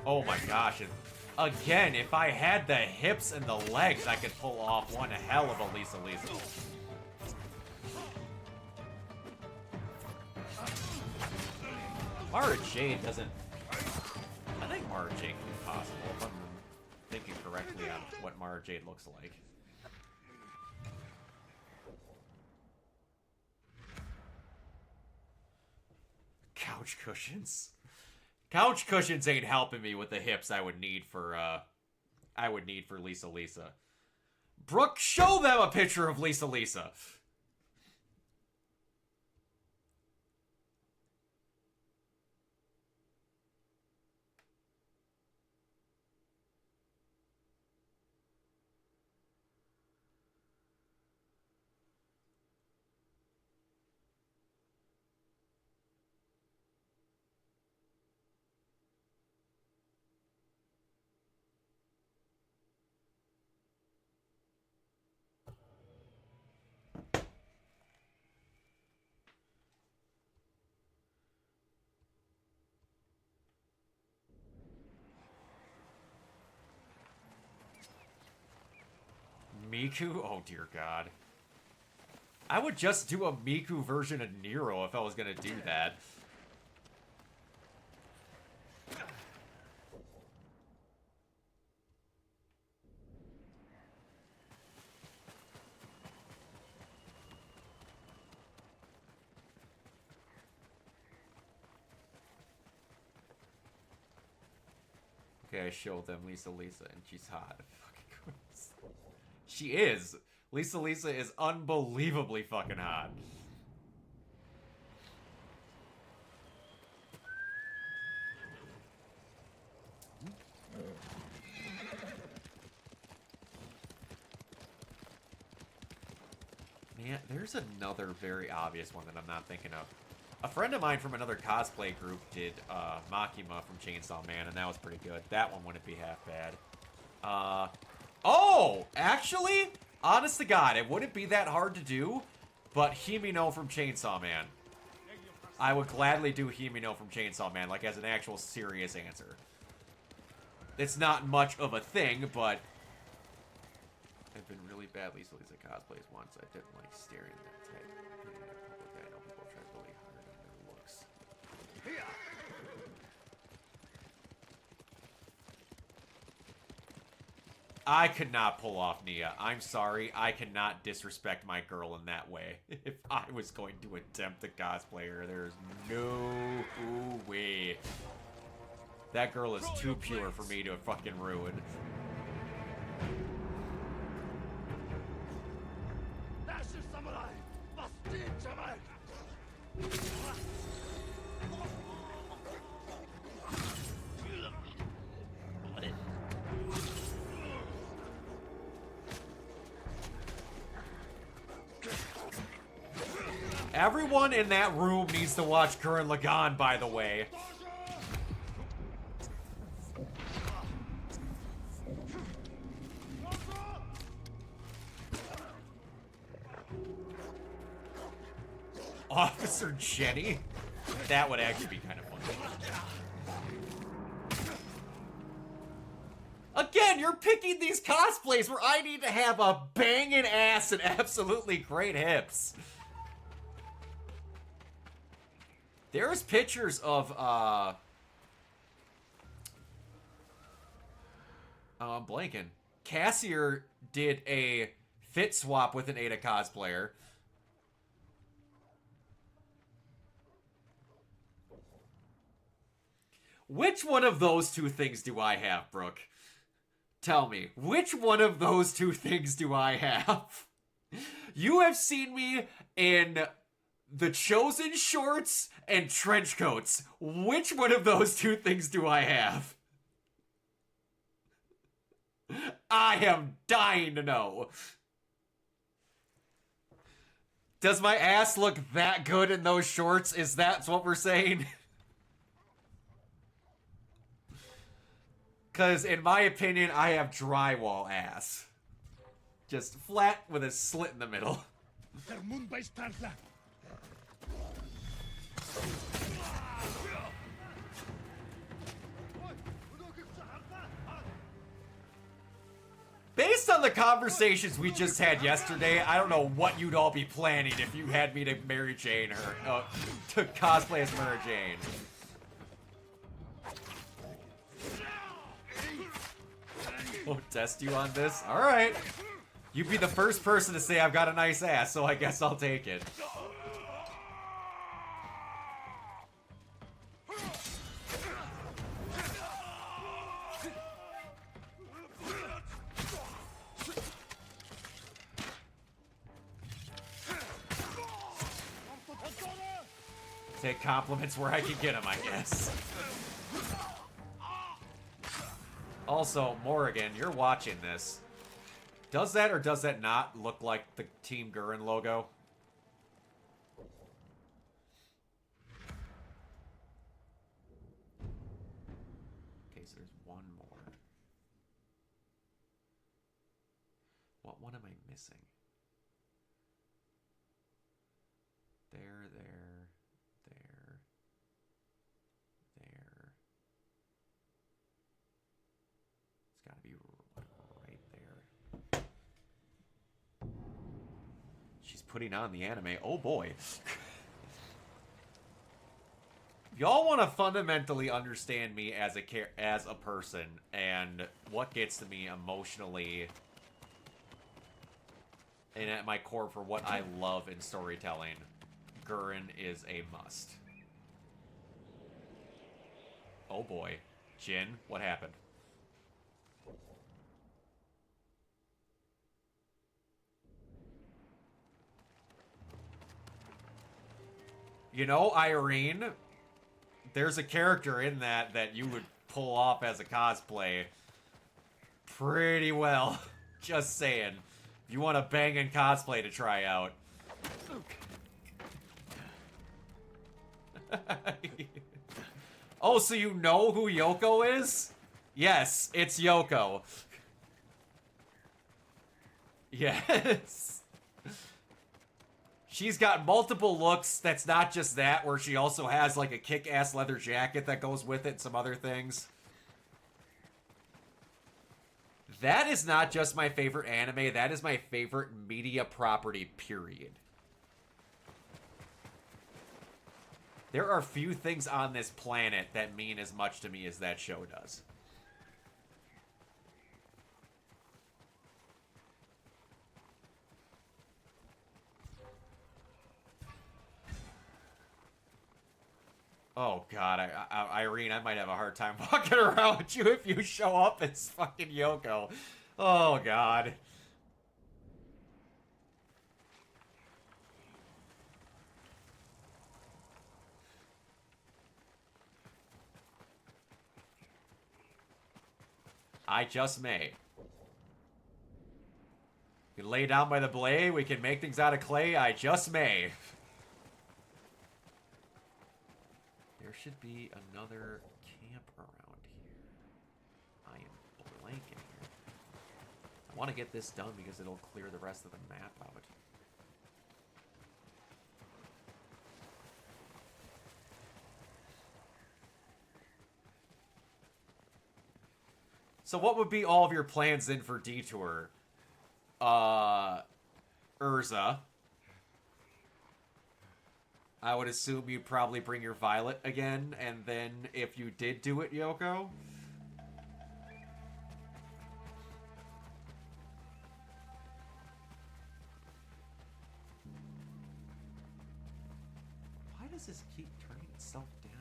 Oh my gosh. And again, if I had the hips and the legs, I could pull off one hell of a Lisa. Mara Jade doesn't... I think Mara Jade can be possible, if I'm thinking correctly on what Mara Jade looks like. Couch cushions. Couch cushions ain't helping me with the hips I would need for Lisa. Brooke, show them a picture of Lisa. Miku? Oh dear God. I would just do a Miku version of Nero if I was gonna do that. Okay, I showed them Lisa, and she's hot. Fucking gross. She is. Lisa is unbelievably fucking hot. Man, there's another very obvious one that I'm not thinking of. A friend of mine from another cosplay group did Makima from Chainsaw Man, and that was pretty good. That one wouldn't be half bad. Oh! Actually, honest to God, it wouldn't be that hard to do, but Himino from Chainsaw Man. I would gladly do Himino from Chainsaw Man, like as an actual serious answer. It's not much of a thing, but I've been really bad Lisa cosplays once. I didn't like staring at that type. I know people try really hard on their looks. I could not pull off Nia. I'm sorry. I cannot disrespect my girl in that way. If I was going to attempt to cosplay her, there's no way. That girl is too pure for me to fucking ruin. Everyone in that room needs to watch Gurren Lagann, by the way. Officer Jenny? That would actually be kind of funny. Again, you're picking these cosplays where I need to have a banging ass and absolutely great hips. There's pictures of, I'm blanking. Cassier did a fit swap with an Ada cosplayer. Which one of those two things do I have, Brooke? Tell me, which one of those two things do I have? You have seen me in the Chosen shorts and trench coats. Which one of those two things do I have? I am dying to know. Does my ass look that good in those shorts? Is that what we're saying? Because, in my opinion, I have drywall ass. Just flat with a slit in the middle. Based on the conversations we just had yesterday, I don't know what you'd all be planning if you had me to Mary Jane her, to cosplay as Mary Jane. Oh, test you on this? Alright. You'd be the first person to say I've got a nice ass, so I guess I'll take it. Take compliments where I can get them, I guess. Also, Morrigan, you're watching this. Does that or does that not look like the Team Gurren logo? Okay, so there's one more. What one am I missing? There. It's gotta be right there. She's putting on the anime. Oh boy. Y'all want to fundamentally understand me as a person and what gets to me emotionally and at my core for what I love in storytelling. Gurren is a must. Oh boy. Jin, what happened? You know, Irene, there's a character in that you would pull off as a cosplay pretty well. Just saying. If you want a banging cosplay to try out. Oh, so you know who Yoko is? Yes, it's Yoko. Yes. She's got multiple looks. That's not just that, where she also has like a kick-ass leather jacket that goes with it and some other things. That is not just my favorite anime. That is my favorite media property, period. There are few things on this planet that mean as much to me as that show does. Oh god, Irene, I might have a hard time walking around with you if you show up as fucking Yoko. Oh god. I just may. You can lay down by the blade, we can make things out of clay, I just may. There should be another camp around here. I am blanking here. I want to get this done because it'll clear the rest of the map out. So what would be all of your plans then for Detour? Urza. I would assume you'd probably bring your Violet again, and then if you did do it, Yoko? Why does this keep turning itself down?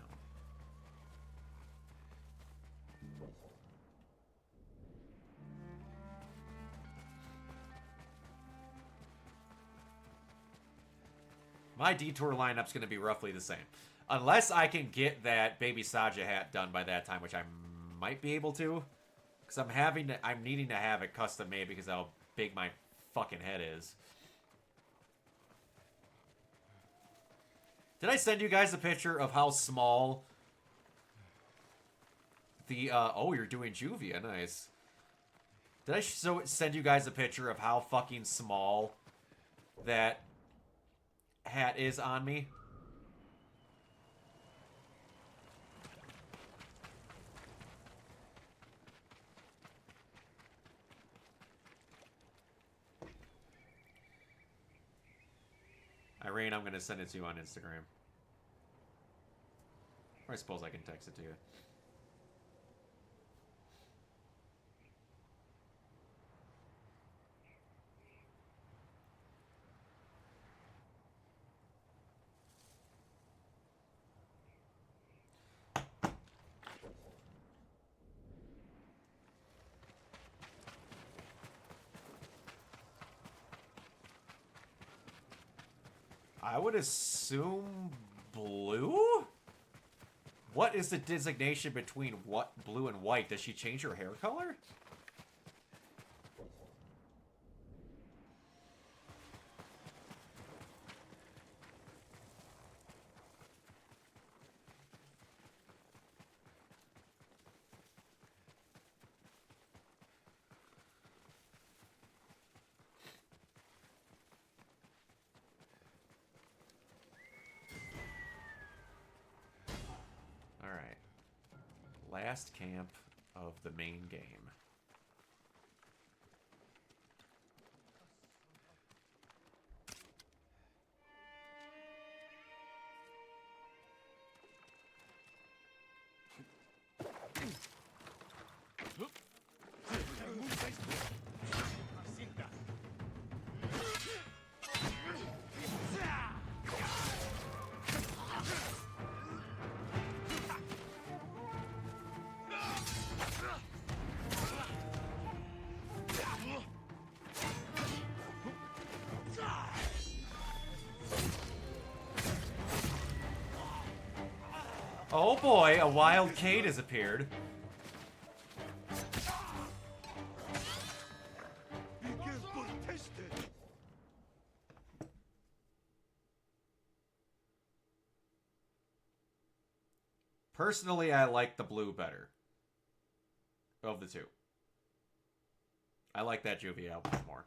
My Detour lineup's going to be roughly the same. Unless I can get that Baby Saja hat done by that time, which I might be able to. Because I'm needing to have it custom made because of how big my fucking head is. Did I send you guys a picture of how small the, oh, you're doing Juvia, nice. Did I send you guys a picture of how fucking small that hat is on me? Irene, I'm gonna send it to you on Instagram. Or I suppose I can text it to you. I would assume blue? What is the designation between what blue and white? Does she change her hair color? Last camp of the main game. Oh boy, a wild Kate has appeared. Personally, I like the blue better of the two. I like that Juvia album more.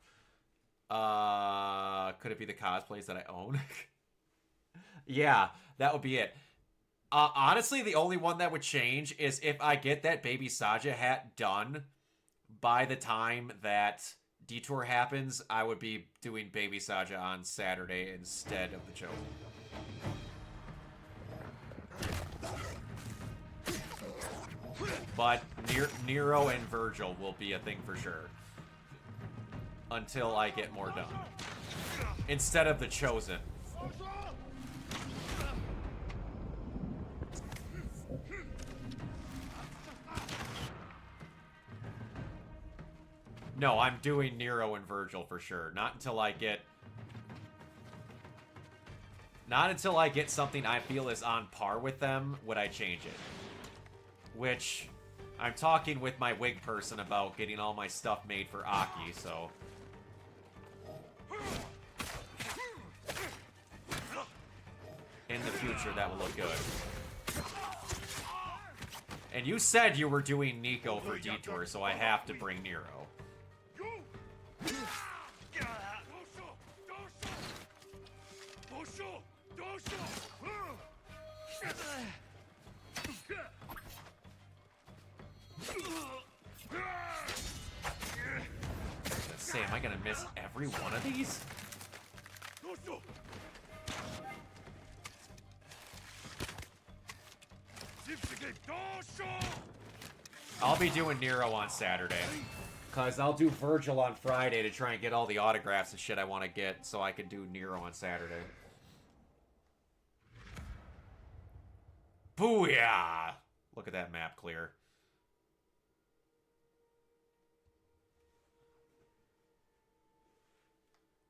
Could it be the cosplays that I own? Yeah, that would be it. Honestly, the only one that would change is if I get that Baby Saja hat done by the time that Detour happens, I would be doing Baby Saja on Saturday instead of the Chosen. But Nero and Virgil will be a thing for sure. Until I get more done. Instead of the Chosen. No, I'm doing Nero and Virgil for sure. Not until I get something I feel is on par with them would I change it. Which I'm talking with my wig person about getting all my stuff made for Aki, so in the future that will look good. And you said you were doing Nico for Detour, so I have to bring Nero. Say, am I gonna miss every one of these? I'll be doing Nero on Saturday. Because I'll do Virgil on Friday to try and get all the autographs and shit I want to get so I can do Nero on Saturday. Booyah! Look at that map clear.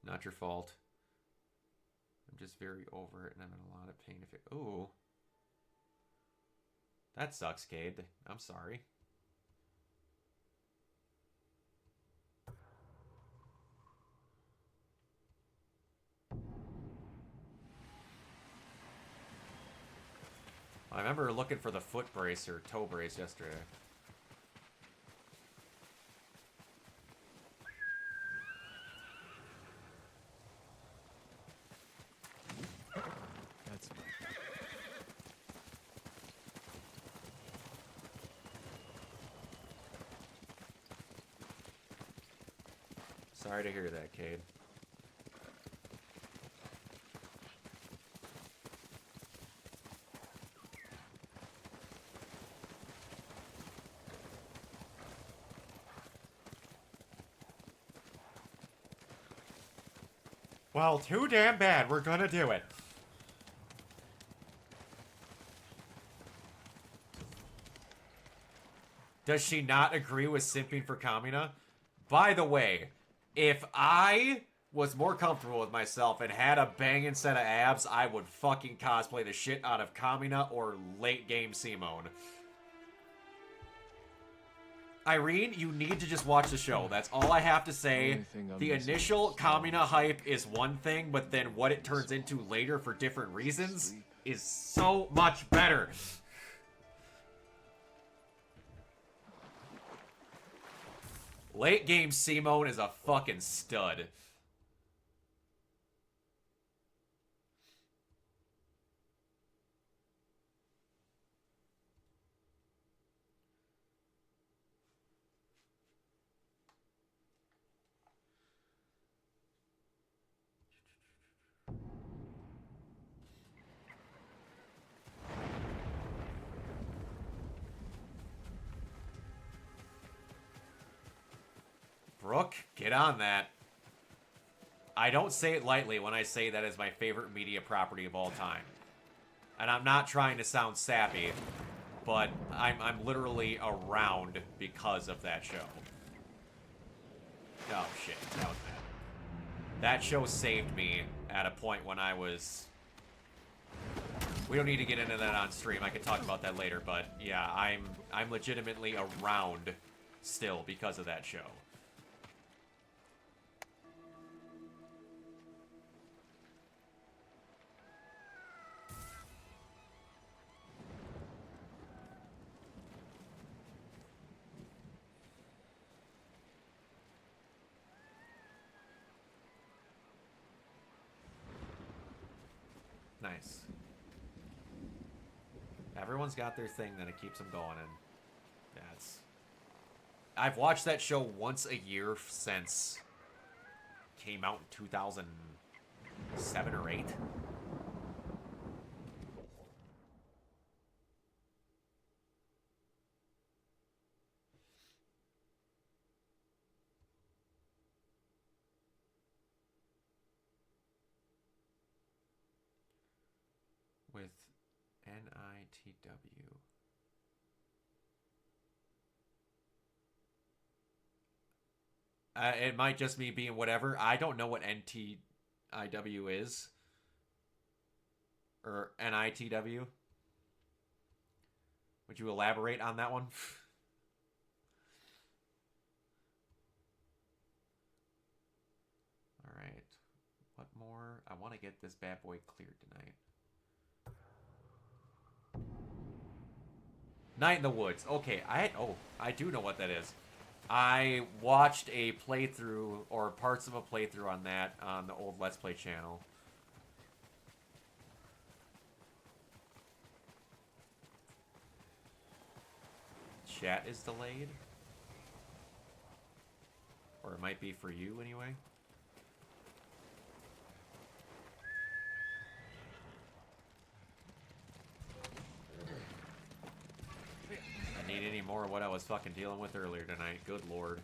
Not your fault. I'm just very over it and I'm in a lot of pain. If it... Ooh. That sucks, Cade. I'm sorry. I remember looking for the foot brace or toe brace yesterday. That's Sorry to hear that, Cade. Well, too damn bad. We're gonna do it. Does she not agree with simping for Kamina? By the way, if I was more comfortable with myself and had a banging set of abs, I would fucking cosplay the shit out of Kamina or late game Simone. Irene, you need to just watch the show. That's all I have to say. The initial Kamina hype is one thing, but then what it turns into later for different reasons is so much better. Late game Simone is a fucking stud. Brooke, get on that. I don't say it lightly when I say that is my favorite media property of all time. And I'm not trying to sound sappy, but I'm literally around because of that show. Oh shit, that was bad. That show saved me at a point when I was... We don't need to get into that on stream. I can talk about that later, but yeah, I'm legitimately around still because of that show. Nice. Everyone's got their thing that it keeps them going, and that's... I've watched that show once a year since it came out in 2007 or 8. With NITW. It might just me being whatever. I don't know what NTIW is. Or NITW. Would you elaborate on that one? Alright. What more? I want to get this bad boy cleared tonight. Night in the Woods. Okay, I do know what that is. I watched a playthrough, or parts of a playthrough on that, on the old Let's Play channel. Chat is delayed. Or it might be for you, anyway. I need any more of what I was fucking dealing with earlier tonight. Good lord.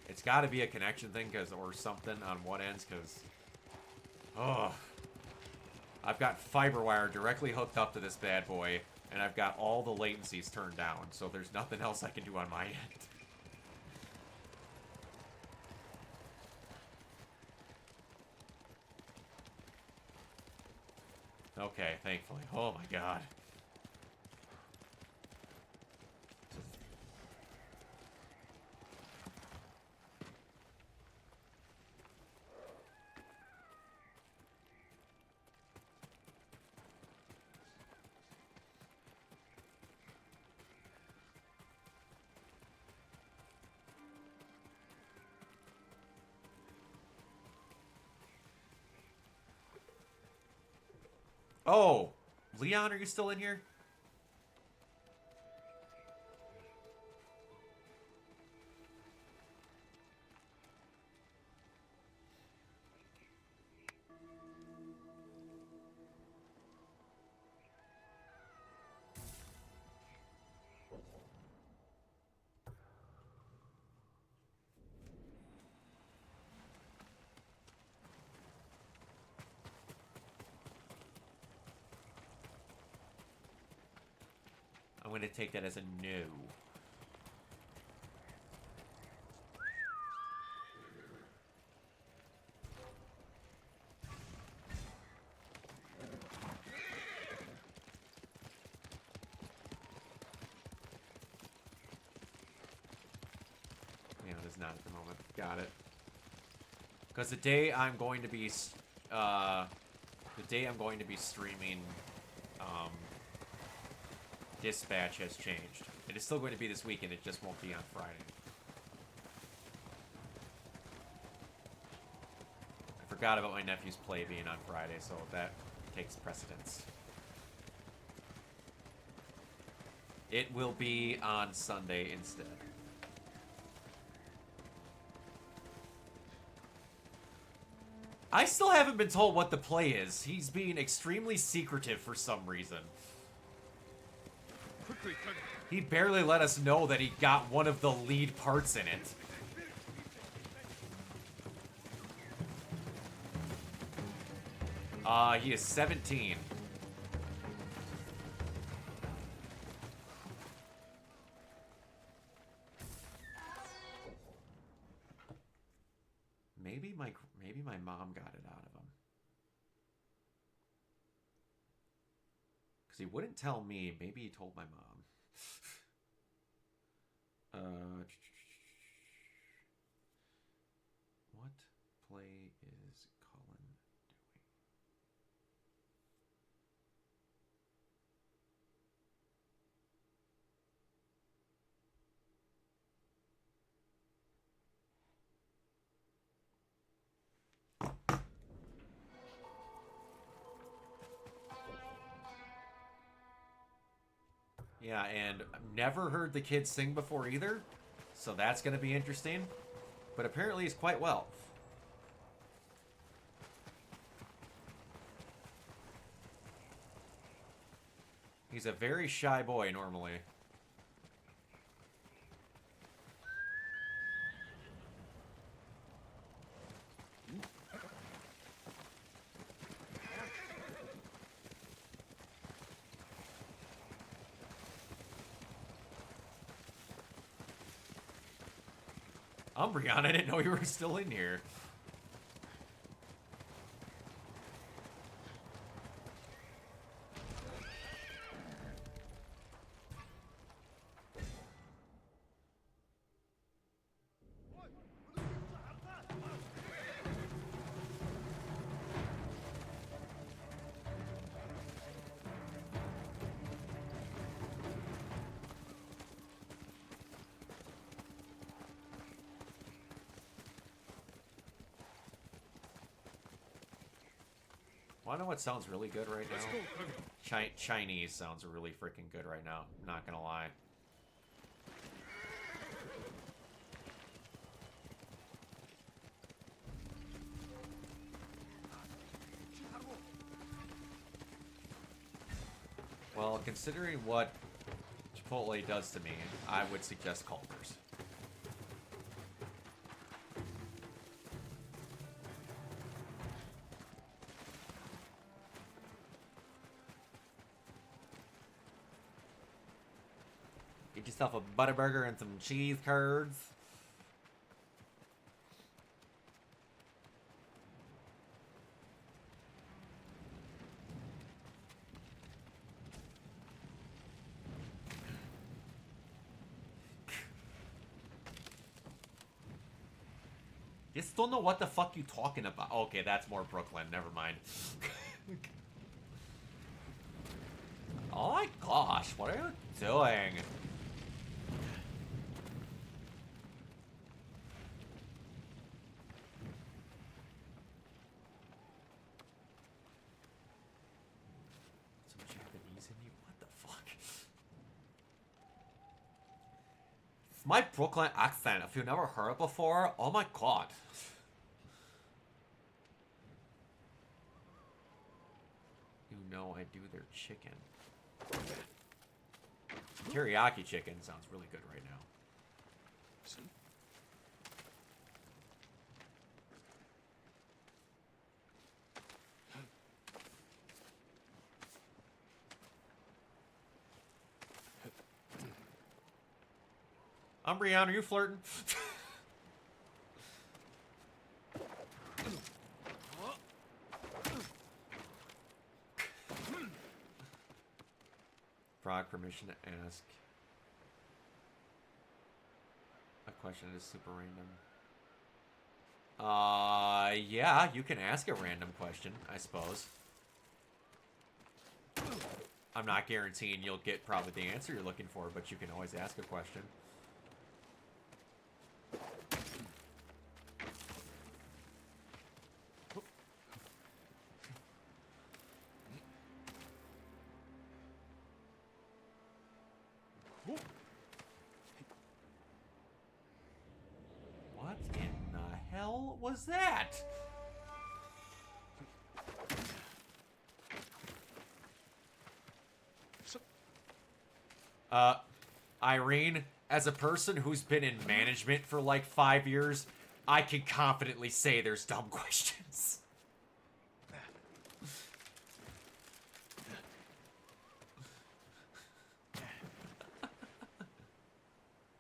It's got to be a connection thing, or something on one ends, because... Oh. I've got fiber wire directly hooked up to this bad boy, and I've got all the latencies turned down, so there's nothing else I can do on my end. Okay, thankfully. Oh my god. Oh! Leon, are you still in here? I'm going to take that as a no. Yeah, it is not at the moment. Got it. Because the day I'm going to be streaming Dispatch has changed. It is still going to be this weekend, it just won't be on Friday. I forgot about my nephew's play being on Friday, so that takes precedence. It will be on Sunday instead. I still haven't been told what the play is. He's being extremely secretive for some reason. He barely let us know that he got one of the lead parts in it. He is 17. Maybe my mom got it out of him. Because he wouldn't tell me. Maybe he told my mom. What play is Colin doing? Yeah, and I've never heard the kid sing before either, so that's going to be interesting. But apparently he's quite well. He's a very shy boy normally. Umbreon, I didn't know you were still in here. Wanna know what sounds really good right now? Chinese sounds really freaking good right now. Not gonna lie. Well, considering what Chipotle does to me, I would suggest Culver's. Get yourself a Butterburger and some cheese curds. Just don't know what the fuck you talking about. Okay, that's more Brooklyn. Never mind. Oh my gosh, what are you doing? Some Japanese in you? What the fuck? It's my Brooklyn accent. If you've never heard it before, oh my god. You know I do their chicken. Teriyaki chicken sounds really good right now. Umbreon, are you flirting? Frog, permission to ask a question that is super random. Yeah, you can ask a random question, I suppose. I'm not guaranteeing you'll get probably the answer you're looking for, but you can always ask a question. What in the hell was that? Irene, as a person who's been in management for like 5 years, I can confidently say there's dumb questions.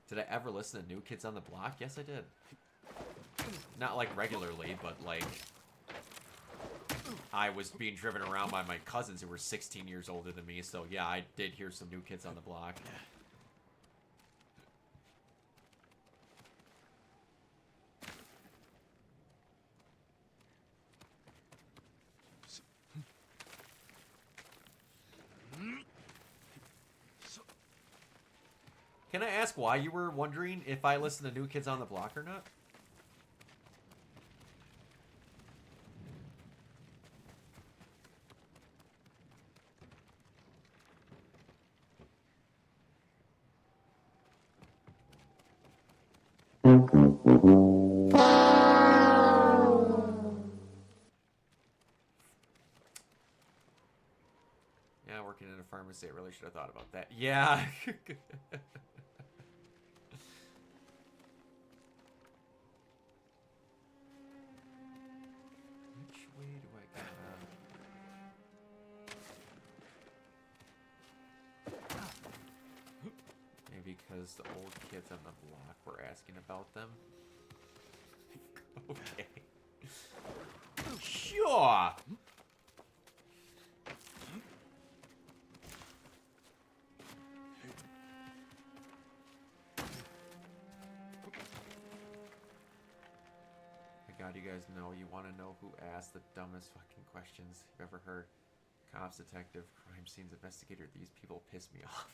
Did I ever listen to New Kids on the Block? Yes, I did. Not like regularly, but like I was being driven around by my cousins who were 16 years older than me, so yeah, I did hear some New Kids on the Block. Can I ask why you were wondering if I listen to New Kids on the Block or not? Yeah, working in a pharmacy, I really should have thought about that. Yeah. Which way do I go? Maybe because the old kids on the block were asking about them. Okay. Sure. God, you guys know, you want to know who asked the dumbest fucking questions you've ever heard. Cops, detective, crime scenes investigator. These people piss me off.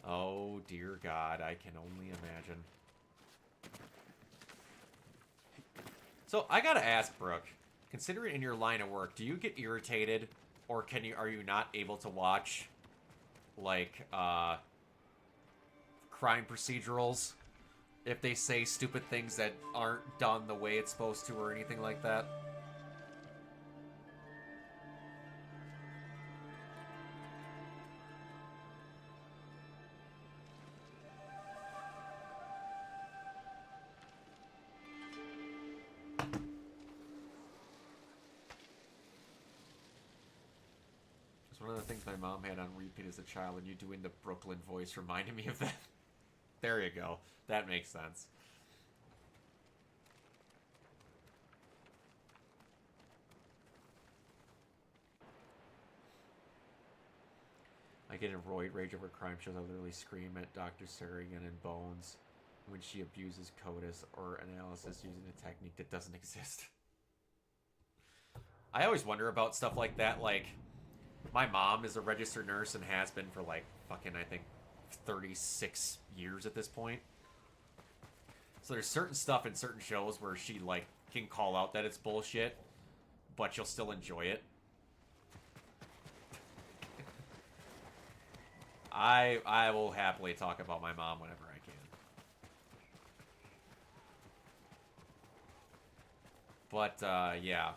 Oh, dear God, I can only imagine. So, I gotta ask, Brooke, considering in your line of work, do you get irritated, or are you not able to watch, like, crime procedurals? If they say stupid things that aren't done the way it's supposed to or anything like that. It's one of the things my mom had on repeat as a child, and you doing the Brooklyn voice reminded me of that. There you go. That makes sense. I get a roid rage over crime shows. I literally scream at Dr. Sarrigan and Bones when she abuses CODIS or analysis using a technique that doesn't exist. I always wonder about stuff like that. Like, my mom is a registered nurse and has been for like fucking, I think, 36 years at this point. So there's certain stuff in certain shows where she, like, can call out that it's bullshit, but you'll still enjoy it. I will happily talk about my mom whenever I can. But, yeah.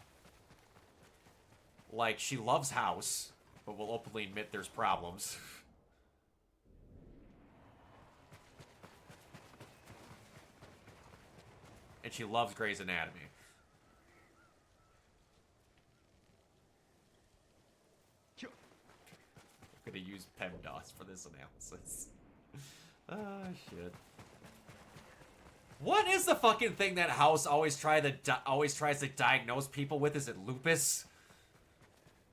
Like, she loves House, but will openly admit there's problems. And she loves Grey's Anatomy. I'm gonna use PEMDAS for this analysis. Ah, shit. What is the fucking thing that House always tries to diagnose people with? Is it lupus?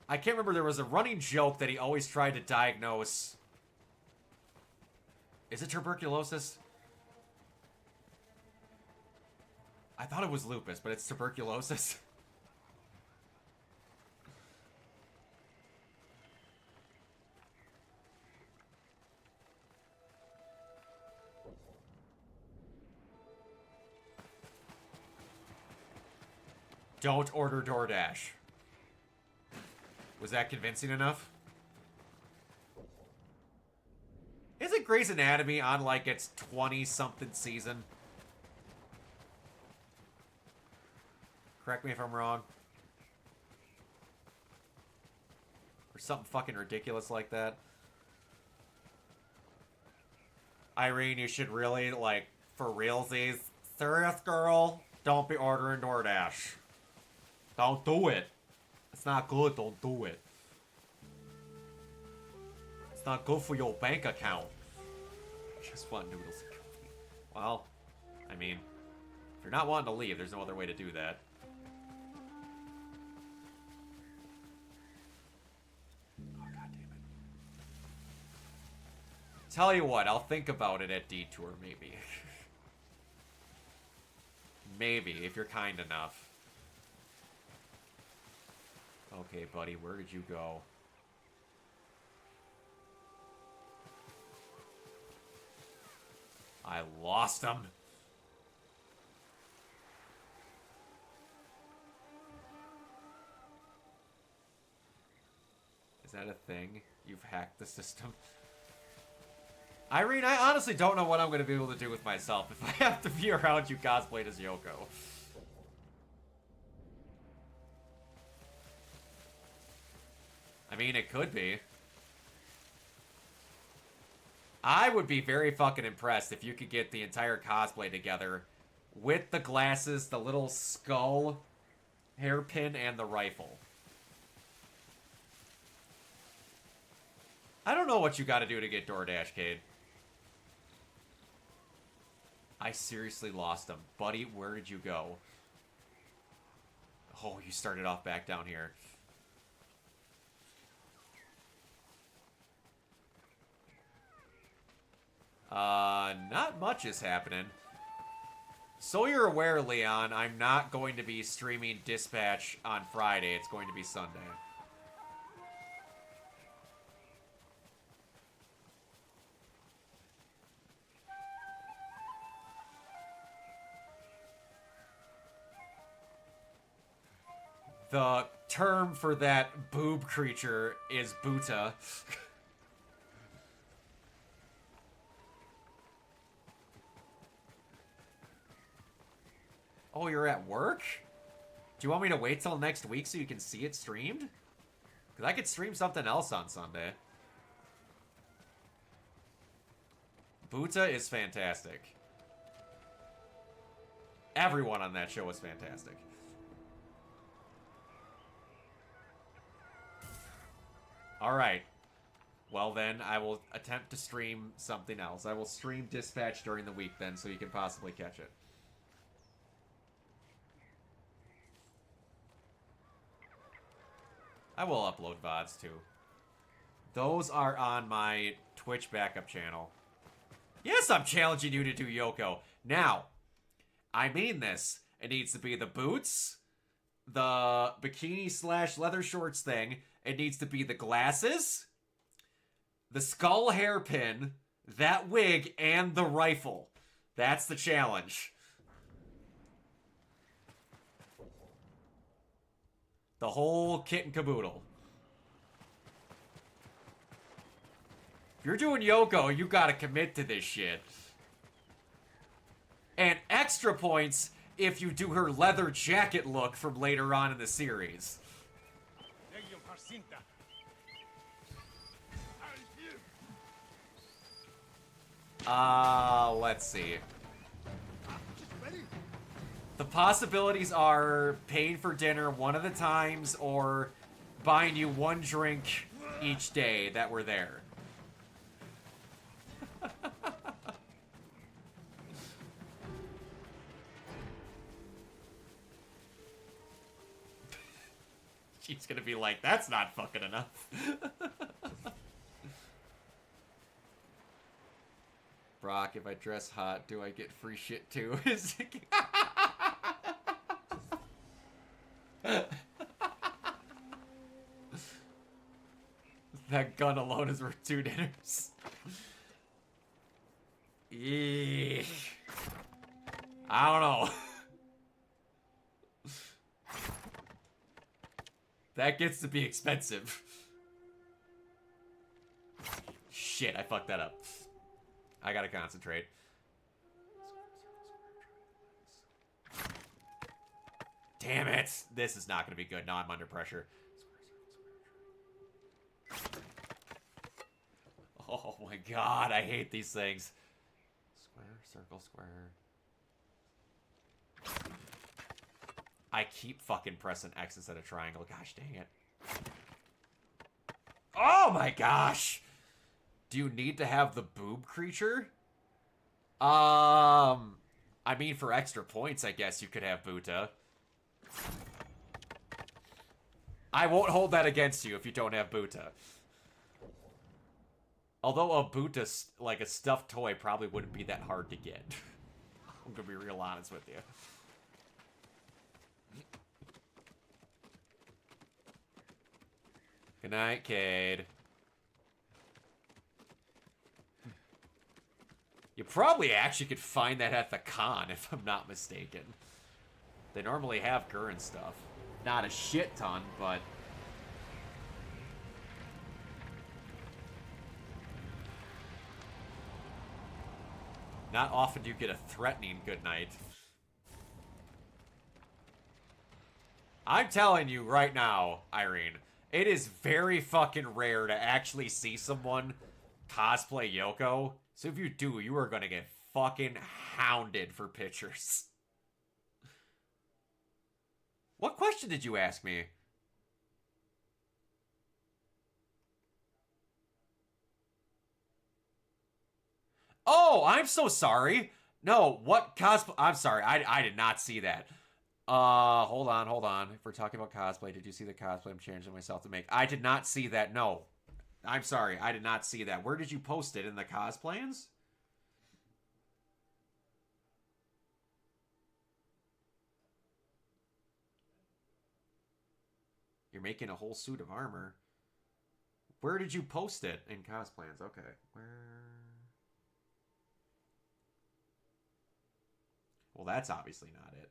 I can't remember. There was a running joke that he always tried to diagnose. Is it tuberculosis? I thought it was lupus, but it's tuberculosis. Don't order DoorDash. Was that convincing enough? Isn't Grey's Anatomy on like its 20-something season? Correct me if I'm wrong. Or something fucking ridiculous like that. Irene, you should really, like, for realsies. Serious, girl? Don't be ordering DoorDash. Don't do it. It's not good, don't do it. It's not good for your bank account. Just want noodles. Well, I mean, if you're not wanting to leave, there's no other way to do that. Oh, God damn it. Tell you what, I'll think about it at Detour, maybe. Maybe, if you're kind enough. Okay, buddy, where did you go? I lost him. Is that a thing? You've hacked the system? Irene, I honestly don't know what I'm going to be able to do with myself if I have to be around you cosplayed as Yoko. I mean, it could be. I would be very fucking impressed if you could get the entire cosplay together with the glasses, the little skull, hairpin, and the rifle. I don't know what you gotta do to get DoorDash, Cade. I seriously lost him. Buddy, where did you go? Oh, you started off back down here. Not much is happening. So you're aware, Leon, I'm not going to be streaming Dispatch on Friday. It's going to be Sunday. The term for that boob creature is Buta. Oh, you're at work? Do you want me to wait till next week so you can see it streamed? Because I could stream something else on Sunday. Buta is fantastic. Everyone on that show is fantastic. Alright. Well then, I will attempt to stream something else. I will stream Dispatch during the week then, so you can possibly catch it. I will upload VODs too. Those are on my Twitch backup channel. Yes, I'm challenging you to do Yoko. Now, I mean this. It needs to be the boots, the bikini / leather shorts thing. It needs to be the glasses, the skull hairpin, that wig, and the rifle. That's the challenge. The whole kit and caboodle. If you're doing Yoko, you gotta commit to this shit. And extra points if you do her leather jacket look from later on in the series. Let's see. The possibilities are paying for dinner one of the times or buying you one drink each day that we're there. She's gonna be like, that's not fucking enough. Brock, if I dress hot, do I get free shit too? That gun alone is worth 2 dinners. Eesh. I don't know. That gets to be expensive. Shit, I fucked that up. I gotta concentrate. Damn it! This is not gonna be good. Now I'm under pressure. Oh my god, I hate these things. Square, circle, square. I keep fucking pressing X instead of triangle. Gosh dang it. Oh my gosh! Do you need to have the boob creature? I mean, for extra points, I guess you could have Buta. I won't hold that against you if you don't have Buta. Although a Buta, like a stuffed toy, probably wouldn't be that hard to get. I'm gonna be real honest with you. Good night, Cade. You probably actually could find that at the con, if I'm not mistaken. They normally have Gurren stuff. Not a shit ton, but... Not often do you get a threatening goodnight. I'm telling you right now, Irene, it is very fucking rare to actually see someone cosplay Yoko. So if you do, you are gonna get fucking hounded for pictures. What question did you ask me? Oh, I'm so sorry. No, what cosplay? I'm sorry, I did not see that. Hold on. If we're talking about cosplay, did you see the cosplay I'm changing myself to make? I did not see that. No. I'm sorry, I did not see that. Where did you post it? In the cosplans? You're making a whole suit of armor. Where did you post it? In cosplans. Okay. Where? Well, that's obviously not it.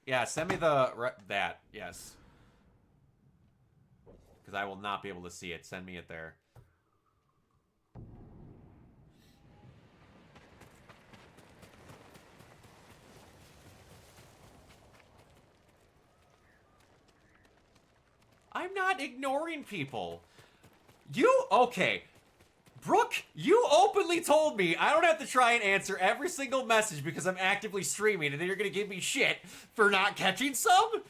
Yeah, send me that. Yes. Because I will not be able to see it. Send me it there. I'm not ignoring people. Okay. Brooke, you openly told me I don't have to try and answer every single message because I'm actively streaming, and then you're gonna give me shit for not catching some?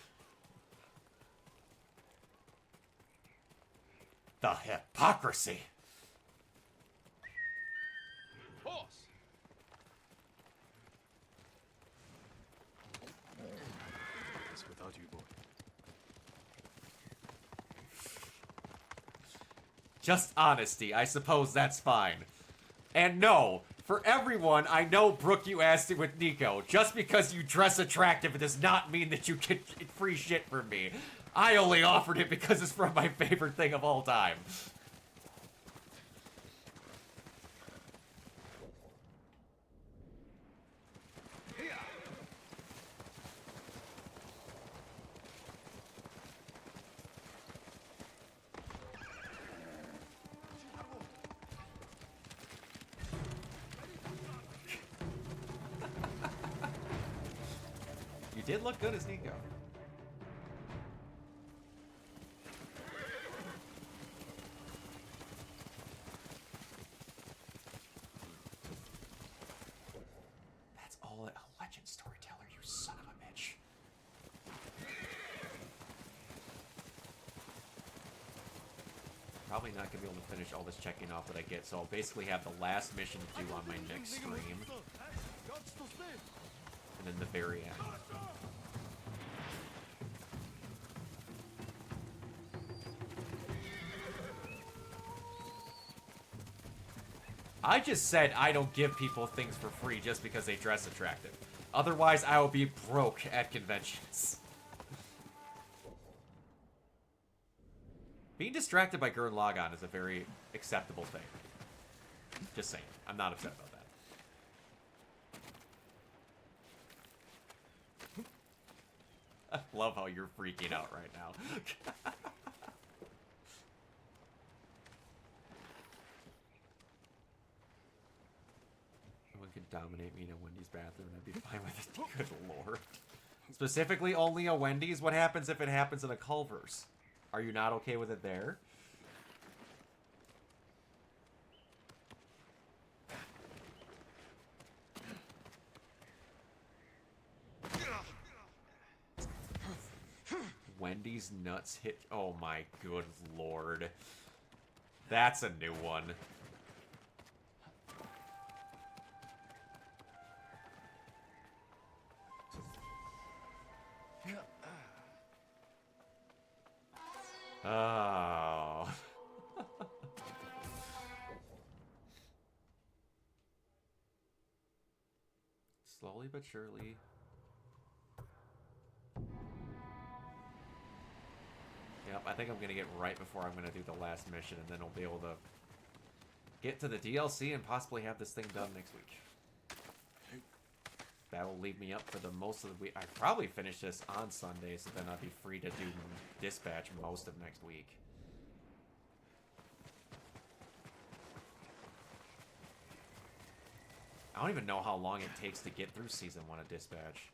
The hypocrisy. Boss! It's without you, boy. Just honesty. I suppose that's fine. And no, for everyone, I know, Brooke, you asked it with Nico. Just because you dress attractive, it does not mean that you get free shit from me. I only offered it because it's from my favorite thing of all time. You did look good as Nico. That's all a legend storyteller, you son of a bitch. Probably not gonna be able to finish all this checking off that I get, so I'll basically have the last mission to do on my next stream. And then the very end. I just said I don't give people things for free just because they dress attractive. Otherwise, I will be broke at conventions. Being distracted by Gurren Lagann is a very acceptable thing. Just saying. I'm not upset about that. I love how you're freaking out right now. Someone could dominate me in a Wendy's bathroom and I'd be fine with it. Good lord. Specifically only a Wendy's? What happens if it happens in a Culver's? Are you not okay with it there? Wendy's nuts hit. Oh my good lord. That's a new one. Oh. Slowly but surely. Yep, I think I'm gonna get right before I'm gonna do the last mission, and then I'll be able to get to the DLC and possibly have this thing done next week. That'll leave me up for the most of the week. I probably finish this on Sunday, so then I'll be free to do dispatch most of next week. I don't even know how long it takes to get through Season 1 of Dispatch.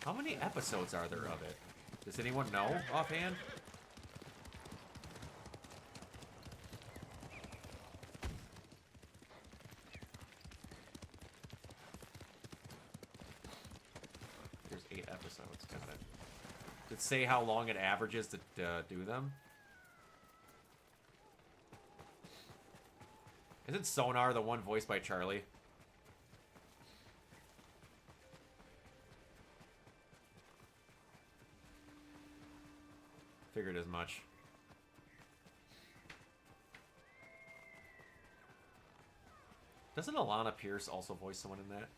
How many episodes are there of it? Does anyone know offhand? There's 8 episodes. episodes. Got it. Did it say how long it averages to do them? Isn't Sonar the one voiced by Charlie? Figured as much. Doesn't Alana Pierce also voice someone in that?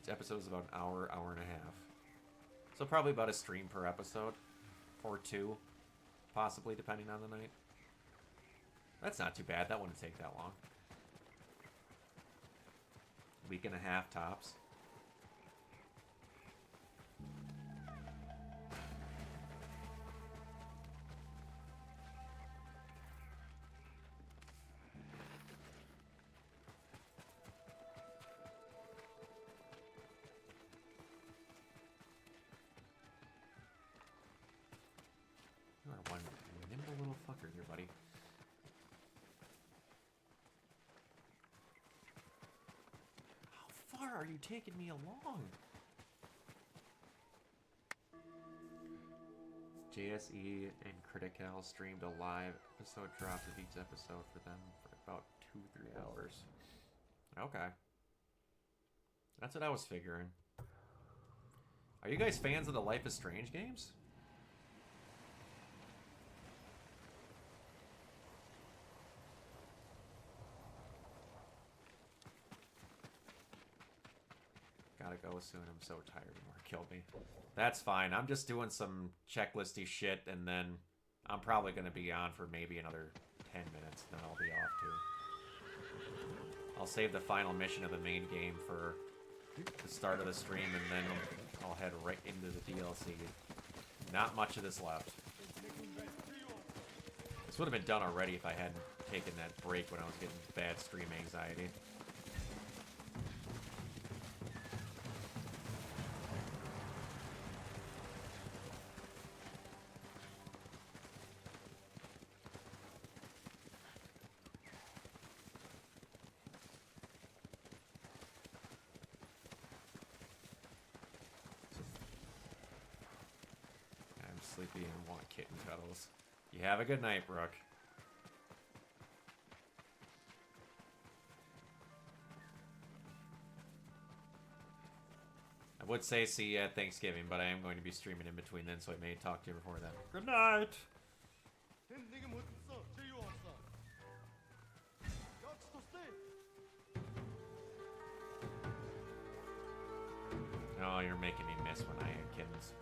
Each episode is about an hour, hour and a half. So probably about a stream per episode. Or 2. Possibly, depending on the night. That's not too bad. That wouldn't take that long. Week and a half tops. You are one nimble little fucker here, buddy. How far are you taking me along? JSE and Critical streamed a live episode drop of each episode for them for about 2-3 hours. Okay. That's what I was figuring. Are you guys fans of the Life is Strange games? Gotta go soon. I'm so tired. More killed me. That's fine. I'm just doing some checklisty shit, and then I'm probably gonna be on for maybe another 10 minutes. Then I'll be off too. I'll save the final mission of the main game for the start of the stream, and then I'll head right into the DLC. Not much of this left. This would have been done already if I hadn't taken that break when I was getting bad stream anxiety. Sleepy and want kitten cuddles. You have a good night, Brooke. I would say see you at Thanksgiving, but I am going to be streaming in between then, so I may talk to you before then. Good night! Oh, you're making me miss when I had kittens.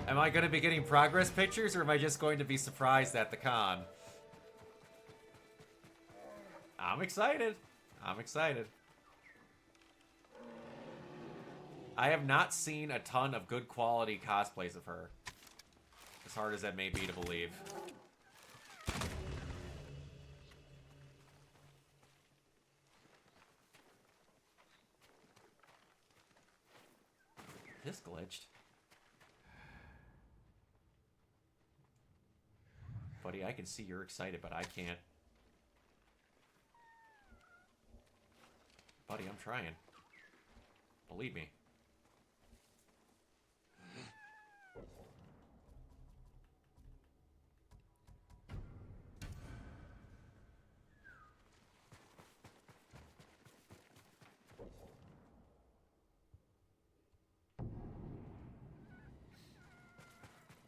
Am I going to be getting progress pictures, or am I just going to be surprised at the con? I'm excited. I'm excited. I have not seen a ton of good quality cosplays of her. As hard as that may be to believe. This glitched. Buddy, I can see you're excited, but I can't. Buddy, I'm trying. Believe me.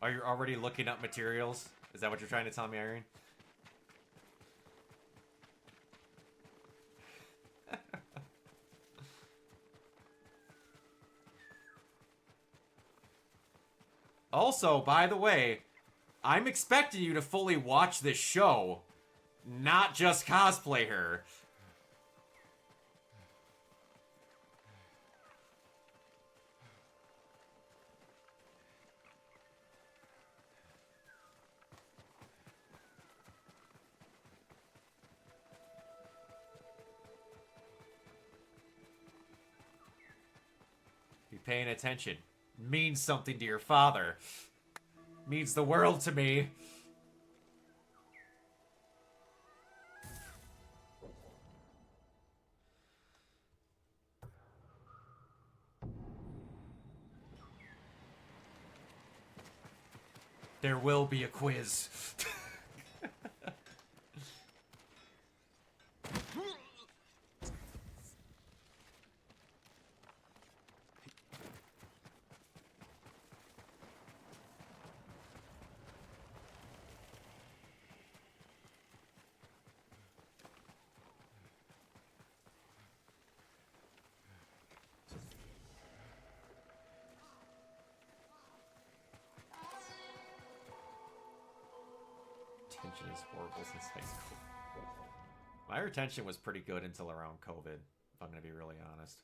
Are you already looking up materials? Is that what you're trying to tell me, Irene? Also, by the way, I'm expecting you to fully watch this show, not just cosplay her. Be paying attention. Means something to your father. Means the world to me. There will be a quiz. Retention is horrible since high school. My retention was pretty good until around COVID, if I'm going to be really honest.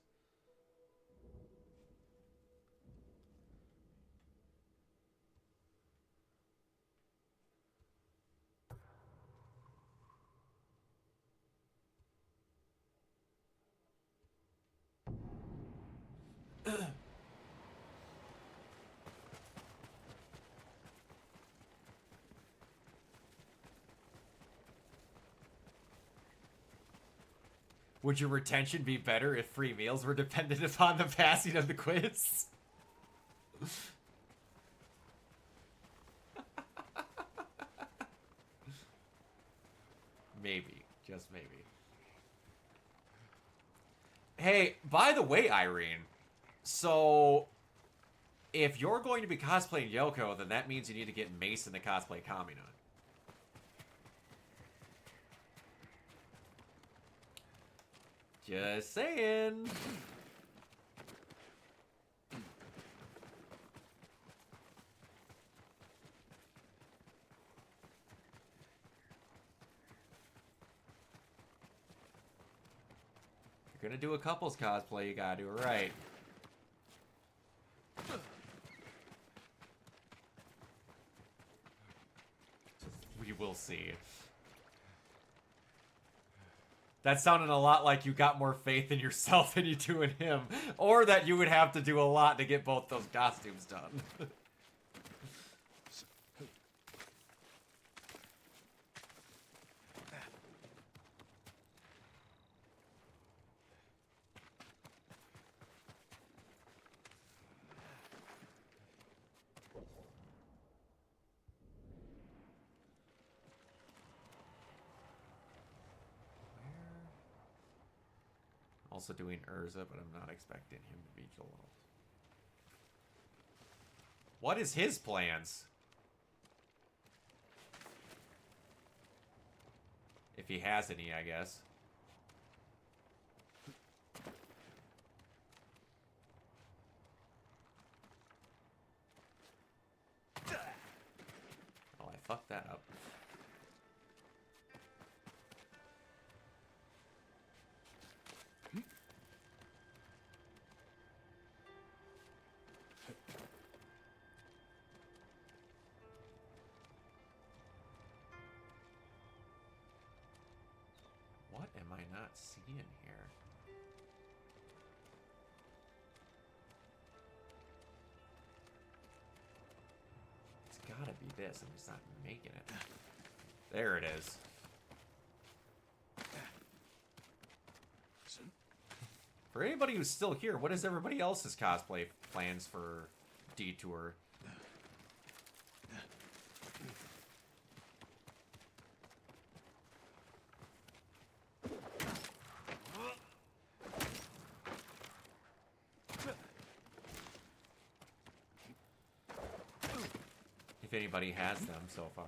Would your retention be better if free meals were dependent upon the passing of the quiz? Maybe. Just maybe. Hey, by the way, Irene, so if you're going to be cosplaying Yoko, then that means you need to get Mason to cosplay Kamina. Just saying. If you're gonna do a couples cosplay, you gotta do it right. We will see. That sounded a lot like you got more faith in yourself than you do in him. Or that you would have to do a lot to get both those costumes done. Also doing Urza, but I'm not expecting him to be Joel. What is his plans? If he has any, I guess. Oh, I fucked that up. What am I not seeing here? It's gotta be this. I'm just not making it. There it is. For anybody who's still here, what is everybody else's cosplay plans for Detour? If anybody has them so far.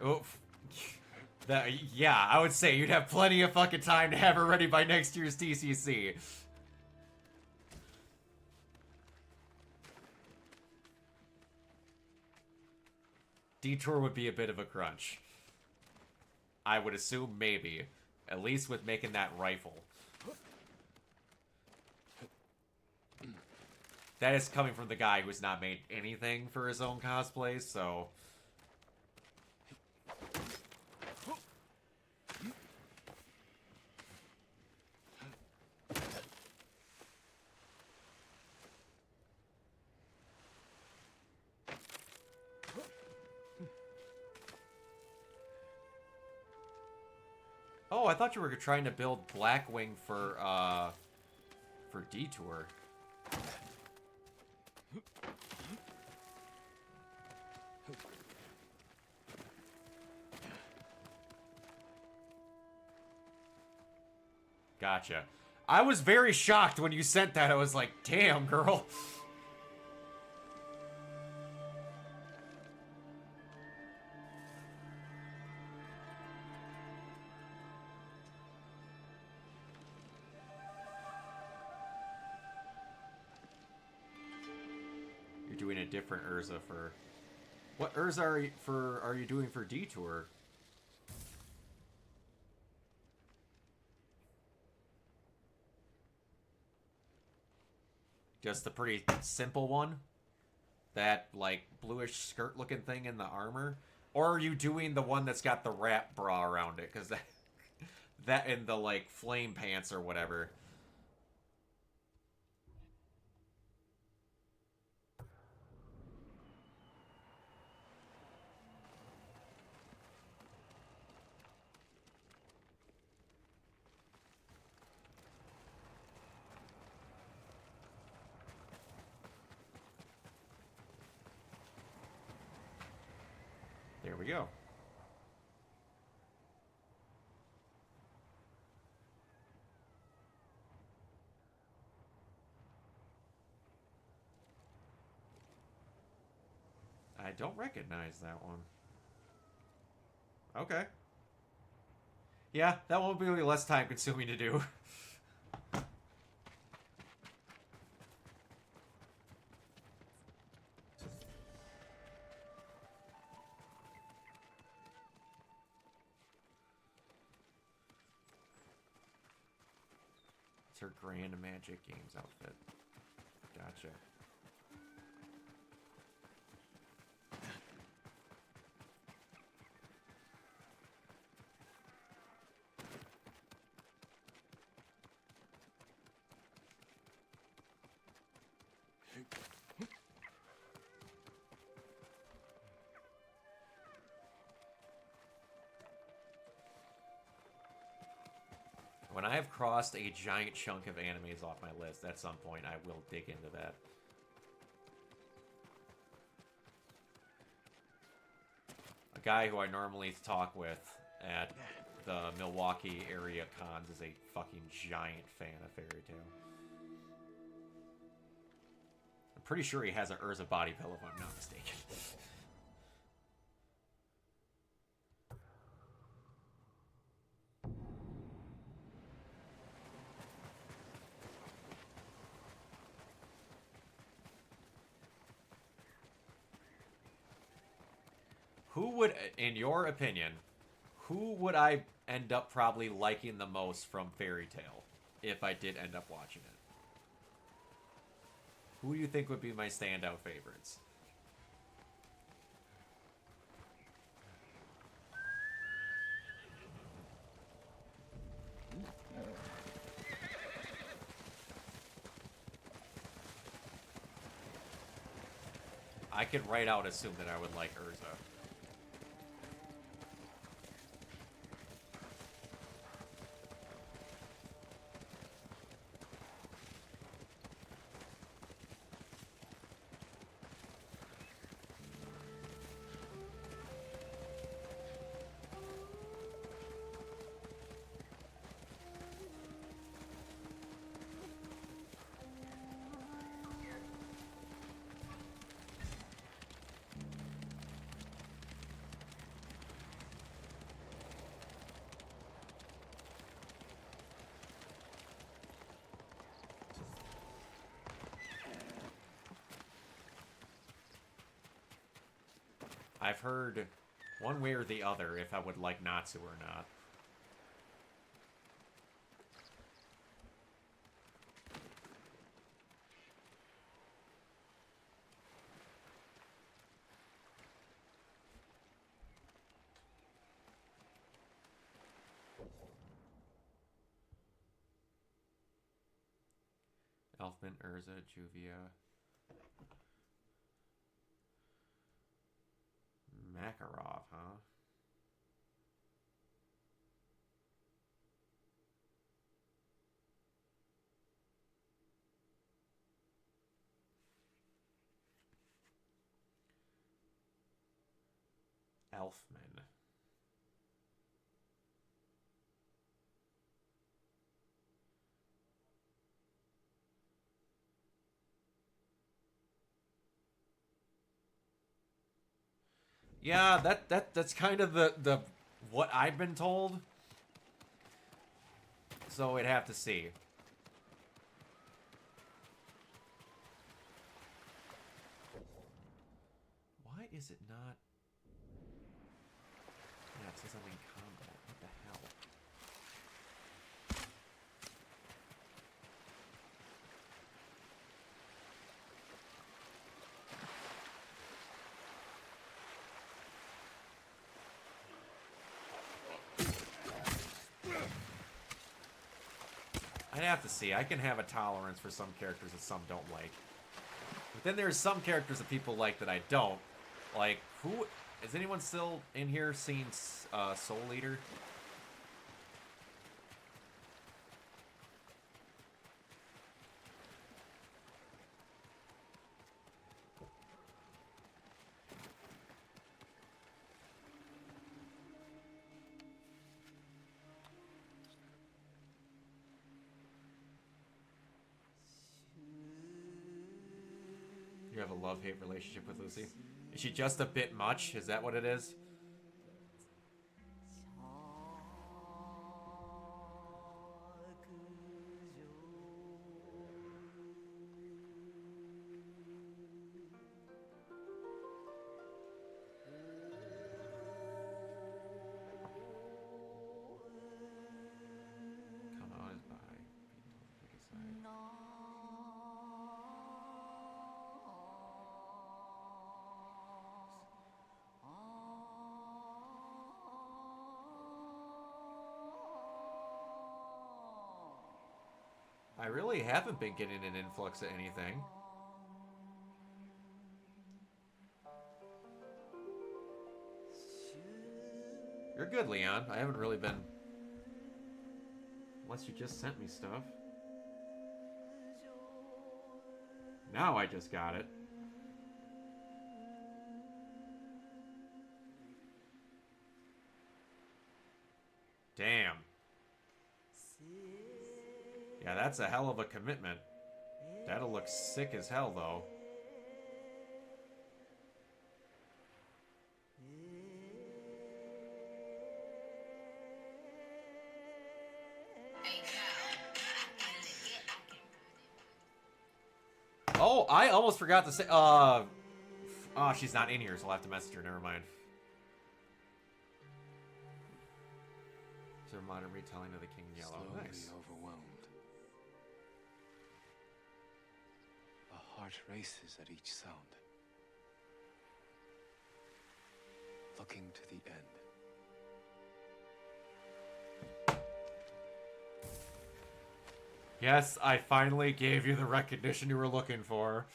Oof. Yeah, I would say you'd have plenty of fucking time to have her ready by next year's TCC. Detour would be a bit of a crunch. I would assume maybe. At least with making that rifle. That is coming from the guy who's not made anything for his own cosplay, so... Oh, I thought you were trying to build Blackwing for Detour. Gotcha. I was very shocked when you sent that. I was like, damn, girl. You're doing a different Urza for... What Urza are you doing for Detour? Just the pretty simple one? That, like, bluish skirt-looking thing in the armor? Or are you doing the one that's got the wrap bra around it? Because that and the, like, flame pants or whatever. There we go. I don't recognize that one. Okay. Yeah, that one will be less time consuming to do. It's her Grand Magic Games outfit. Gotcha. When I have crossed a giant chunk of animes off my list, at some point I will dig into that. A guy who I normally talk with at the Milwaukee area cons is a fucking giant fan of Fairy Tail. I'm pretty sure he has a Urza body pillow if I'm not mistaken. Who would, in your opinion, who would I end up probably liking the most from Fairy Tail if I did end up watching it? Who do you think would be my standout favorites? I could right out assume that I would like Urza. I've heard one way or the other if I would like Natsu or not. Elfman, Urza, Juvia. Makarov, huh? Elfman. Yeah, that's kind of the what I've been told. So we'd have to see. Why is it not? Yeah, it says I'm in combat. What the hell? I'd have to see. I can have a tolerance for some characters that some don't like. But then there's some characters that people like that I don't. Like, who... Is anyone still in here seen Soul Eater? You have a love-hate relationship with Lucy. Is she just a bit much? Is that what it is? Come on, is by. Pick a side. I really haven't been getting an influx of anything. You're good, Leon. I haven't really been... Unless you just sent me stuff. Now I just got it. Damn. Yeah, that's a hell of a commitment. That'll look sick as hell, though. Oh, I almost forgot to say, oh, she's not in here, so I'll have to message her, never mind. Is there a modern retelling of the King Yellow? Slowly Nice. overwhelmed. The heart races at each sound. Looking to the end. Yes, I finally gave you the recognition you were looking for.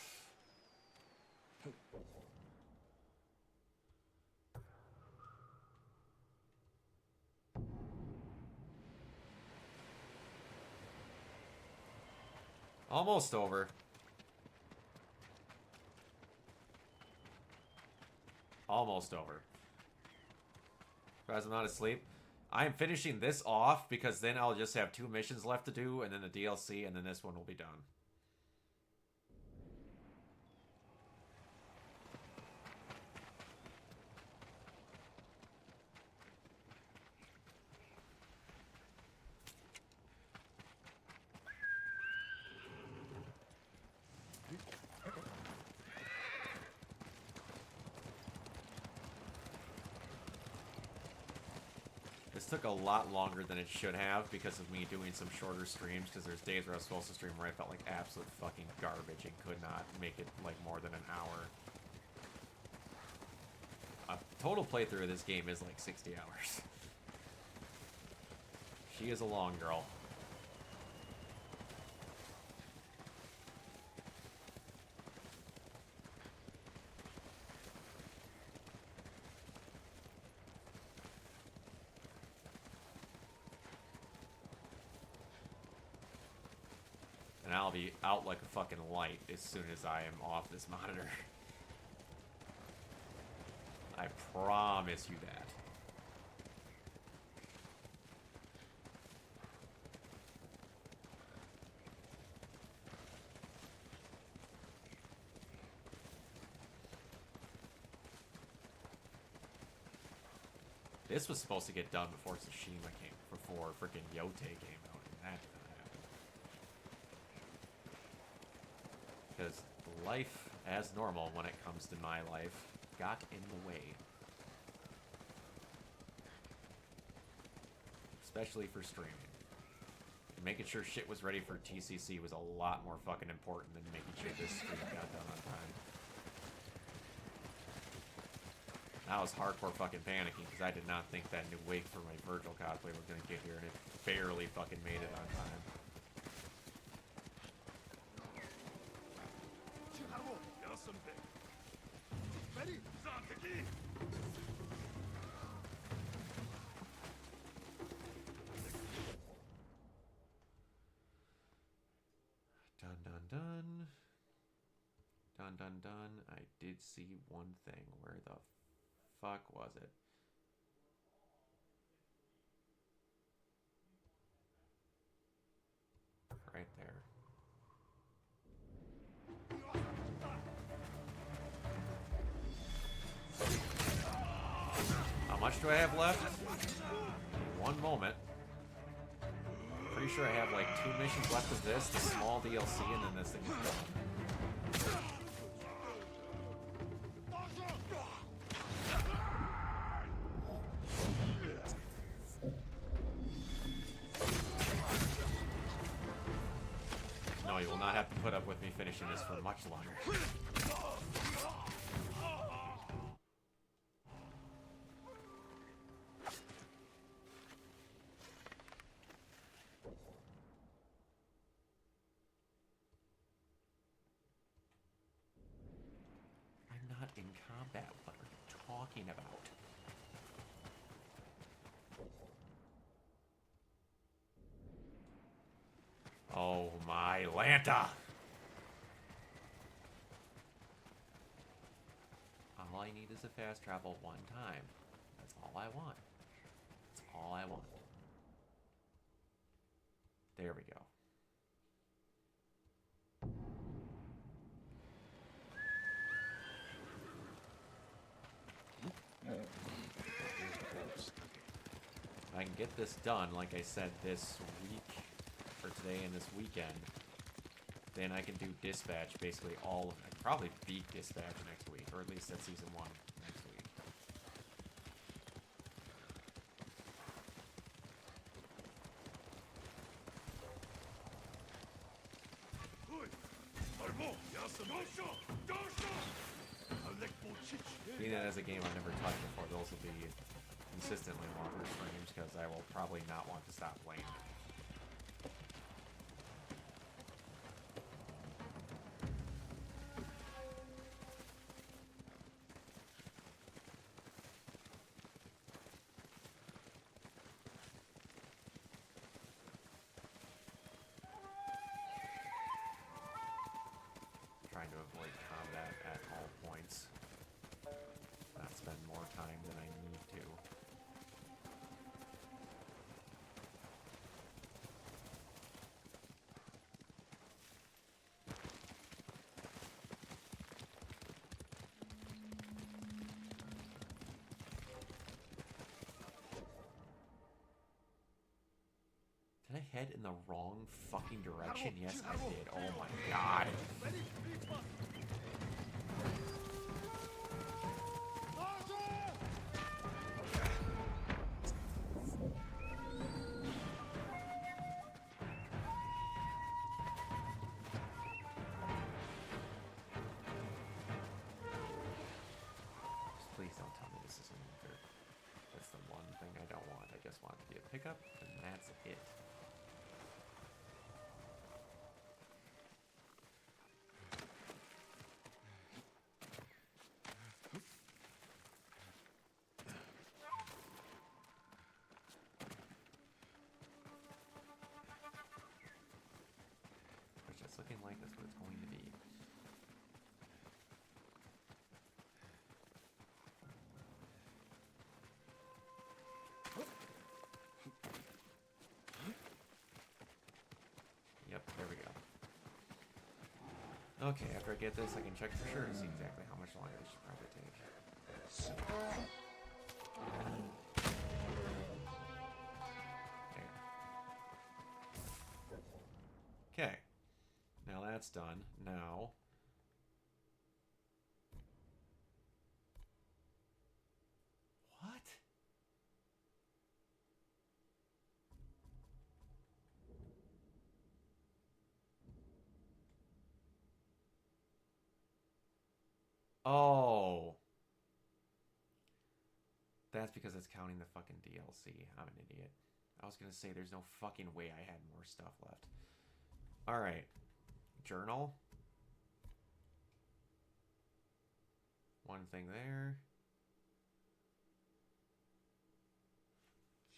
Almost over. Almost over. Guys, I'm not asleep. I am finishing this off because then I'll just have 2 missions left to do, and then the DLC, and then this one will be done. This took a lot longer than it should have because of me doing some shorter streams, because there's days where I was supposed to stream where I felt like absolute fucking garbage and could not make it like more than an hour. A total playthrough of this game is like 60 hours. She is a long girl. And I'll be out like a fucking light as soon as I am off this monitor. I promise you that. This was supposed to get done before Tsushima came, before freaking Yote came out, and that didn't happen. Because life, as normal when it comes to my life, got in the way. Especially for streaming. And making sure shit was ready for TCC was a lot more fucking important than making sure this stream got done on time. I was hardcore fucking panicking because I did not think that new wig for my Virgil cosplay was going to get here, and it barely fucking made it on time. Dun dun dun. Dun dun dun. I did see one thing. Where the fuck was it? Right there. How much do I have left? One moment. Pretty sure I have like 2 missions left of this, the small DLC, and then this thing is done. No, you will not have to put up with me finishing this for much longer. I'm not in combat. What are you talking about? Oh my Lanta! All I need is a fast travel one time. That's all I want. That's all I want. There we go. If I can get this done, like I said, this week, or today and this weekend, then I can do Dispatch, basically all of it. I can probably beat Dispatch next week, or at least at Season 1 next week. Being that as a game I've never touched before, those will be consistently longer streams, because I will probably not want to stop playing. Trying to avoid combat at all points. Not spend more time than I need to. Did I head in the wrong fucking direction? Yes, I did. Oh my god. Just please don't tell me this isn't good. That's the one thing I don't want. I just want it to be a pickup, and that's it. Which is looking like that's what it's going to be. Okay, after I get this, I can check for sure to see exactly how much longer this should probably take. There. Okay. Now that's done. Now... What? Oh. That's because it's counting the fucking DLC. I'm an idiot. I was gonna say there's no fucking way I had more stuff left. Alright. Journal. One thing there.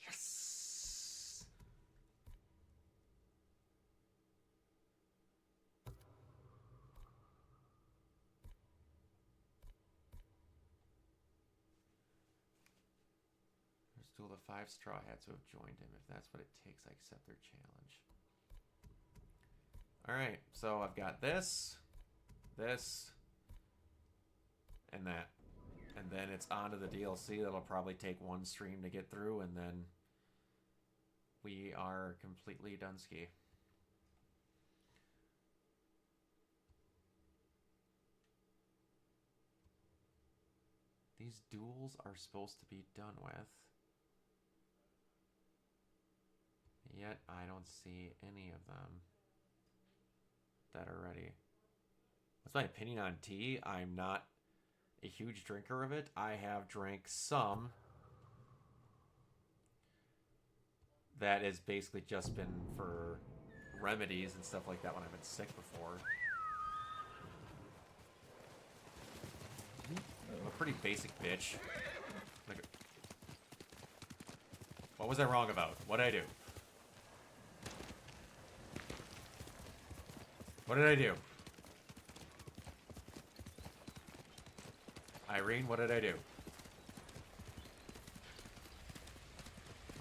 Yes! There's still the 5 straw hats who have joined him. If that's what it takes, I accept their challenge. Alright, so I've got this, and that. And then it's on to the DLC. That'll probably take one stream to get through, and then we are completely done ski. These duels are supposed to be done with. Yet I don't see any of them that are ready. That's my opinion on tea. I'm not a huge drinker of it. I have drank some that has basically just been for remedies and stuff like that when I've been sick before. I'm a pretty basic bitch. Like, what was I wrong about? What did I do? What did I do? Irene, what did I do?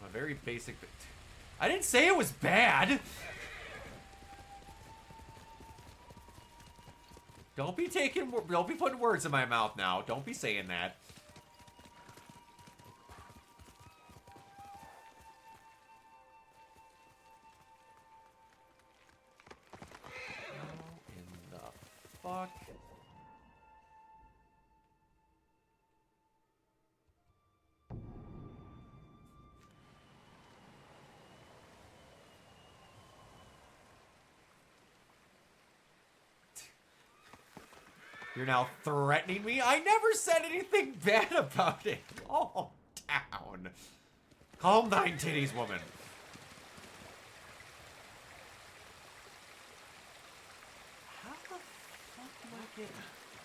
I'm a very basic... I didn't say it was bad! Don't be putting words in my mouth now. Don't be saying that. How in the fuck? You're now threatening me? I never said anything bad about it. Calm down. Calm thine titties, woman. How the fuck do I get...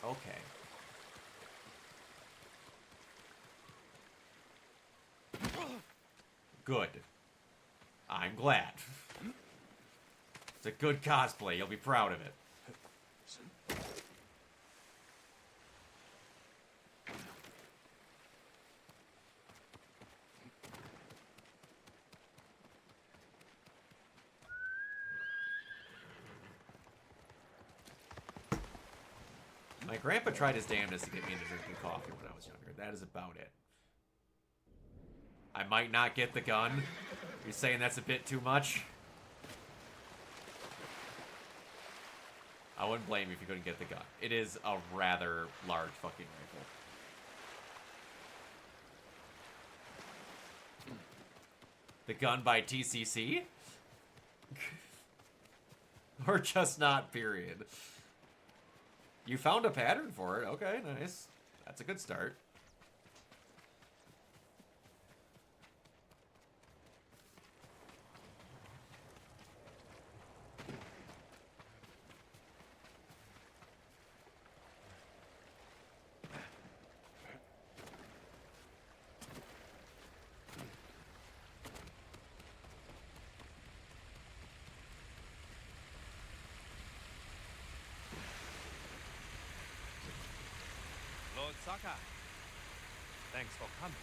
Okay. Good. I'm glad. It's a good cosplay. You'll be proud of it. My grandpa tried his damnedest to get me into drinking coffee when I was younger. That is about it. I might not get the gun. You're saying that's a bit too much? I wouldn't blame you if you couldn't get the gun. It is a rather large fucking rifle. The gun by TCC? Or just not, period. You found a pattern for it. Okay, nice. That's a good start. Lord Sakai, thanks for coming.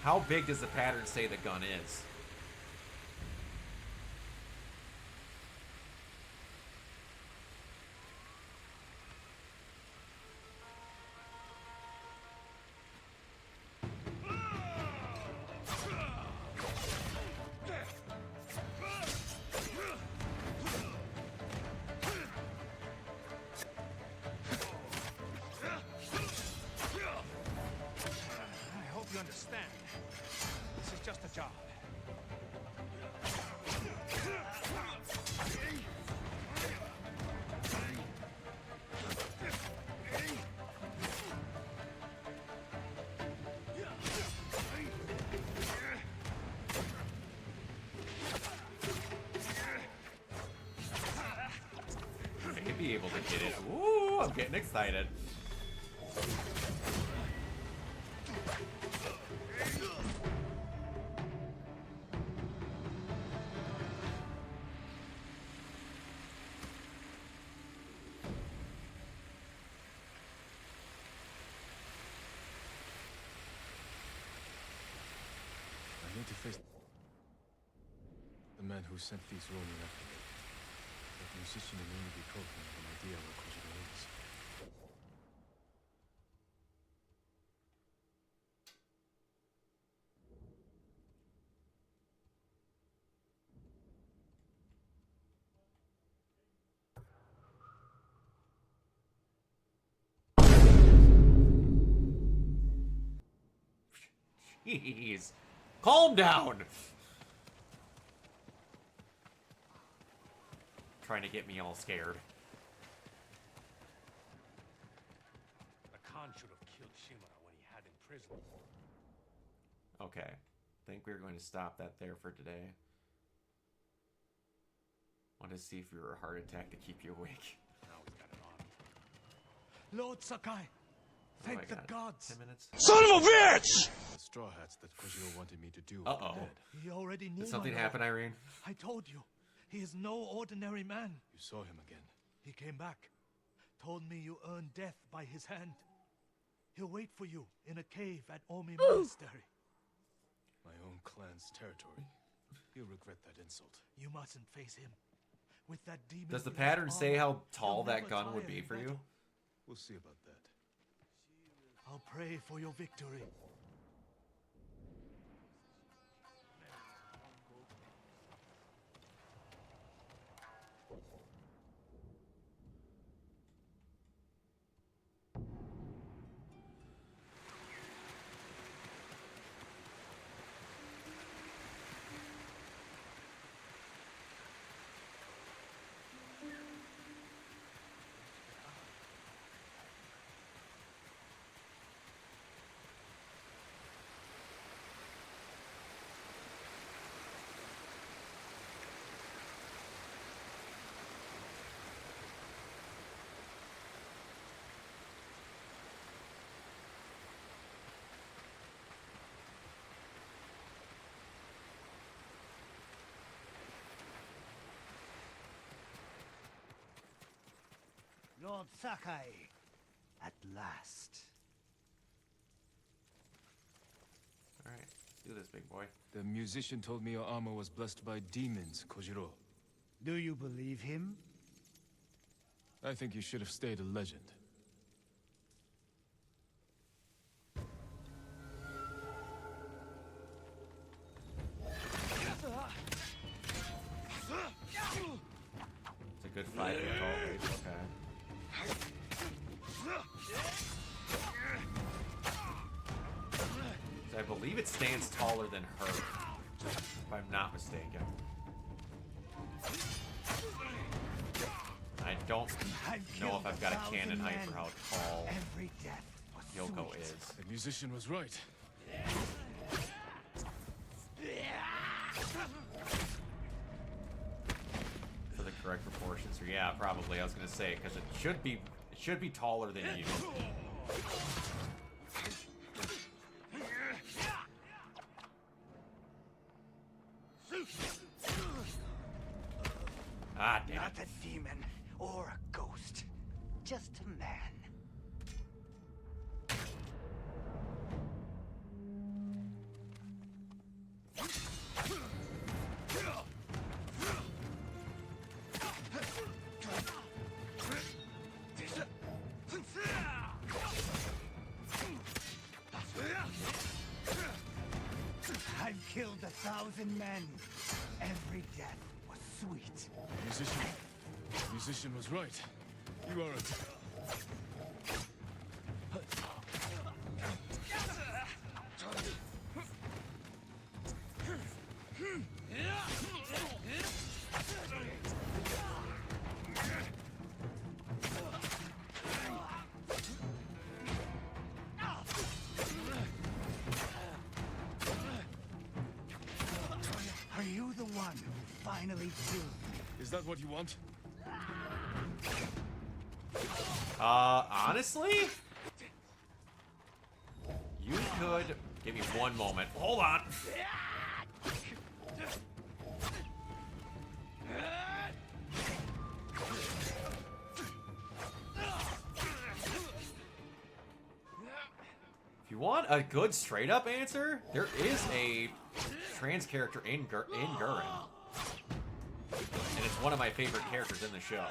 How big does the pattern say the gun is? be able to get it. Ooh, I'm getting excited. I need to face the man who sent these roaming after me. That musician in Unity Code may have an idea where Kojiro is. Jeez. Calm down. Trying to get me all scared. The Khan should have killed Shima when he had him prisoner. Okay. I think we're going to stop that there for today. Want to see if we were a heart attack to keep you awake. Now he's got an army. Lord Sakai, thank the got? gods. 10 minutes? Son of a bitch! The Straw Hats that Kojiro wanted me to do with Uh-oh. the dead. He already knew. Did something my happen, lord. Irene? I told you, he is no ordinary man. You saw him again. He came back, told me you earned death by his hand. He'll wait for you in a cave at Omi Monastery. My own clan's territory. He'll regret that insult. You mustn't face him. With that demon. Does the in his pattern say armor, how tall he'll that never gun would tire be in for you? battle. We'll see about that. I'll pray for your victory. Lord Sakai, at last. Alright, do this, big boy. The musician told me your armor was blessed by demons, Kojiro. Do you believe him? I think you should have stayed a legend. It's a good fight. Okay. So I believe it stands taller than her, if I'm not mistaken. I don't know if I've got a canon height for how tall Every death was Yoko sweet. is. The musician was right. For the correct proportions. So yeah, probably. I was gonna say because it should be taller than you. Ah, damn Not it. a demon or a ghost, just a man. I've killed 1,000 men. Every death was sweet. The musician was right. You are a... Are you the one who finally killed me? Is that what you want? Honestly, you could give me one moment. Hold on. If you want a good straight up answer, there is a trans character in Gurren. And it's one of my favorite characters in the show.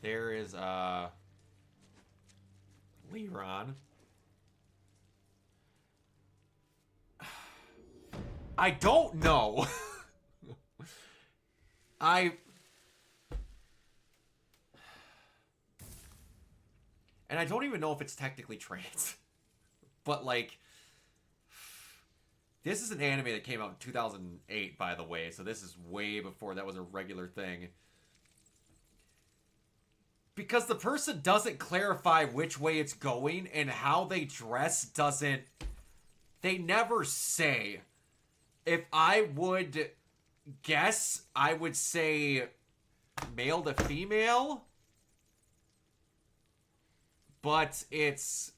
There is Liron. I don't know. And I don't even know if it's technically trans. But like, this is an anime that came out in 2008, by the way, so this is way before that was a regular thing. Because the person doesn't clarify which way it's going, and how they dress doesn't... They never say. If I would guess, I would say male to female. But it's...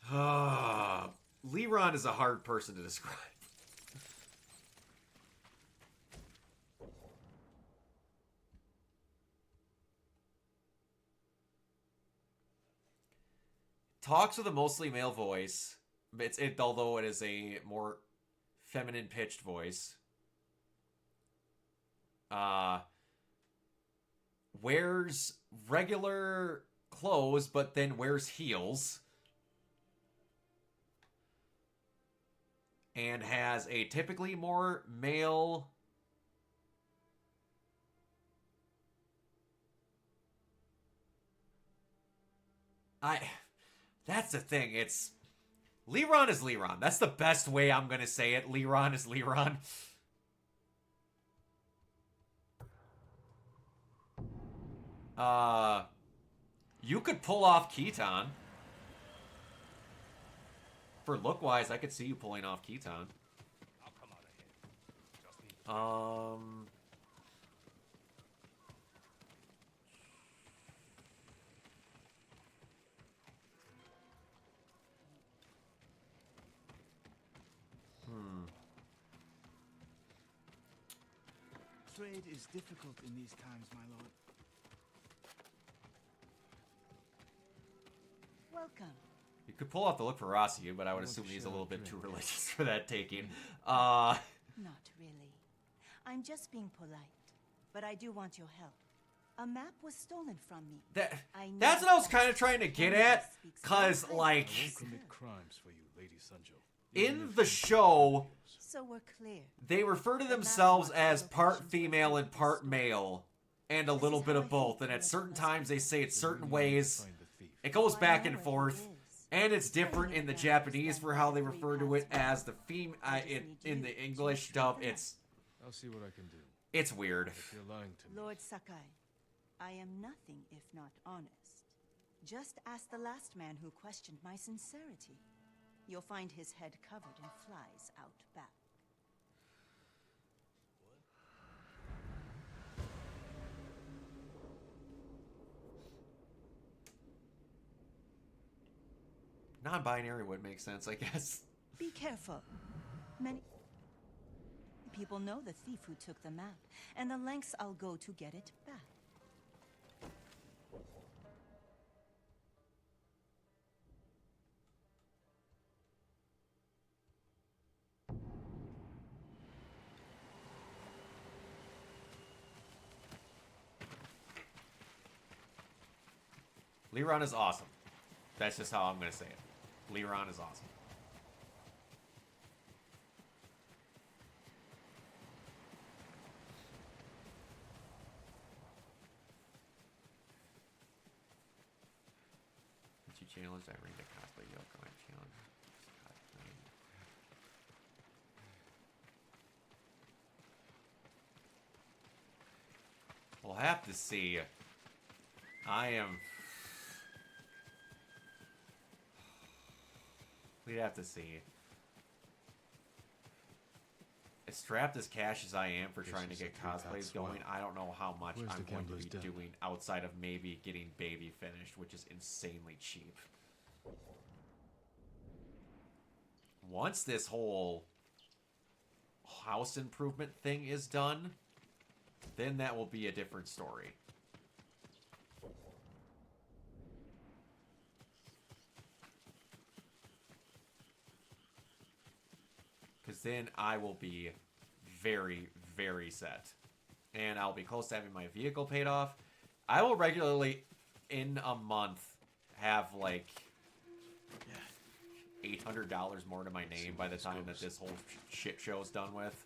Liron is a hard person to describe. Talks with a mostly male voice. Although it is a more feminine pitched voice. Wears regular clothes, but then wears heels. And has a typically more male... That's the thing, it's... Liron is Liron. That's the best way I'm gonna say it. Liron is Liron. You could pull off Keaton. For look-wise, I could see you pulling off Keaton. Trade is difficult in these times, my lord. Welcome. You could pull off the look for Rossiu, but I would assume he's a little bit too religious for that taking. Not really. I'm just being polite. But I do want your help. A map was stolen from me. That's what I was kind of trying to get at, because, like, I won't commit crimes for you, Lady Sanjo. in the show, so we're clear. They refer to themselves as part female and part male, and a little bit of both, and at certain times they say it certain ways. It goes back and forth, and it's different in the Japanese for how they refer to it as the in the English dub. I'll see what I can do. It's weird. If you're lying to me. Lord Sakai, I am nothing if not honest. Just ask the last man who questioned my sincerity. You'll find his head covered in flies out back. Non-binary would make sense, I guess. Be careful. Many people know the thief who took the map, and the lengths I'll go to get it back. Liron is awesome. That's just how I'm going to say it. Liron is awesome. Did you challenge that ring to cosplay Yoko? I challenge cosplay. have to see. I am... We'd have to see. As strapped as cash as I am for trying to get cosplays going, I don't know how much I'm going to be doing outside of maybe getting baby finished, which is insanely cheap. Once this whole house improvement thing is done, then that will be a different story. Because then I will be very, very set. And I'll be close to having my vehicle paid off. I will regularly, in a month, have like $800 more to my name by the time that this whole shit show's done with.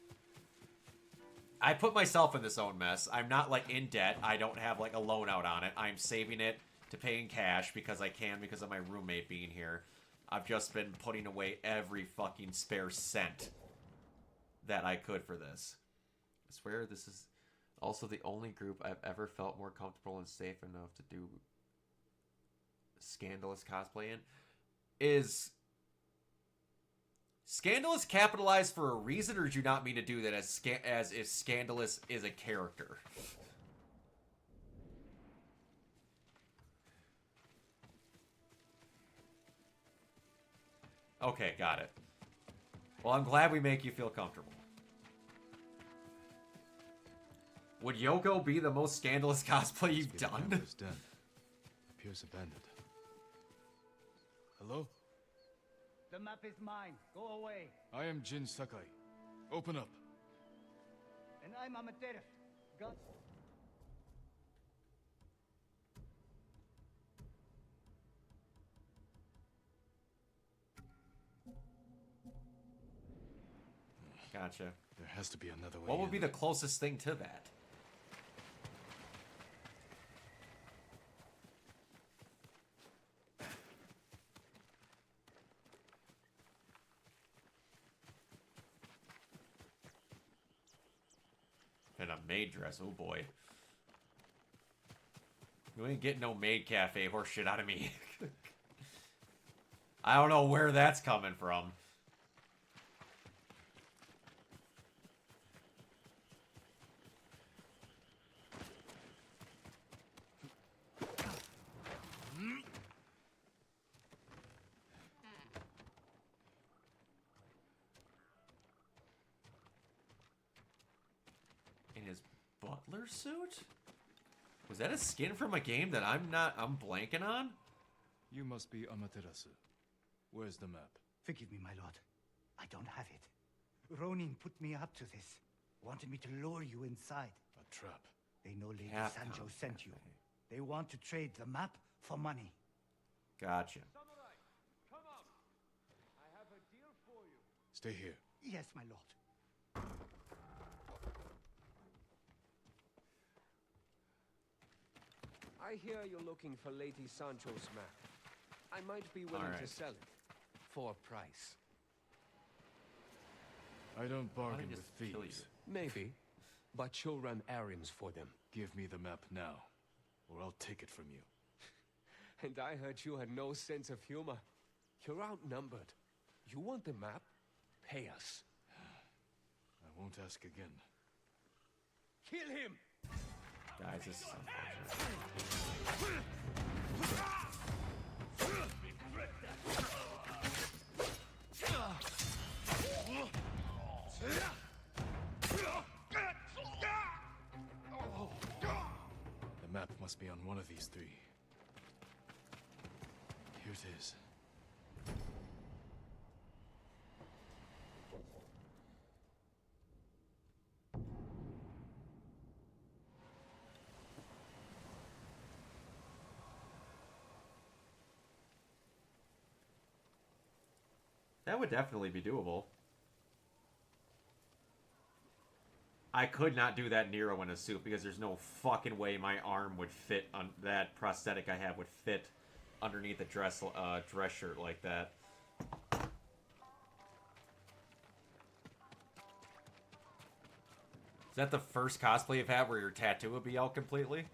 I put myself in this own mess. I'm not like in debt. I don't have like a loan out on it. I'm saving it to pay in cash because I can because of my roommate being here. I've just been putting away every fucking spare cent that I could for this. I swear this is also the only group I've ever felt more comfortable and safe enough to do scandalous cosplay in. Is scandalous capitalized for a reason, or do you not mean to do that as if scandalous is a character? Okay, got it. Well, I'm glad we make you feel comfortable. Would Yoko be the most scandalous cosplay you've done? Den. Appears abandoned. Hello? The map is mine. Go away. I am Jin Sakai. Open up. And I'm Amaterasu. Go. Gotcha. There has to be another way. What would be the closest thing to that? And a maid dress, oh boy. You ain't getting no maid cafe horse shit out of me. I don't know where that's coming from. In his butler suit? Was that a skin from a game that I'm blanking on? You must be Amaterasu. Where's the map? Forgive me, my lord. I don't have it. Ronin put me up to this. Wanted me to lure you inside. A trap. They know Lady Capcom Sanjo sent you. They want to trade the map for money. Gotcha. Samurai, come up. I have a deal for you. Stay here. Yes, my lord. I hear you're looking for Lady Sancho's map. I might be willing to sell it for a price. I don't bargain with thieves. Maybe, but you'll run errands for them. Give me the map now, or I'll take it from you. And I heard you had no sense of humor. You're outnumbered. You want the map? Pay us. I won't ask again. Kill him! Guys, this is unfortunate. The map must be on one of these three. Here it is. That would definitely be doable. I could not do that Nero in a suit because there's no fucking way my arm would fit on that prosthetic I have would fit underneath a dress shirt like that. Is that the first cosplay you've had where your tattoo would be out completely?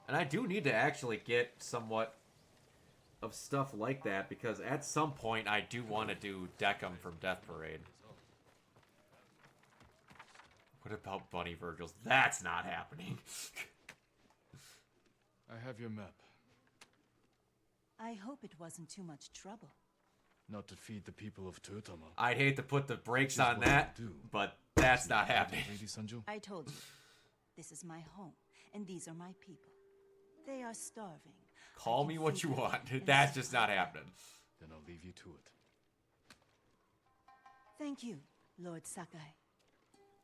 And I do need to actually get somewhat of stuff like that, because at some point I do want to do Deckham from Death Parade. What about Bunny Virgils? That's not happening. I have your map. I hope it wasn't too much trouble. Not to feed the people of Totama. I'd hate to put the brakes on that, but that's not happening. Lady Sanjo? I told you, this is my home, and these are my people. They are starving. Call me what you want. That's just not happening. Then I'll leave you to it. Thank you, Lord Sakai.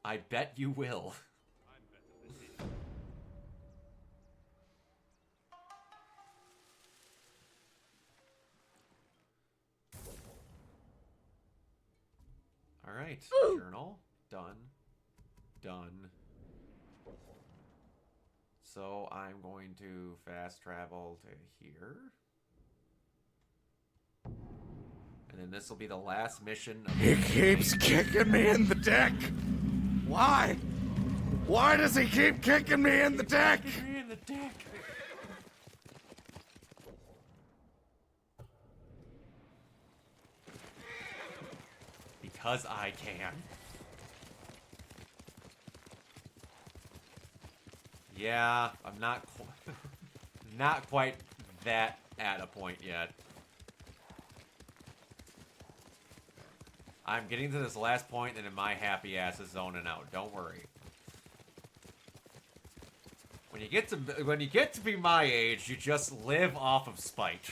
I bet you will. Alright, journal. Done. Done. So I'm going to fast travel to here. And then this will be the last mission. He keeps kicking me in the dick! Why? Why does he keep kicking me in the dick? Kicking me in the dick. Because I can. Yeah, I'm not not quite that at a point yet. I'm getting to this last point and then my happy ass is zoning out. Don't worry. When you get to be my age, you just live off of spite.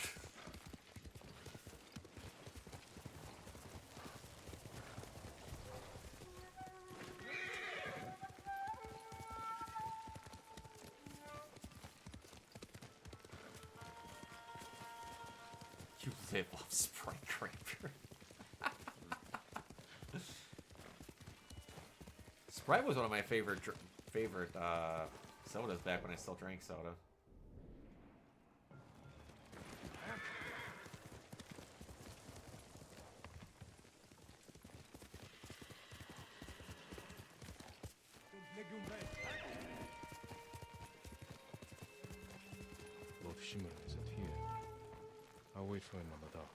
You live off Sprite Cracker. Sprite was one of my favorite sodas back when I still drank soda. Lord Shimura isn't here. I'll wait for him on the dock.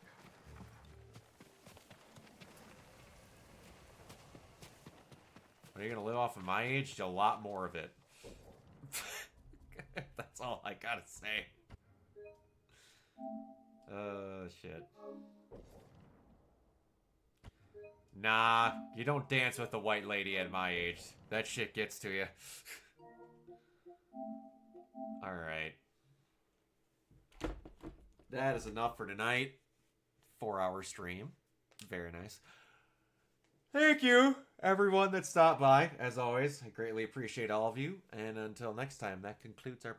When you're gonna live off of my age, a lot more of it. That's all I gotta say. Shit. Nah, you don't dance with the white lady at my age. That shit gets to you. Alright. That is enough for tonight. 4-hour stream. Very nice. Thank you, everyone that stopped by. As always, I greatly appreciate all of you. And until next time, that concludes our